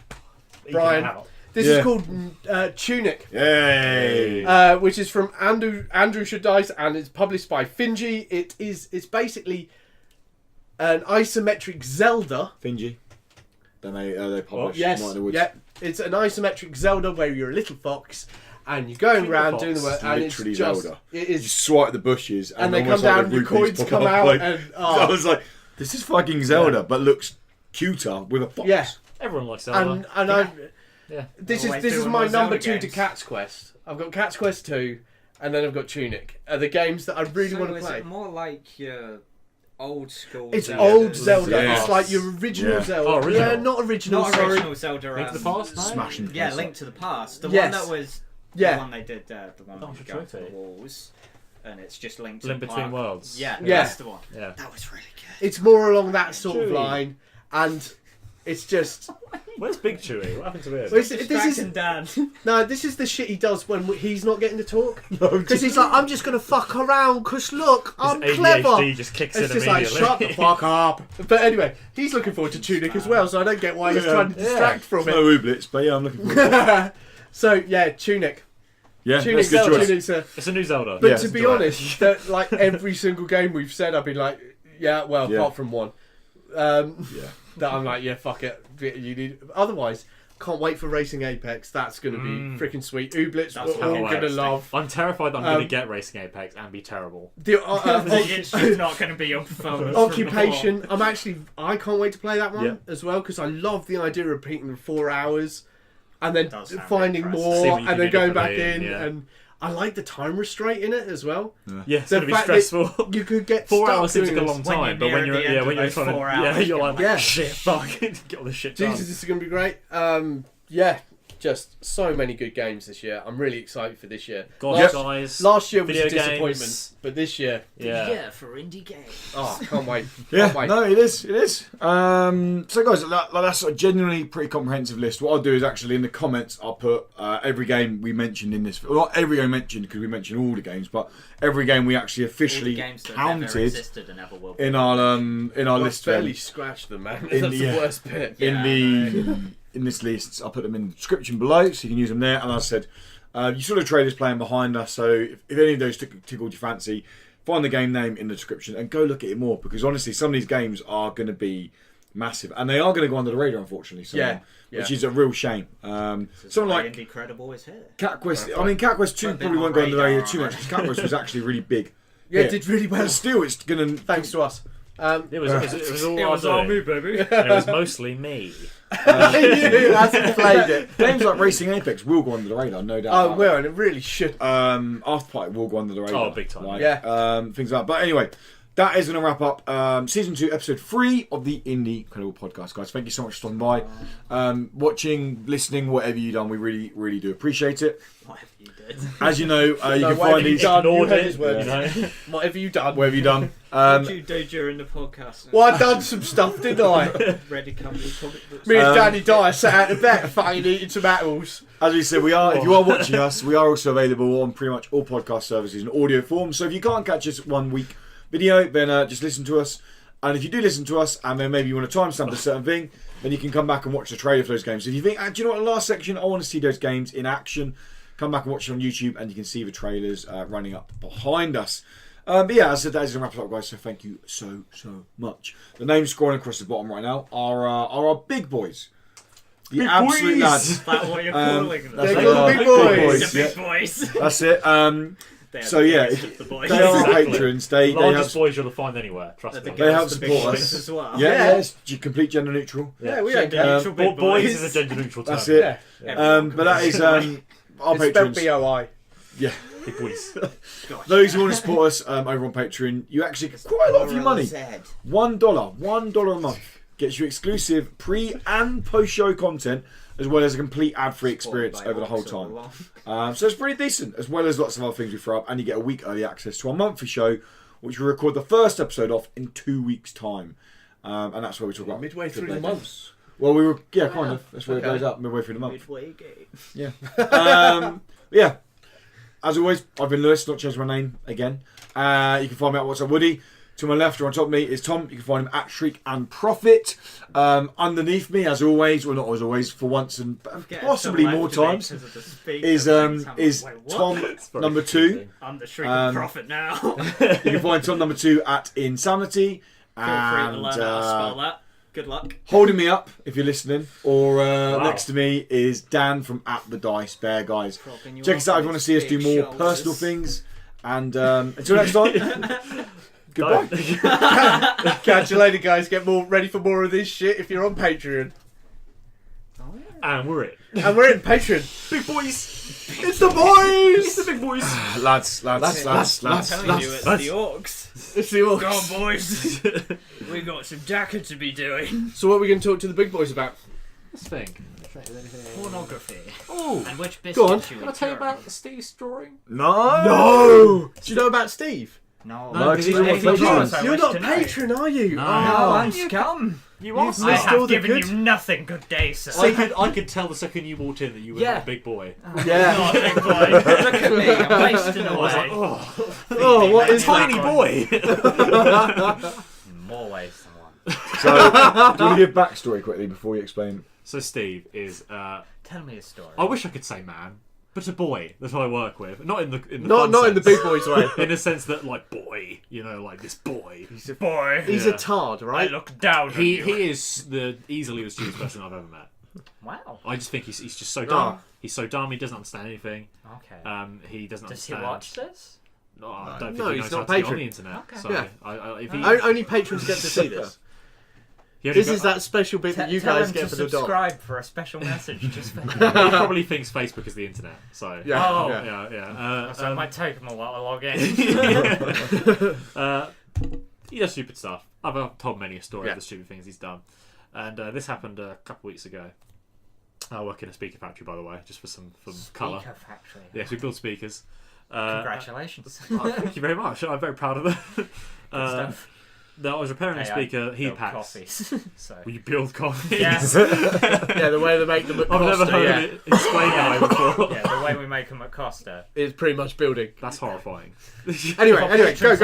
it Brian. out. This Yeah. is called Tunic. Yay! Which is from Andrew Shadice, and it's published by Finji. It's basically an isometric Zelda. Finji. Then they published Yes, Night in the Woods. yeah. It's an isometric Zelda where you're a little fox and you're going Cute around fox. doing the work, It's and it's literally just Zelda. it You is. swipe the bushes And they come almost like down, the the rupees coins pop come up, out, like- and I was like, this is fucking Zelda, but looks cuter with a fox. Yeah. Everyone likes Zelda. And I Yeah. this Always is doing my more number Zelda 2 to games. Cat's Quest. I've got Cat's Quest 2, and then I've got Tunic. Are the games that I really So want to is play. it more like your old school It's Zelda? old Zelda. Yes. It's like your original Yeah. Zelda. Oh, original. Yeah, not original. Not sorry. original Zelda. Link to the Past? No? Smashing. Yeah, place Link up. to the Past. The Yes. one that was Yeah. the one they did, the one Oh, that you the go to the trophy. walls, and it's just Link to Link the Between Park. Worlds. Yeah, Yeah. that's the one. Yeah. That was really good. It's more along that sort of Chewy. line, and it's just Where's Big Chewy? What happened to him? this is Distracting Dan. no, this is the shit he does when he's not getting to talk. Because he's like, I'm just gonna fuck around. Cause look, I'm His clever. ADHD just kicks It's in just like, immediately. shut the fuck up. But anyway, he's looking forward to Tunic as well, so I don't get why he's trying to distract from No Ooblets, but yeah, I'm looking forward to it. it. So yeah, Tunic. Yeah, Tunic, that's a good choice. Tunic's a. It's a new Zelda. But Yeah, to be do it. honest, that like every single game we've said, I've been like, yeah, well, Yeah. apart from one, Yeah. that I'm like, yeah, fuck it. You need. Otherwise, can't wait for Racing Apex. That's gonna be freaking sweet. Ooblets, That's we're all fucking gonna interesting. love. I'm terrified that I'm going to get Racing Apex and be terrible. The It's just not going to be your performance. Occupation. I can't wait to play that one Yeah. as well because I love the idea of repeating the 4 hours and then Does sound finding interesting. See more what you and can then do going back in differently, yeah. and I like the time restraint in it as well. Yeah, it's The going to be fact that stressful. You could get 4 stuck hours seems doing like a this. long When time, you're but when near you're the end of when you're those trying to 4 hours, you're like, Yeah. shit, fuck, get all this shit done. Jesus, this is going to be great. Yeah, just so many good games this year. I'm really excited for this year. God, guys. Last year was Video a disappointment, games. but this year, Yeah. for indie games. oh, can't wait. Yeah, Can't wait. no, it is. So, guys, that's a genuinely pretty comprehensive list. What I'll do is actually in the comments, I'll put every game we mentioned in this. Well, not every game mentioned because we mentioned all the games, but every game we actually All the officially games that never counted existed and never will. in our I list. barely scratched them, man. In That's the- the worst bit. In this list, I'll put them in the description below, so you can use them there. And as I said, you saw the trailers playing behind us, so if any of those tickled your fancy, find the game name in the description and go look at it more, because honestly, some of these games are going to be massive, and they are going to go under the radar, unfortunately. Some of them, which is a real shame. Something like Indie Credible is here. Cat Quest. I mean, Cat Quest 2 Put a bit probably more won't go under the radar radar too on much, it. because Cat Quest was actually really big. Yeah, it did really well. But still, it's going to... Thanks to us. It was all It was all me, baby. And it was mostly me. You hasn't played it. Games like Racing Apex will go under the radar, no doubt. Oh, about well, and it really should. it. Afterparty will go under the radar. Oh, big time. Like, Yeah. things like that. But anyway, that is going to wrap up Season 2, Episode 3 of the Indie Credible Podcast, guys. Thank you so much for stopping by. Watching, listening, whatever you've done, we really, really do appreciate it. Whatever you did. As you know, you can whatever find you these... done, you Ignored heard it, his words. you know. Whatever you done. What have you done? What did you do during the podcast? Well, I done some stuff, didn't I? Ready company comic books. Me and Danny Dyer sat out the back, fucking eating some apples. As we said, we are. If you are watching us, we are also available on pretty much all podcast services in audio form. So if you can't catch us 1 week video, then just listen to us. And if you do listen to us, and then maybe you want to timestamp a certain thing, then you can come back and watch the trailer for those games. If you think, do you know what, the last section, I want to see those games in action, come back and watch it on YouTube, and you can see the trailers running up behind us. But yeah, as I said, that is going to wrap it up, guys. So thank you so much. The names scrolling across the bottom right now are our big boys. The big absolute boys. lads. Is that what you're calling them? They're called big boys. The big boys. That's it. They're So the yeah, boys of the boys. they are Exactly. patrons. They Largest help. boys you'll find anywhere. Trust The me. They help girls, the big support boys us. as well. Yeah, it's complete gender neutral. Yeah, we don't Gender care. neutral big Boys boys. is a gender neutral term. That's it. Yeah. But that is our It's spelled patrons. B-O-I. Yeah. Big boys. Those who want to support us over on Patreon, you actually get quite a lot of your money. $1 a month gets you exclusive pre and post show content, as well as a complete ad-free experience over the whole time. So it's pretty decent, as well as lots of other things we throw up, and you get a week early access to our monthly show, which we record the first episode off in 2 weeks' time, and that's where we talk about Midway through the month. Well, we were kind of. That's where it goes up midway through the month. Midway gay. Yeah. Yeah. As always, I've been Lewis, not changed my name again. You can find me at What's Up Woody. To my left or on top of me is Tom. You can find him at Shriek and Profit. Underneath me, as always, well not as always, for once and possibly more times, is Tom number 2. I'm the Shriek and Prophet now. You can find Tom number 2 at Insanity. Feel free to learn how to spell that. Good luck. Holding me up, if you're listening, or next to me is Dan from At The Dice Bear, guys. Check us out if you want to see us do more personal things. And until next time, goodbye. Catch you later, guys. Get ready for more of this shit if you're on Patreon. And we're it. And we're in Patreon. Big boys. It's the boys. It's the big boys. lads. I'm telling you, it's the orcs. It's the orcs. Go on, boys. We got some Dakar to be doing. So what are we going to talk to the big boys about? Let's think. Pornography. Oh, And which biscuit Go on. should we can I tell you try? about Steve's drawing? No. Do you know about Steve? No, No, because he's not anything a patron. else I You're wish not to a know. patron, are you? No. No, I'm scum. You are. You've I missed all have the given good. you nothing. Good day, sir. I could tell the second you walked in that you were Yeah. not a big boy. Yeah. Not a big boy. Look at me. I'm wasting I was like, away. Oh, what is tiny that? boy. More ways than one. So, do you want to give backstory quickly before you explain? So Steve is. Tell me a story. I wish I could say man, but a boy that I work with. Not in the Not fun in the sense. big boys way. In the sense that like boy, like this boy. He's a boy. He's Yeah. a tard, I right? look down on He you. is easily the stupidest person I've ever met. Wow. I just think he's just so dumb. Oh. He's so dumb. He doesn't understand anything. Okay. He doesn't Does he understand. watch this? No, I don't think No, he he's knows how not to get on patron. the internet. Okay. So Yeah. if he, Only patrons get to see this. he only This is that special bit that you Tell guys him get to for the dog. subscribe for a special message just for he probably thinks Facebook is the internet. So Yeah. Oh. yeah. yeah. So it might take him a while to log in. He does stupid stuff. I've told many a story Yeah. of the stupid things he's done, and this happened a couple weeks ago. I work in a speaker factory, by the way, just for some colour. Speaker factory. Yes, we build speakers. Congratulations. Thank you very much. I'm very proud of that. stuff. I was repairing a Hey, speaker I heat build packs. coffees. So. Will you build coffees? Yes. Yeah, the way they make them at I've never Costa, heard yeah. it explained that way before. Yeah, the way we make them at Costa. It's pretty much building. That's horrifying. Anyway,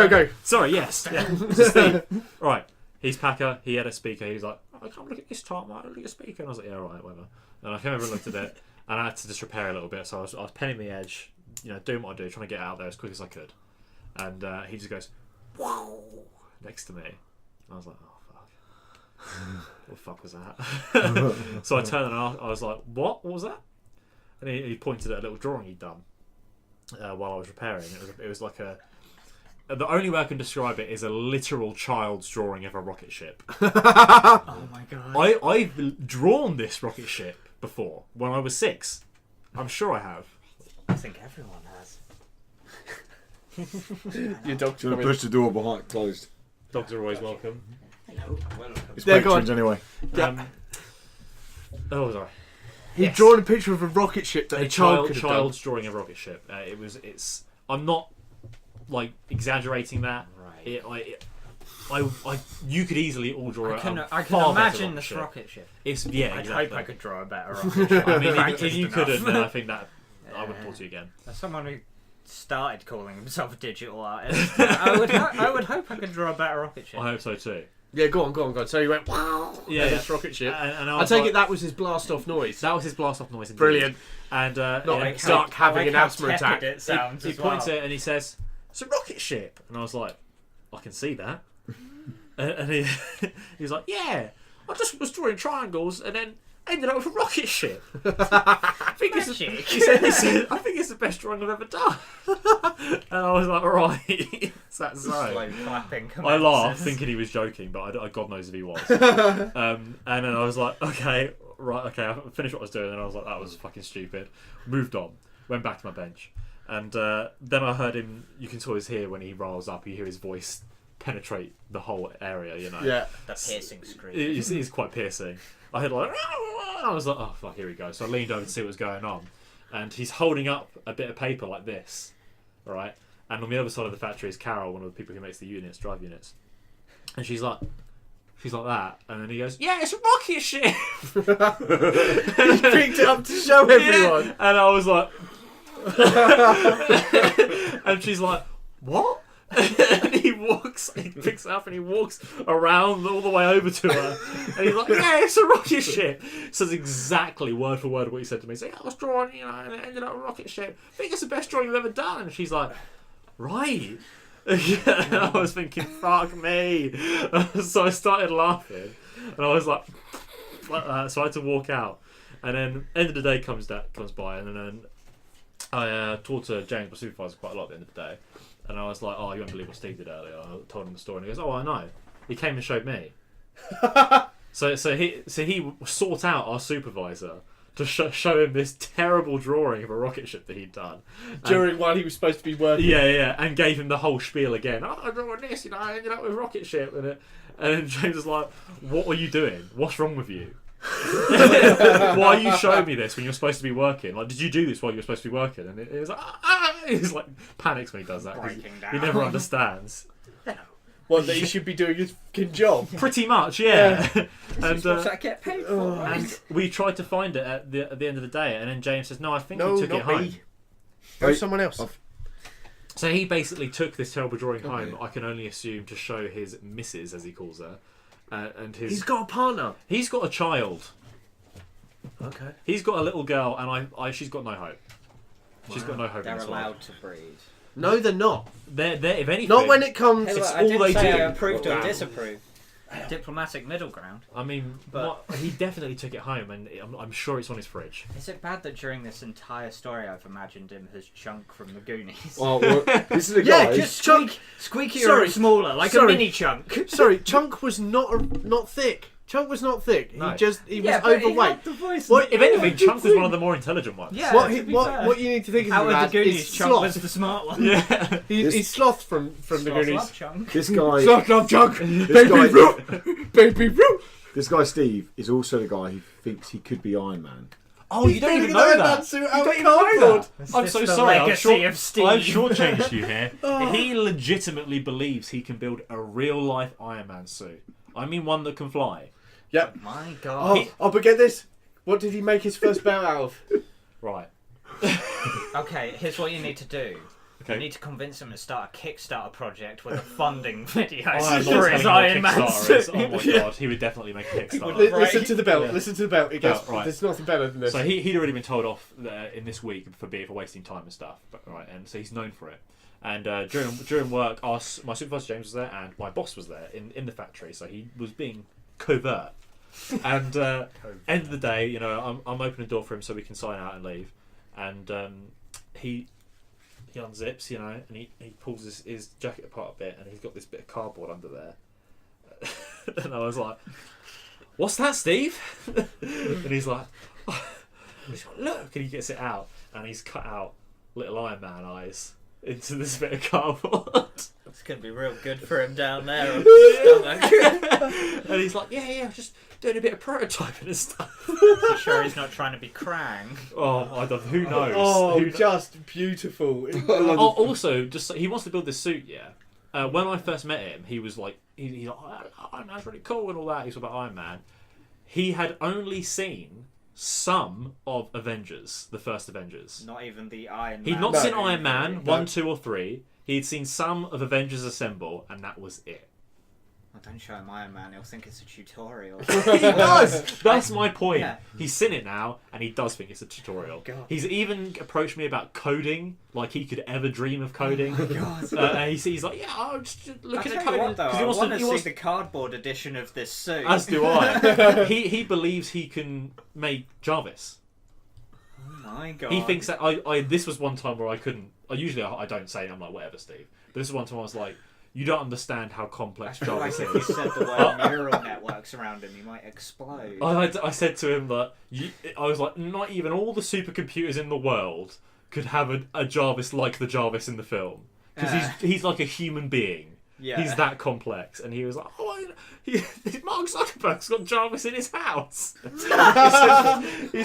go. Sorry, yes. Yeah. So Steve, right, he's packer, he had a speaker, he was like, oh, come look at this top, mate, look at your speaker. And I was like, yeah, right, whatever. And I came over and looked at it, and I had to just repair a little bit, so I was penning the edge, doing what I do, trying to get it out there as quick as I could. And he just goes, whoa, next to me. And I was like, oh, fuck. What the fuck was that? So I turned and I was like, what was that? And he pointed at a little drawing he'd done while I was repairing. It was like the only way I can describe it is a literal child's drawing of a rocket ship. Oh my god. I've drawn this rocket ship before when I was 6. I'm sure I have. I think everyone has. Your dog's Do you want to coming. push the door behind closed? Dogs are always welcome. Hello. Welcome. It's Yeah, go patrons anyway. Oh, sorry. He'd drawn a picture of a rocket ship that A a child could have child's drawing a rocket ship. I'm not like exaggerating that. Right. You could easily all draw I can a I far can better imagine this ship. rocket ship. It's yeah, I'd exactly. hope I could draw a better rocket ship. I mean, Practiced if you enough. couldn't, then I think that I would pull to you again. As someone who started calling himself a digital artist, I would hope I could draw a better rocket ship. I hope so too. Yeah, go on. So he went, wow, Yeah, this rocket ship. And I take it that was his blast off noise. that was his blast off noise. Indeed. Brilliant. And Not yeah, like so Stark having an how asthma tepid attack. It sounds he as points well. it and he says, it's a rocket ship. And I was like, I can see that. And he was like, yeah, I just was drawing triangles and then ended up with a rocket ship. I think it's I think it's the best drawing I've ever done. And I was like, right, that's Slow clapping. I laughed thinking he was joking, but God knows if he was. And then I was like, okay, I finished what I was doing, and I was like, that was fucking stupid. Moved on, went back to my bench, and then I heard him. You can always hear when he riles up. You hear his voice penetrate the whole area. You know, Yeah, the piercing scream. It's quite piercing. I heard like, I was like, oh fuck, here we go. So I leaned over to see what was going on, and he's holding up a bit of paper like this, right? And on the other side of the factory is Carol, one of the people who makes the units, drive units, and she's like that, and then he goes, yeah, it's a rocket ship. he picked it up to show everyone. Yeah. And I was like, and she's like, what? And he picks it up and he walks around all the way over to her, and he's like, yeah, it's a rocket ship. Says exactly word for word what he said to me. He's like, I was drawing, and it ended up a rocket ship. I think it's the best drawing you've ever done. And she's like, right. And I was thinking, fuck me. So I started laughing, and I was like that. So I had to walk out, and then end of the day comes by, and then I talked to James, my supervisor, quite a lot at the end of the day. And I was like, oh, you won't believe what Steve did earlier. I told him the story, and he goes, oh, I know. He came and showed me. so he sought out our supervisor to show him this terrible drawing of a rocket ship that he'd done. While he was supposed to be working. Yeah, and gave him the whole spiel again. Oh, I'm drawing this, I ended up with a rocket ship. And then James was like, what were you doing? What's wrong with you? Why are you showing me this when you're supposed to be working? Like, did you do this while you were supposed to be working? And it was like, he's like panics when he does that. He never understands. Well, that he should be doing his fucking job. Pretty much, yeah. And I get paid for. And we tried to find it at the end of the day, and then James says, no, I think he took it home. Go someone else. So he basically took this terrible drawing home, I can only assume, to show his missus, as he calls her. And he's got a partner. He's got a child. Okay. He's got a little girl, and she's got no hope. She's got no hope. They're in this allowed life. to breed. No, they're not. They're if anything. Not when it comes. Hey, look, It's I all didn't they say do. I approved or disapprove. Diplomatic middle ground. I mean, But- he definitely took it home, and I'm sure it's on his fridge. Is it bad that during this entire story I've imagined him as Chunk from the Goonies? Well, this is a guy. Yeah, just Chunk. Squeakier Sorry. and smaller, like Sorry. a mini Chunk. Sorry, Chunk was not thick. Chunk was not thick. No. He was but he overweight. had the voice. What- If anything, Chunk was one of the more intelligent ones. Yeah, What to be fair. what you need to think of Out him of as the Goonies, is Chunk was sloth. the smart one. Yeah. He's sloth from the Sloth Goonies. love Chunk. This guy, Sloth love Chunk. this Baby guy, Root. Baby Root. this guy Steve is also the guy who thinks he could be Iron Man. Oh, you don't even know that. Suit You out don't even know cardboard. that. I'm Is so this the sorry. I've legacy of Steve? shortchanged you here. He legitimately believes he can build a real life Iron Man suit. I mean, one that can fly. Yep. My God. But get this. What did he make his first belt out of? Right. Okay, here's what you need to do. Okay. You need to convince him to start a Kickstarter project with a funding video I'm not for his telling you Iron what Man Kickstarter is. suit. Oh my god, he would definitely make a Kickstarter. Listen to the belt. Yeah. Listen to the belt. It goes. Belt, right. There's nothing better than this. So he'd already been told off in this week for wasting time and stuff, but right, and so he's known for it. And during work, my supervisor James was there, and my boss was there in the factory, so he was being covert. And end of the day, I'm opening the door for him so we can sign out and leave, and he unzips, and he pulls his jacket apart a bit, and he's got this bit of cardboard under there. And I was like, "What's that, Steve?" And he's like, "Look!" And he gets it out, and he's cut out little Iron Man eyes into this bit of cardboard. It's going to be real good for him down there on his stomach. And he's like, yeah, just doing a bit of prototyping and stuff. Is he sure he's not trying to be Krang? Oh, I don't. Who knows? Oh, just beautiful. Also, just he wants to build this suit. Yeah. When I first met him, he was like, he's like, oh, Iron Man's really cool and all that. He's about Iron Man. He had only seen some of Avengers, the first Avengers. Not even the Iron Man. He'd not seen Iron Man No. 1, 2, or 3. He'd seen some of Avengers Assemble, and that was it. Oh, don't show him Iron Man, he'll think it's a tutorial. He does. That's my point. Yeah. He's seen it now, and he does think it's a tutorial. God. He's even approached me about coding, like he could ever dream of coding. He's like, yeah, I'm just looking at coding. I want to see the cardboard edition of this suit. As do I. he believes he can make Jarvis. Oh my God. He thinks that this was one time where I couldn't. I don't say it, I'm like, whatever, Steve. But this is one time I was like, you don't understand how complex Jarvis If is. you said the word neural networks around him, he might explode. I said to him that I was like, not even all the supercomputers in the world could have a Jarvis like the Jarvis in the film, because he's like a human being. Yeah. He's that complex, and he was like, Mark Zuckerberg's got Jarvis in his house. he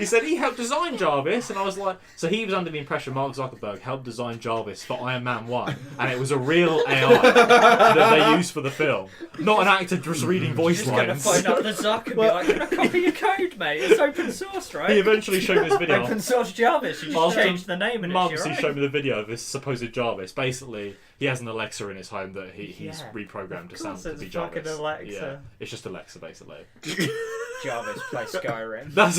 said he helped design Jarvis, and I was like, so he was under the impression Mark Zuckerberg helped design Jarvis for Iron Man 1, and it was a real AI that they used for the film, not an actor just reading voice You're lines. just going to phone up the Zuck and be like, can I copy your code, mate? It's open source, right? He eventually showed me this video. Open source Jarvis, you just changed the name and months it's he your showed me the video of this supposed Jarvis. Basically, he has an Alexa in his home that he's reprogrammed to sound to be Jarvis. Alexa. Yeah, it's just Alexa basically. Jarvis, play Skyrim. That's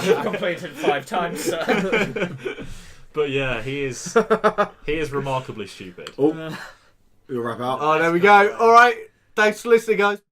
You've completed 5 times, sir. But yeah, he is remarkably stupid. Oh, we'll wrap out. Oh, there we go. All right. Thanks for listening, guys.